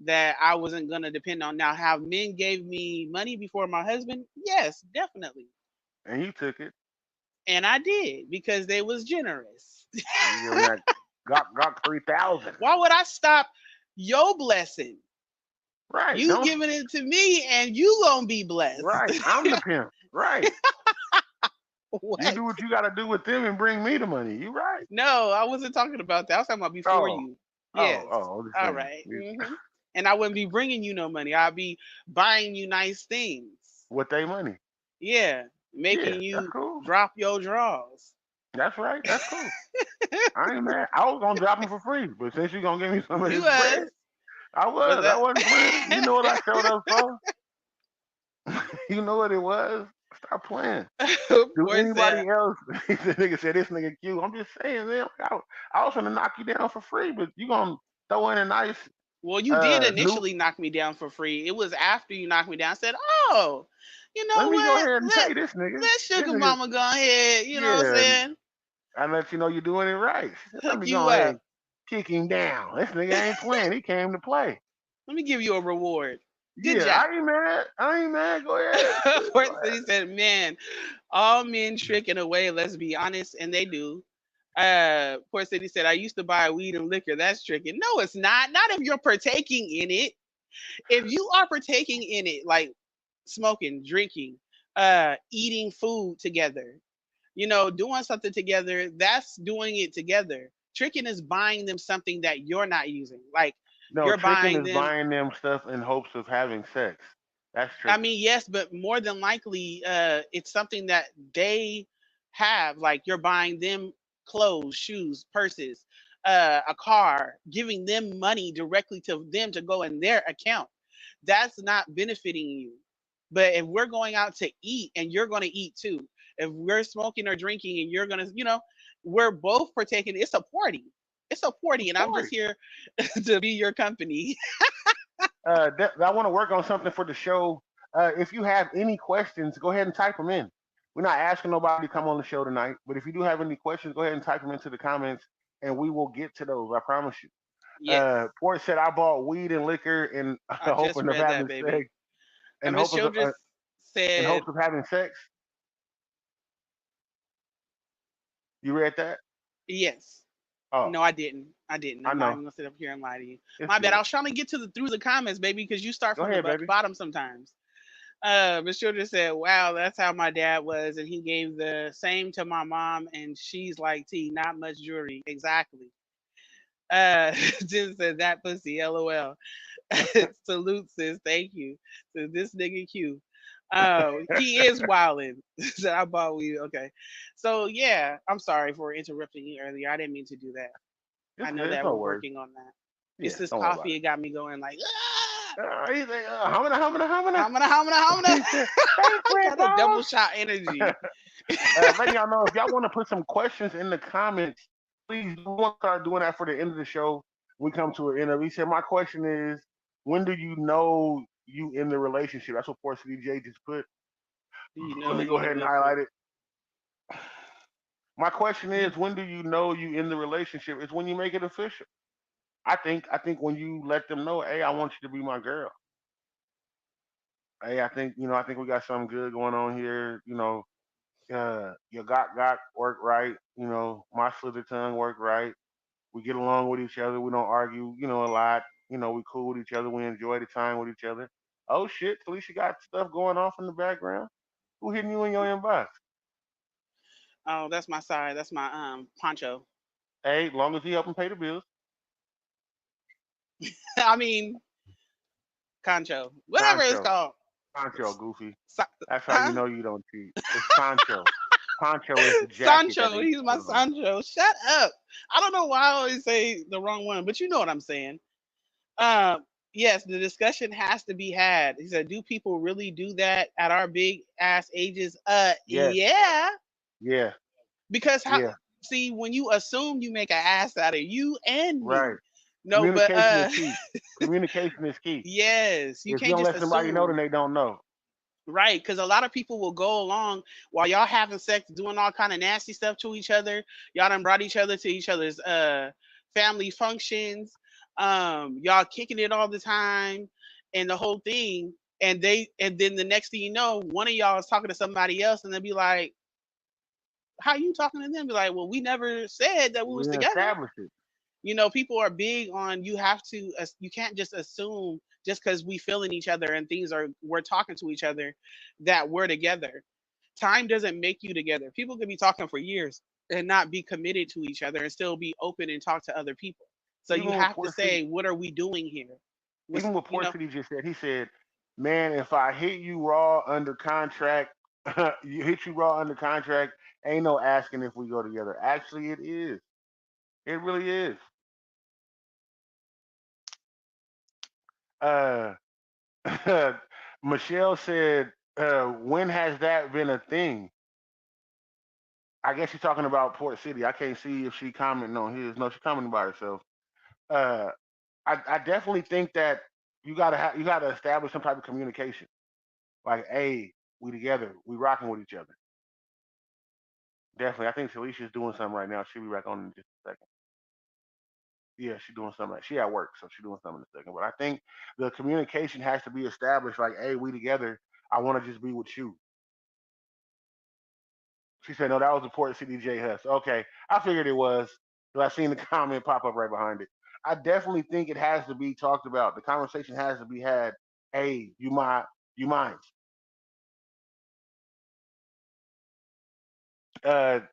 that I wasn't going to depend on. Now, have men gave me money before my husband? Yes, definitely. And you took it. And I did because they was generous. You giving that got 3,000. Why would I stop your blessing? Right. You Don't giving it to me and you gonna be blessed. right. I'm the pimp. Right. You What? do what you gotta do with them and bring me the money. You right. No, I wasn't talking about that. I was talking about before Oh, you. Yes. I'm just All saying. right. And I wouldn't be bringing you no money. I'd be buying you nice things. With they money. Yeah. Yeah, Making that's you cool. drop your drawers. That's right. That's cool. I ain't mad. I was gonna drop them for free, but since you gonna give me some of You this was. bread, I But was. I that wasn't playing. You know what I showed up for? You know what it was? Stop playing. Do poor said, anybody else? The nigga said this nigga cute. I'm just saying, man. I was gonna knock you down for free, but you gonna throw in a nice well, you did new. initially knock me down for free. It was after you knocked me down. I said, oh, you Let know me go what? ahead and Let pay this nigga. let This Sugar nigga, Mama go ahead. You know what I'm yeah. saying? I let you know you're doing it right. She said, let Hook me you go ahead up. and kick him down. This nigga ain't playing. He came to play. Let me give you a reward. Good Yeah, job. I ain't mad. I ain't mad. Go ahead. Poor Go ahead. City said, man, all men trick in a way, let's be honest, and they do. Poor City said, I used to buy weed and liquor. That's tricking. No, it's not. Not if you're partaking in it. If you are partaking in it, like smoking, drinking, eating food together, doing something together, that's doing it together. Tricking is buying them something that you're not using. Like No, you're tricking buying is them. buying them stuff in hopes of having sex. That's I tricking. mean, yes, but more than likely, it's something that they have. Like you're buying them clothes, shoes, purses, a car, giving them money directly to them to go in their account. That's not benefiting you. But if we're going out to eat and you're going to eat too, if we're smoking or drinking and you're going to, we're both partaking. It's a party. It's a party, and I'm just Story. here to be your company. I want to work on something for the show. If you have any questions, go ahead and type them in. We're not asking nobody to come on the show tonight, but if you do have any questions, go ahead and type them into the comments, and we will get to those. I promise you. Yes, Port said I bought weed and liquor in I just hoping of read that, having sex, baby. in Miss hopes of Childress in said hopes of having sex. You read that? yes. Oh, No, I didn't. I didn't. I I'm not know. even gonna sit up here and lie to you. It's My bad. I good. was trying to get to the through the comments, baby, because you start Go from the ahead, baby. bottom sometimes. Miss Childress said, "Wow, that's how my dad was, and he gave the same to my mom, and she's like T, not much jewelry, exactly." Jen said that pussy, LOL. Salute, sis. Thank you. So this nigga Q. He is wilding. So I bought weed. Okay. So yeah, I'm sorry for interrupting you earlier. I didn't mean to do that. I It's know good. It's that no we're worries. working on that. It's Yeah, this don't worry about coffee. it. It got me going like, ah, He's like, humana, humana, humana. hamina, hamina, hamina. He said, thanks, I Red got that double Dog. shot energy. Letting y'all know if y'all want to put some questions in the comments, please do. We want to start doing that for the end of the show. We come to an end of. He said, my question is, when do you know you in the relationship? That's what poor CDJ just put. Do you Let know me go you ahead in and the highlight it. My question you, is, when do you know you in the relationship? It's when you make it official. I think when you let them know, hey, I want you to be my girl. Hey, I think we got something good going on here. Your got work right. My slither tongue work right. We get along with each other. We don't argue, a lot. We cool with each other. We enjoy the time with each other. Oh shit, Felicia got stuff going on in the background. Who hitting you in your inbox? oh, that's my side. That's my poncho. Hey, long as he helping pay the bills. I mean, concho, whatever it's Concho. called. Concho, goofy. So- That's how you huh? know you don't cheat. It's Concho. Poncho is the jacket that Sancho, they he's my put on. Sancho. Shut up. I don't know why I always say the wrong one, but you know what I'm saying. Yes, the discussion has to be had. He said, "Do people really do that at our big ass ages?" Yes, Yeah, yeah, because how? yeah, See, when you assume, you make an ass out of you and right. me. No, but Communication is key. Communication is key. yes, you If you can't don't just let somebody know, then assume. they don't know. Right, because a lot of people will go along while y'all having sex, doing all kind of nasty stuff to each other. Y'all done brought each other to each other's family functions. Y'all kicking it all the time, and the whole thing. And then the next thing you know, one of y'all is talking to somebody else, and they'll be like, "How you talking to them?" Be like, "Well, we never said that we We was didn't together." establish it. People are big on, you have to you can't just assume just because we feeling each other and things are we're talking to each other that we're together. Time doesn't make you together. People could be talking for years and not be committed to each other and still be open and talk to other people. So you Even with have to Port City, say, what are we doing here? What's even what you Port know City just said, he said, "Man, if I hit you raw under contract, you hit you raw under contract. Ain't no asking if we go together. Actually, it is. It really is." Uh, Michelle said, "When has that been a thing?" I guess she's talking about Port City. I can't see if she commenting on his. No, she's commenting by herself. Uh, I definitely think that you gotta establish some type of communication. Like, hey, we together, we rocking with each other. Definitely, I think Felicia's doing something right now. She'll be back on in just a second. Yeah, she's doing something. She at work, so she's doing something in a second. But I think the communication has to be established. Like, hey, we together. I want to just be with you. She said, no, that was the Port City J Hus. Okay, I figured it was. But I seen the comment pop up right behind it. I definitely think it has to be talked about. The conversation has to be had. Hey, you mind?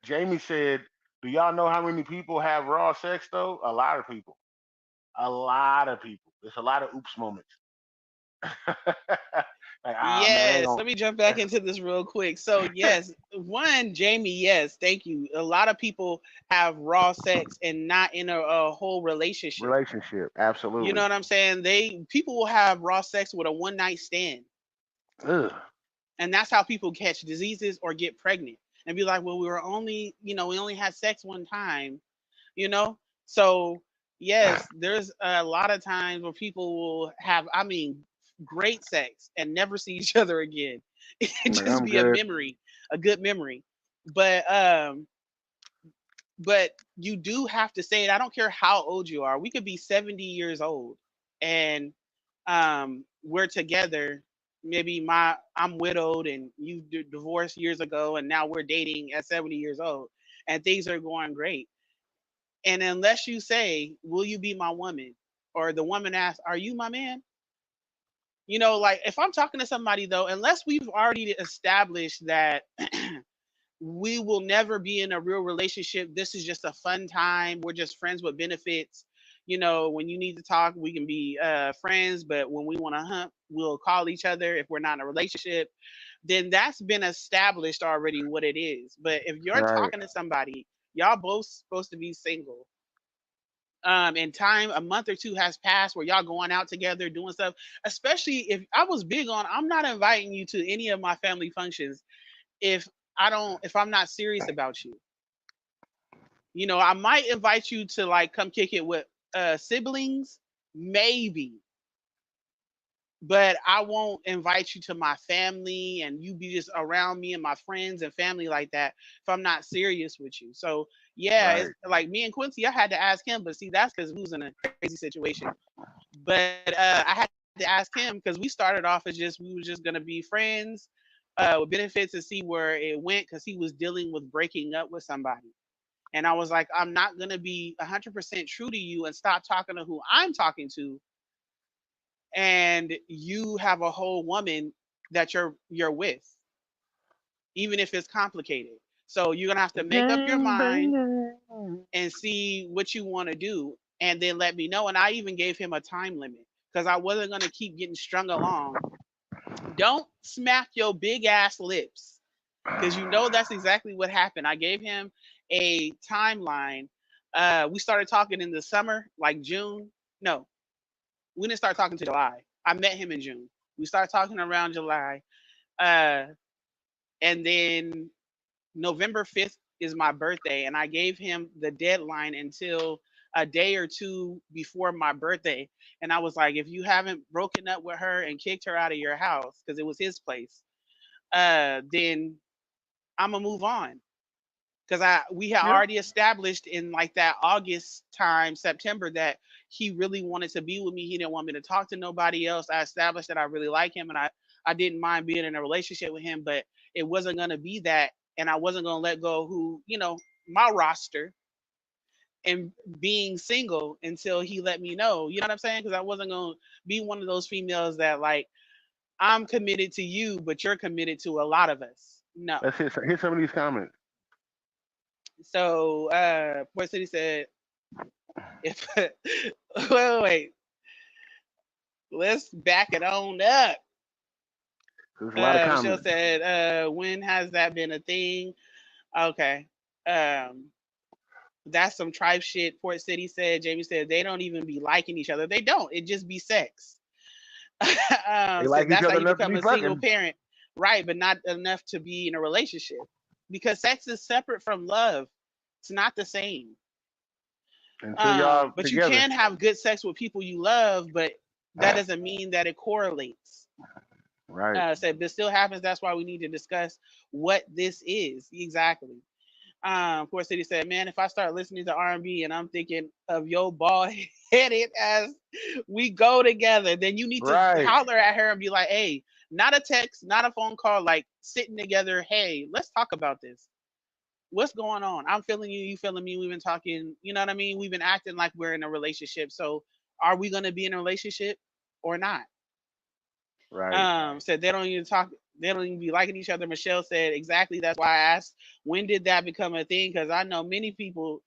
Jamie said, "Do y'all know how many people have raw sex though? A lot of people. A lot of people. There's a lot of oops moments. Like, ah man, I ain't Yes, gonna. let me jump back into this real quick. So yes, one, Jamie, yes, thank you. A lot of people have raw sex and not in a whole relationship. Relationship, You know absolutely. what I'm saying? People will have raw sex with a one night stand, Ugh. and that's how people catch diseases or get pregnant and be like, "Well, we only had sex one time," you know. So yes, there's a lot of times where people will have, I mean, great sex and never see each other again. It Like, just I'm be a good. memory, a good memory. But but you do have to say it. I don't care how old you are. We could be 70 years old and we're together. Maybe I'm widowed and you divorced years ago and now we're dating at 70 years old and things are going great. And unless you say, "Will you be my woman?" or the woman asks, "Are you my man?" Like if I'm talking to somebody though, unless we've already established that we will never be in a real relationship. This is just a fun time. We're just friends with benefits. When you need to talk, we can be friends, but when we want to hunt, we'll call each other if we're not in a relationship. Then that's been established already what it is. But if you're Right. talking to somebody, y'all both supposed to be single. And time, a month or two has passed where y'all going out together doing stuff. Especially if I was big on, I'm not inviting you to any of my family functions if if I'm not serious about you. I might invite you to like come kick it with siblings, maybe, but I won't invite you to my family and you be just around me and my friends and family like that if I'm not serious with you. So yeah, it's Right. like me and Quincy, I had to ask him, but see, that's because we was in a crazy situation. But I had to ask him because we started off as we were just gonna be friends with benefits and see where it went because he was dealing with breaking up with somebody. And I was like, I'm not gonna be 100% true to you and stop talking to who I'm talking to, and you have a whole woman that you're with, even if it's complicated. So you're gonna have to make up your Gang mind banging. and see what you want to do, and then let me know. And I even gave him a time limit because I wasn't gonna keep getting strung along. Don't smack your big ass lips because you know that's exactly what happened. I gave him a timeline. We started talking in the summer, like June. No, we didn't start talking to July. I met him in June. We started talking around July. Uh, and then November 5th is my birthday, and I gave him the deadline until a day or two before my birthday. And I was like, if you haven't broken up with her and kicked her out of your house because it was his place, then I'm gonna move on. Because I we had Yeah, already established in like that August time, September, that he really wanted to be with me. He didn't want me to talk to nobody else. I established that I really like him, and I didn't mind being in a relationship with him, but it wasn't gonna be that, and I wasn't gonna let go of who my roster and being single until he let me know. You know what I'm saying? Because I wasn't gonna be one of those females that like I'm committed to you, but you're committed to a lot of us. No. let's hit some of these comments. So Port City said if wait, let's back it on up. There's a lot of Michelle comments. said, when has that been a thing? Okay. Um that's some tribe shit. Port City said, Jamie said they don't even be liking each other. They don't. It just be sex. They like Said each that's how other you enough to become be a single fucking parent. Right, but not enough to be in a relationship. Because sex is separate from love. It's not the same. until y'all But you together. can have good sex with people you love, but that doesn't mean that it correlates. Right. Said this still happens. That's why we need to discuss what this is exactly. Poor City said, "Man, if I start listening to R&B and I'm thinking of your bald headed as we go together, then you need to Right. holler at her and be like, hey, not a text, not a phone call, like sitting together. Hey, let's talk about this. What's going on? I'm feeling you, you feeling me. We've been talking, you know what I mean? We've been acting like we're in a relationship. So are we gonna be in a relationship or not?" Right. Said they don't even talk, they don't even be liking each other. Michelle said exactly that's why I asked when did that become a thing? Because I know many people,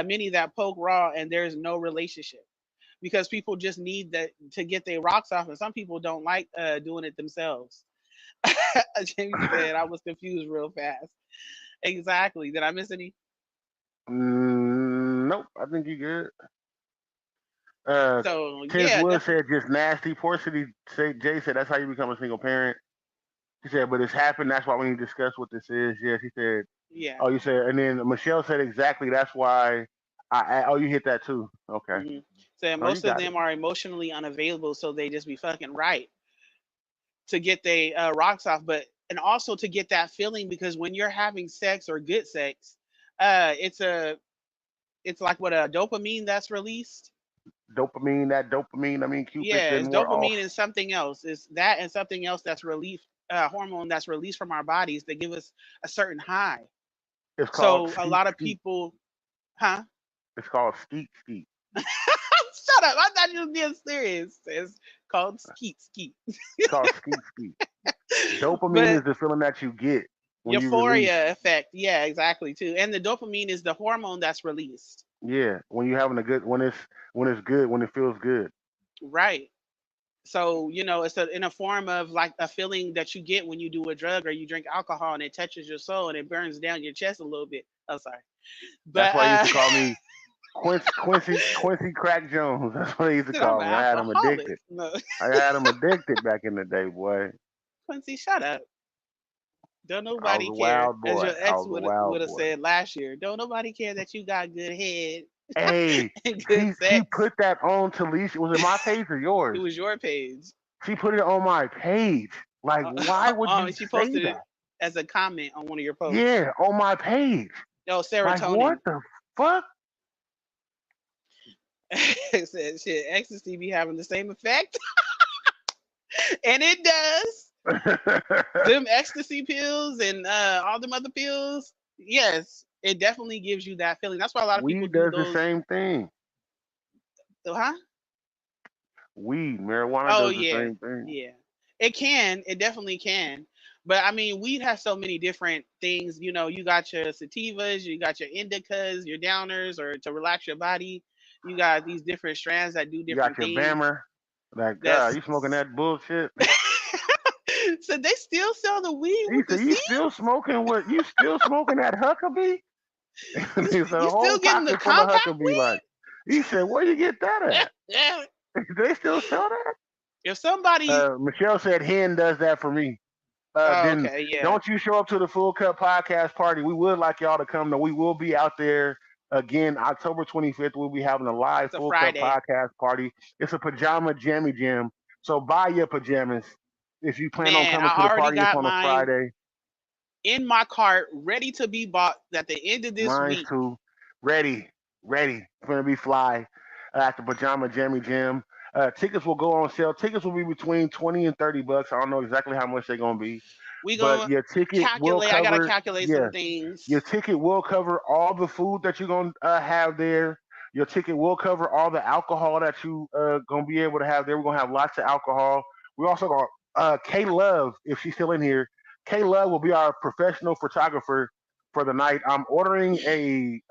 many that poke raw and there's no relationship. Because people just need that to get their rocks off, and some people don't like doing it themselves. Jamie said I was confused real fast. Exactly. Did I miss any? Nope. I think you good. Uh, So Tiz yeah, Wood definitely. said just nasty. Poor City say Jay said that's how you become a single parent. She said, but it's happened. That's why we need to discuss what this is. Yes, he said. Yeah. Oh, you said, and then Michelle said exactly. That's why oh, you hit that too. Okay. Hmm. Said No, you most of got it. them are emotionally unavailable, so they just be fucking right to get their rocks off, but and also to get that feeling because when you're having sex or good sex, it's a it's like what a dopamine that's released. Dopamine. That dopamine. I mean, Cupid Yeah, it's didn't wear off. dopamine and something else. It's that and something else that's released, hormone that's released from our bodies that give us a certain high. It's called So a skeet lot of skeet. people, huh? It's called skeet skeet. Shut up! I thought you was being serious. It's called skeet skeet. It's called skeet skeet. Dopamine But is the feeling that you get when you release. euphoria effect, yeah, exactly too. And the dopamine is the hormone that's released. Yeah, when you having a good when it's good when it feels good. Right. So, it's in a form of like a feeling that you get when you do a drug or you drink alcohol and it touches your soul and it burns down your chest a little bit. Oh, sorry. That's But why they used to call me Quincy Crack Jones. That's what they used to I'm call an me. I had him alcoholic. addicted. No, I had him addicted back in the day, boy. Quincy, shut up. Don't I was nobody a care, wild as boy. your I ex was a would wild have boy. said last year. Don't nobody care that you got good head Hey, and good she sex. put that on Talisha. Was it my page or It yours? was your page. She put it on my page. Like, why would you She say posted it that? as a comment on one of your posts. Yeah, on my page. Oh, Like, what serotonin. the fuck? It said shit, ecstasy be having the same effect. And it does. Them ecstasy pills and all them other pills, yes, it definitely gives you that feeling. That's why a lot of people Weed do does the those. same thing. Huh? Marijuana Oh does the yeah, same thing. yeah. It can. It definitely can. But I mean, weed has so many different things. You got your sativas, you got your indicas, your downers, or to relax your body. You got these different strands that do You got different your things. Bammer. Like, God, That's you smoking that bullshit? So they still sell the weed He with the said, "You seed? still smoking what? You still smoking that Huckabee?" You He said, "A you still whole getting the pocket full of compact Huckabee." Like he said, "Where you get that weed? at? They still sell that?" If somebody, Michelle said, "Hen does that for me." oh, Then okay, yeah, don't you show up to the Full Cup podcast party. We would like y'all to come. Though we will be out there again October 25th. We'll be having a live it's a Full Cup Friday. podcast party. It's a pajama jammy jam. So buy your pajamas if you plan on Man, coming to I the already party. It's got on a mine Friday. in my cart, ready to be bought at the end of this Mine's week. too. Ready, ready. It's gonna be fly at the Pajama Jammy Jam. Tickets will go on sale. Tickets will be between 20 and $30. I don't know exactly how much they're gonna be, We but gonna your ticket will calculate. I gotta cover. calculate Yeah, some your things. ticket will cover all the food that you're gonna have there. Your ticket will cover all the alcohol that you gonna be able to have there. We're gonna have lots of alcohol. We also got K Love, if she's still in here. K Love will be our professional photographer for the night. I'm ordering a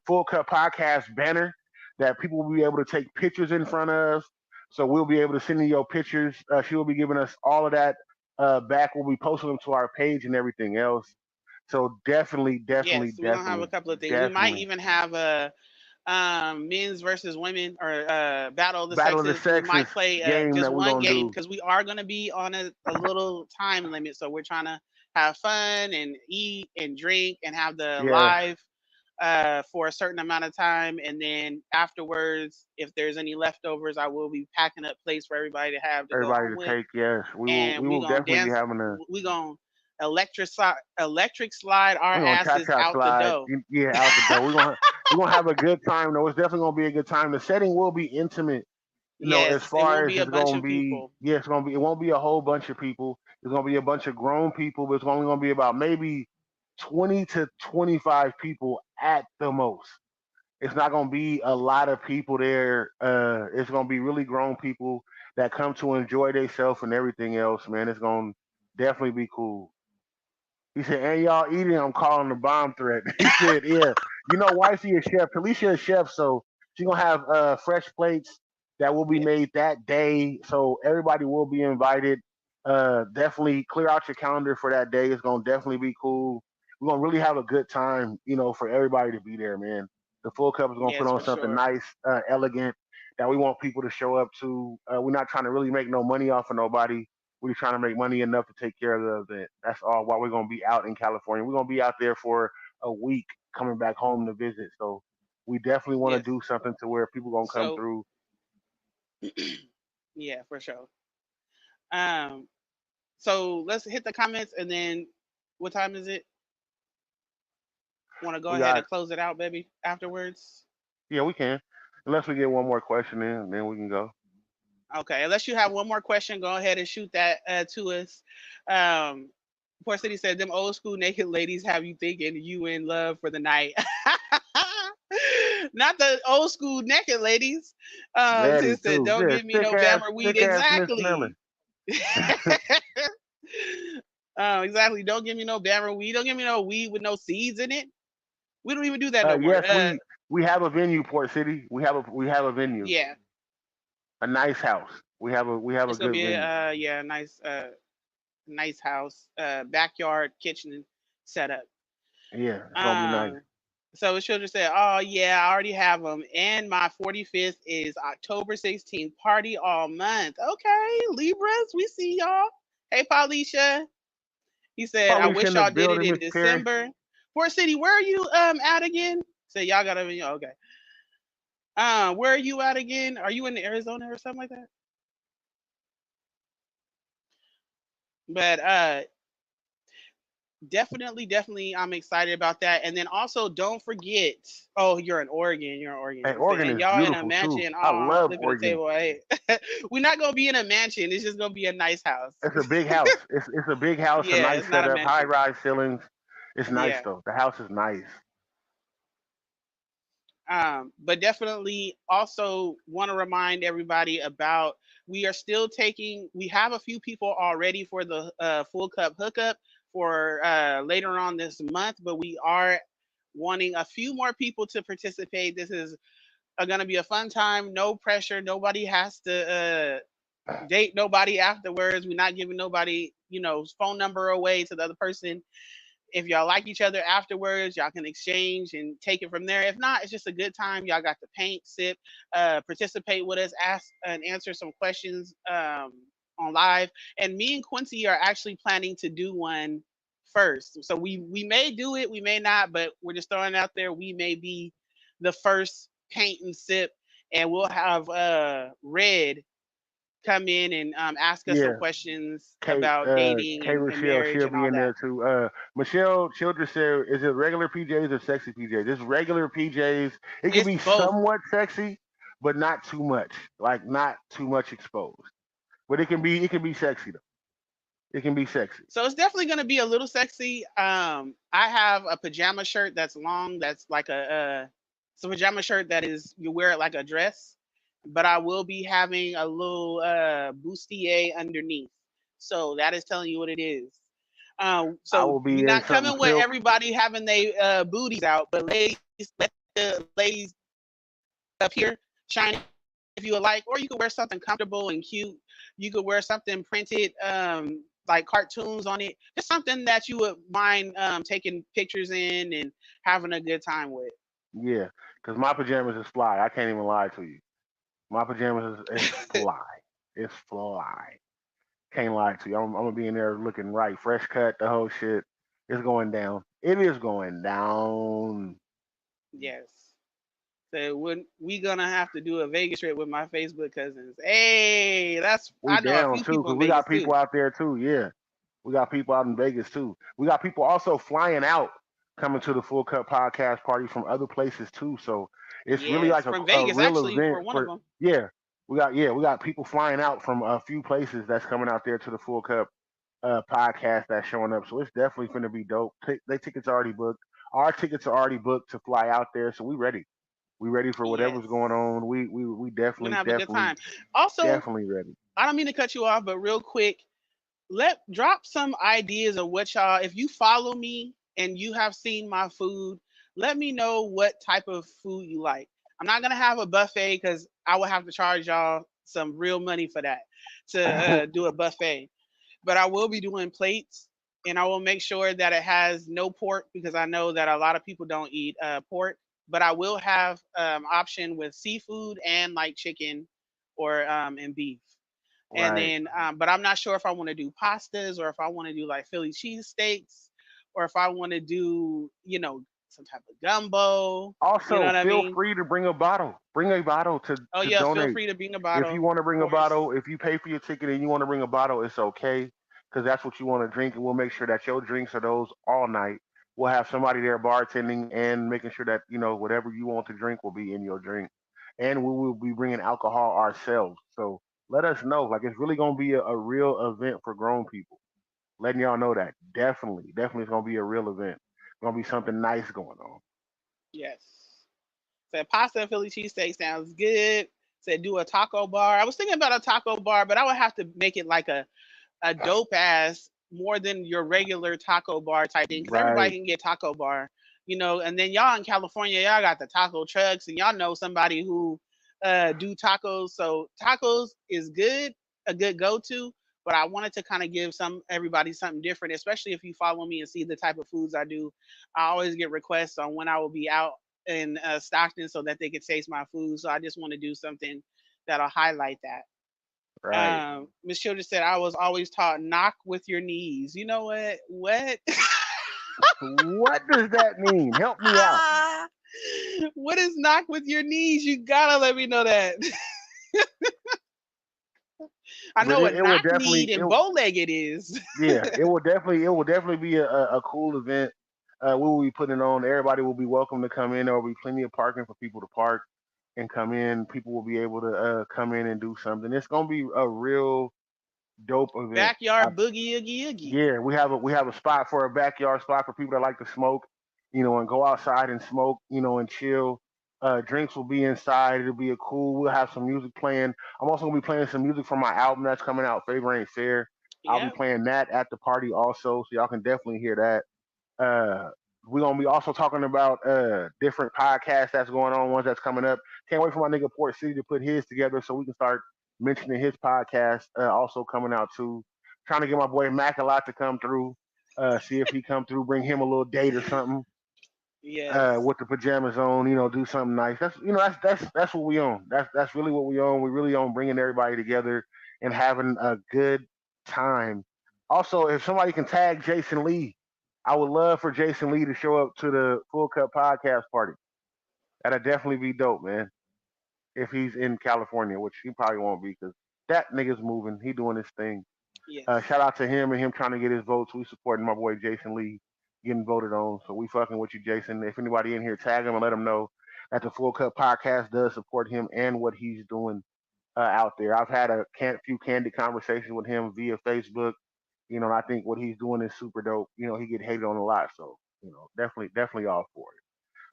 Full Cup podcast banner that people will be able to take pictures in front of. So we'll be able to send you your pictures. She will be giving us all of that back. We'll be posting them to our page and everything else. So definitely, definitely, Yes, we're gonna have a definitely, couple of things. We might definitely. even have a men's versus women or battle of the Battle of the sexes. We Sexes might play game just that we're one gonna game do. because we are going to be on a little time limit. So we're trying to have fun and eat and drink and have the Yes, live for a certain amount of time. And then afterwards, if there's any leftovers, I will be packing up plates for everybody to have to go everybody home to with. take. Yes, we will. And We we will going to definitely be dance. having a. We going to electric slide our We're gonna cha asses cha out the slide. dough. Yeah, out the door. We're gonna have a good time though. It's definitely gonna be a good time. The setting will be intimate. As Yes, it far won't as be a it's bunch gonna of be, people. yeah, it's gonna be. It won't be a whole bunch of people. It's gonna be a bunch of grown people, but it's only gonna be about maybe 20 to 25 people at the most. It's not gonna be a lot of people there. It's gonna be really grown people that come to enjoy themselves and everything else. Man, it's gonna definitely be cool. He said, "And y'all eating? I'm calling the bomb threat." He said, "Yeah, wifey is chef. Talisha is chef, so she gonna have fresh plates that will be Yes, made that day. So everybody will be invited. Definitely clear out your calendar for that day. It's gonna definitely be cool. We're gonna really have a good time. For everybody to be there, man. The Full Cup is gonna put yes, on for something sure. nice, elegant that we want people to show up to. We're not trying to really make no money off of nobody. We're trying to make money enough to take care of the event. That's all. Why we're gonna be out in California. We're gonna be out there for a week, coming back home to visit. So we definitely want to Yes. do something to where people gonna come So, through. yeah, for sure. Um, so let's hit the comments and then what time is it? Want to go We ahead got and close it out, baby, afterwards? Yeah, we can. Unless we get one more question in, then we can go. Okay, unless you have one more question, go ahead and shoot that to us. Um, Poor City said, "Them old school naked ladies have you thinking you in love for the night." Not the old school naked ladies. Ready Sis said, too. "Don't Yeah, give me no Bammer weed." thick ass Miss Melon. Exactly. Exactly. Don't give me no Bammer weed. Don't give me no weed with no seeds in it. We don't even do that no more. Yes, we have a venue, Port City. We have a venue, Yeah, a nice house. We have a it's gonna good be venue. a yeah, nice house, backyard, kitchen setup. Yeah, it's gonna be nice. Um, so his children said, "Oh yeah, I already have them, and my 45th is October 16th. Party all month. Okay, Libras, we see y'all. Hey, Paulisha." He said, "I Police wish in the y'all did it building, in Miss Perry. December." Port City, where are you at again? Say y'all gotta be okay. Where are you at again? Are you in Arizona or something like that? But definitely, I'm excited about that. And then also, don't forget. Oh, you're in Oregon. You're in Oregon. Hey, He said, Oregon and is y'all in a beautiful too. mansion. I Oh, love flipping the Oregon. table. Hey, we're not gonna be in a mansion. It's just gonna be a nice house. It's a big house. It's a big house, a Yeah, nice it's not a setup, high mansion. rise ceilings. It's nice Yeah. though. The house is nice. But definitely also want to remind everybody about we are still taking. We have a few people already for the full cup hookup for later on this month, but we are wanting a few more people to participate. This is going to be a fun time. No pressure. Nobody has to date nobody afterwards. We're not giving nobody, phone number away to the other person. If y'all like each other afterwards, y'all can exchange and take it from there. If not, it's just a good time. Y'all got to paint, sip, participate with us, ask and answer some questions on live. And me and Quincy are actually planning to do one first. So we may do it, we may not, but we're just throwing it out there. We may be the first paint and sip, and we'll have Red come in and ask us some Yeah, questions about dating and Rochelle, marriage she'll and be all in that. there too. Michelle, she'll just say, is it regular PJs or sexy PJs? Just regular PJs. It can It's be both. somewhat sexy, but not too much. Like not too much exposed. But it can be sexy though. It can be sexy. So it's definitely going to be a little sexy. I have a pajama shirt that's long. That's like it's a pajama shirt that is you wear it like a dress, but I will be having a little bustier underneath. So that is telling you what it is. I So will be we're in not something coming with silk. everybody having their booties out, but ladies, let the ladies up here shine if you would like, or you could wear something comfortable and cute. You could wear something printed, like cartoons on it, just something that you would mind taking pictures in and having a good time with. Yeah, because my pajamas is fly. I can't even lie to you. My pajamas is fly. It's fly. Can't lie to you. I'm gonna be in there looking right, fresh cut, the whole shit. It's going down. It is going down. Yes. So we gonna have to do a Vegas trip with my Facebook cousins. Hey, that's We I know a down few too, people cause in we got Vegas people too. out there too. Yeah, we got people out in Vegas too. We got people also flying out, coming to the Full Cup podcast party from other places too. So it's really Yes, like from a Vegas real actually event for one of for them. yeah. We got people flying out from a few places that's coming out there to the Full Cup podcast that's showing up. So it's definitely going to be dope. They tickets are already booked. Our tickets are already booked to fly out there. So we ready. We ready for Yes, whatever's going on. We we're gonna definitely have a good definitely time. Also, definitely ready. I don't mean to cut you off, but real quick, let drop some ideas of what y'all. If you follow me and you have seen my food, let me know what type of food you like. I'm not gonna have a buffet because I will have to charge y'all some real money for that to do a buffet. But I will be doing plates, and I will make sure that it has no pork because I know that a lot of people don't eat pork. But I will have option with seafood and like chicken or and beef. And Right. then, but I'm not sure if I want to do pastas or if I want to do like Philly cheesesteaks or if I want to do, some type of gumbo. You know Also, what I feel mean? free to bring a bottle. Bring a bottle Oh to yeah, feel donate. free to bring a If bottle, you want to of bring a course. bottle, if you pay for your ticket and you want to bring a bottle, it's okay because that's what you want to drink, and we'll make sure that your drinks are those all night. We'll have somebody there bartending and making sure that whatever you want to drink will be in your drink, and we will be bringing alcohol ourselves. So let us know. Like it's really gonna be a real event for grown people. Letting y'all know that definitely it's gonna be a real event. Gonna be something nice going on. Yes. Said pasta and Philly cheesesteak sounds good. Said do a taco bar. I was thinking about a taco bar, but I would have to make it like a dope ass more than your regular taco bar type thing because everybody Right. can get taco bar, and then y'all in California, y'all got the taco trucks and y'all know somebody who do tacos. So tacos is good, a good go-to, but I wanted to kind of give some everybody something different, especially if you follow me and see the type of foods I do. I always get requests on when I will be out in Stockton so that they can taste my food. So I just want to do something that'll highlight that. Right. Miss Childers said, I was always taught knock with your knees. You know what? What? What does that mean? Help me out. What is knock with your knees? You gotta let me know that. I But know what it will knock definitely kneed and bow legged is. yeah, it will definitely be a cool event. We will be putting it on. Everybody will be welcome to come in. There will be plenty of parking for people to park and come in. People will be able to come in and do something. It's gonna be a real dope event. Backyard boogie oogie oogie. Yeah, we have a spot for a backyard spot for people that like to smoke, and go outside and smoke, and chill. Drinks will be inside. It'll be a cool. We'll have some music playing. I'm also gonna be playing some music from my album that's coming out, Favor Ain't Fair. I'll be Yep. playing that at the party also, so y'all can definitely hear that. We're gonna be also talking about different podcasts that's going on, ones that's coming up. Can't wait for my nigga Port City to put his together so we can start. mentioning his podcast also coming out too. Trying to get my boy Mac a lot to come through. See if he come through, bring him a little date or something. Yes. With the pajamas on, do something nice. That's what we own. That's really what we own. We really own bringing everybody together and having a good time. Also, if somebody can tag Jason Lee, I would love for Jason Lee to show up to the Full Cup podcast party. That'd definitely be dope, man. If he's in California, which he probably won't be, because that nigga's moving. He doing his thing. Yes. Shout out to him and him trying to get his votes. We supporting my boy Jason Lee getting voted on. So we fucking with you, Jason. If anybody in here, tag him and let him know that the Full Cup podcast does support him and what he's doing out there. I've had a few candid conversations with him via Facebook. I think what he's doing is super dope. He get hated on a lot, so definitely all for it.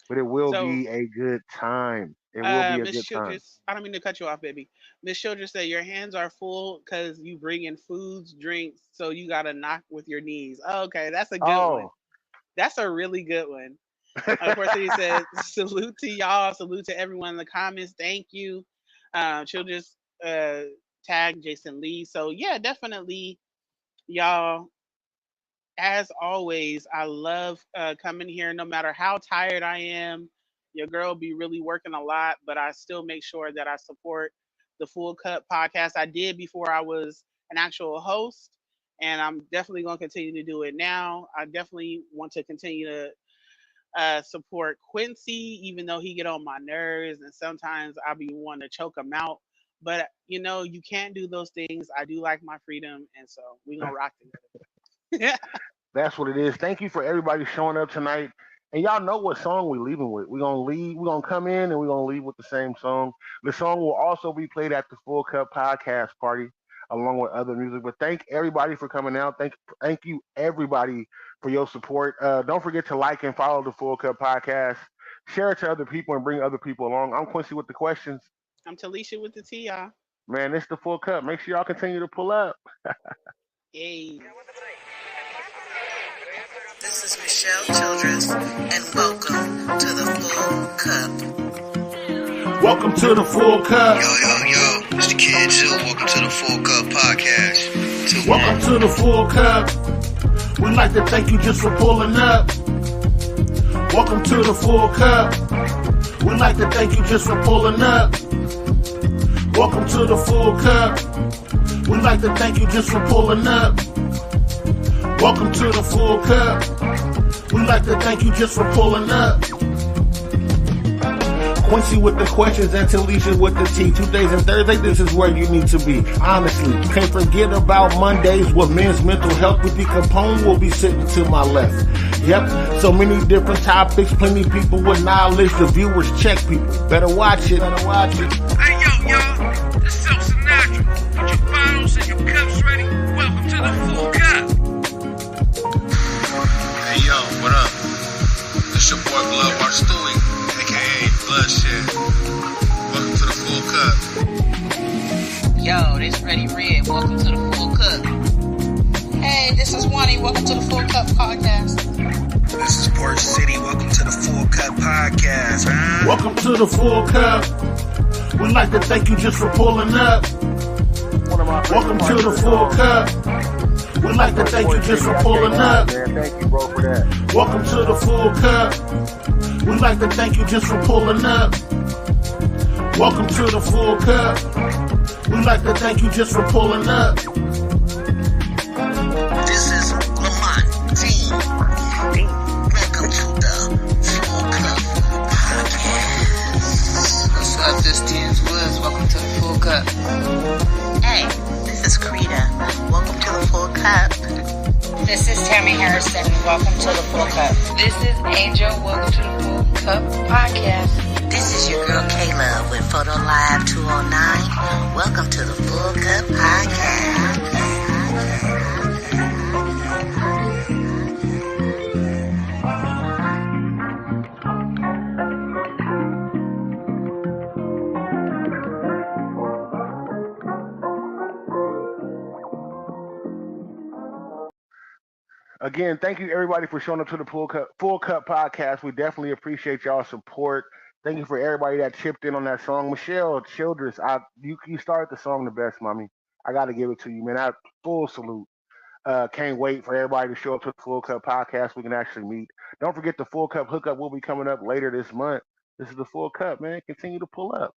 But it will So, be a good time. It will be a Miss good time. Childress, I don't mean to cut you off, baby. Miss Childress said your hands are full because you bring in foods, drinks, so you got to knock with your knees. Oh, okay, that's a good one. Oh, That's a really good one. Of course, he said, salute to y'all, salute to everyone in the comments. Thank you. She'll just tag Jason Lee. So, yeah, definitely, y'all. As always, I love coming here no matter how tired I am. Your girl be really working a lot, but I still make sure that I support the Full Cup podcast. I did before I was an actual host, and I'm definitely going to continue to do it now. I definitely want to continue to support Quincy, even though he get on my nerves, and sometimes I be wanting to choke him out. But you can't do those things. I do like my freedom, and so we gonna rock together. That's what it is. Thank you for everybody showing up tonight. And y'all know what song we're leaving with. We're gonna leave, we're gonna come in and we're gonna leave with the same song. The song will also be played at the Full Cup podcast party along with other music. But thank everybody for coming out. Thank you everybody for your support. Don't forget to like and follow the Full Cup podcast. Share it to other people and bring other people along. I'm Quincy with the questions. I'm Talisha with the T, y'all. Man, it's the Full Cup. Make sure y'all continue to pull up. Hey. This is Michelle Childress, and welcome to the Full Cup. Welcome to the Full Cup. Yo, it's the Kid Zoo. Welcome to the Full Cup Podcast. Welcome to the Full Cup. We'd like to thank you just for pulling up. Welcome to the Full Cup. We'd like to thank you just for pulling up. Welcome to the Full Cup. We'd like to thank you just for pulling up. Welcome to the Full Cup. We'd like to thank you just for pulling up. Quincy with the questions and Talisha with the tea. Tuesdays and Thursdays, this is where you need to be. Honestly, can't forget about Mondays with men's mental health. With the Capone will be sitting to my left. Yep, so many different topics, plenty people with knowledge. The viewers check people. Better watch it. Hey, y'all, this is so natural. Put your bottles and your cups ready. Welcome to the Full Cup. Hey, yo, what up? This your boy Blood Bar Stewie, aka Bloodshed. Welcome to the Full Cup. Yo, this Ready Red. Welcome to the Full Cup. Hey, this is Wani. Welcome to the Full Cup podcast. This is Port City. Welcome to the Full Cup Podcast. Huh? Welcome to the Full Cup. We'd like to thank you just for pulling up. Welcome to the Full Cup. We'd like to thank you just for pulling up. Man, thank you, bro, for that. Welcome to the Full Cup. We'd like to thank you just for pulling up. Welcome to the Full Cup. We'd like to thank you just for pulling up. This is Lamont Dean. Welcome to the Full Cup podcast. What's up, this T's Woods. Welcome to the Full Cup. Hey, this is Krita. Welcome to the Full Cup. This is Tammy Harrison. Welcome to the Full Cup. This is Angel. Welcome to the Full Cup podcast. This is your girl Kayla with Photo Live 209. Welcome to the Full Cup podcast. Again, thank you everybody for showing up to the Full Cup podcast. We definitely appreciate y'all support. Thank you for everybody that chipped in on that song. Michelle Childress, you started the song the best, mommy. I got to give it to you, man. I full salute. Can't wait for everybody to show up to the Full Cup podcast. We can actually meet. Don't forget the Full Cup hookup will be coming up later this month. This is the Full Cup, man. Continue to pull up.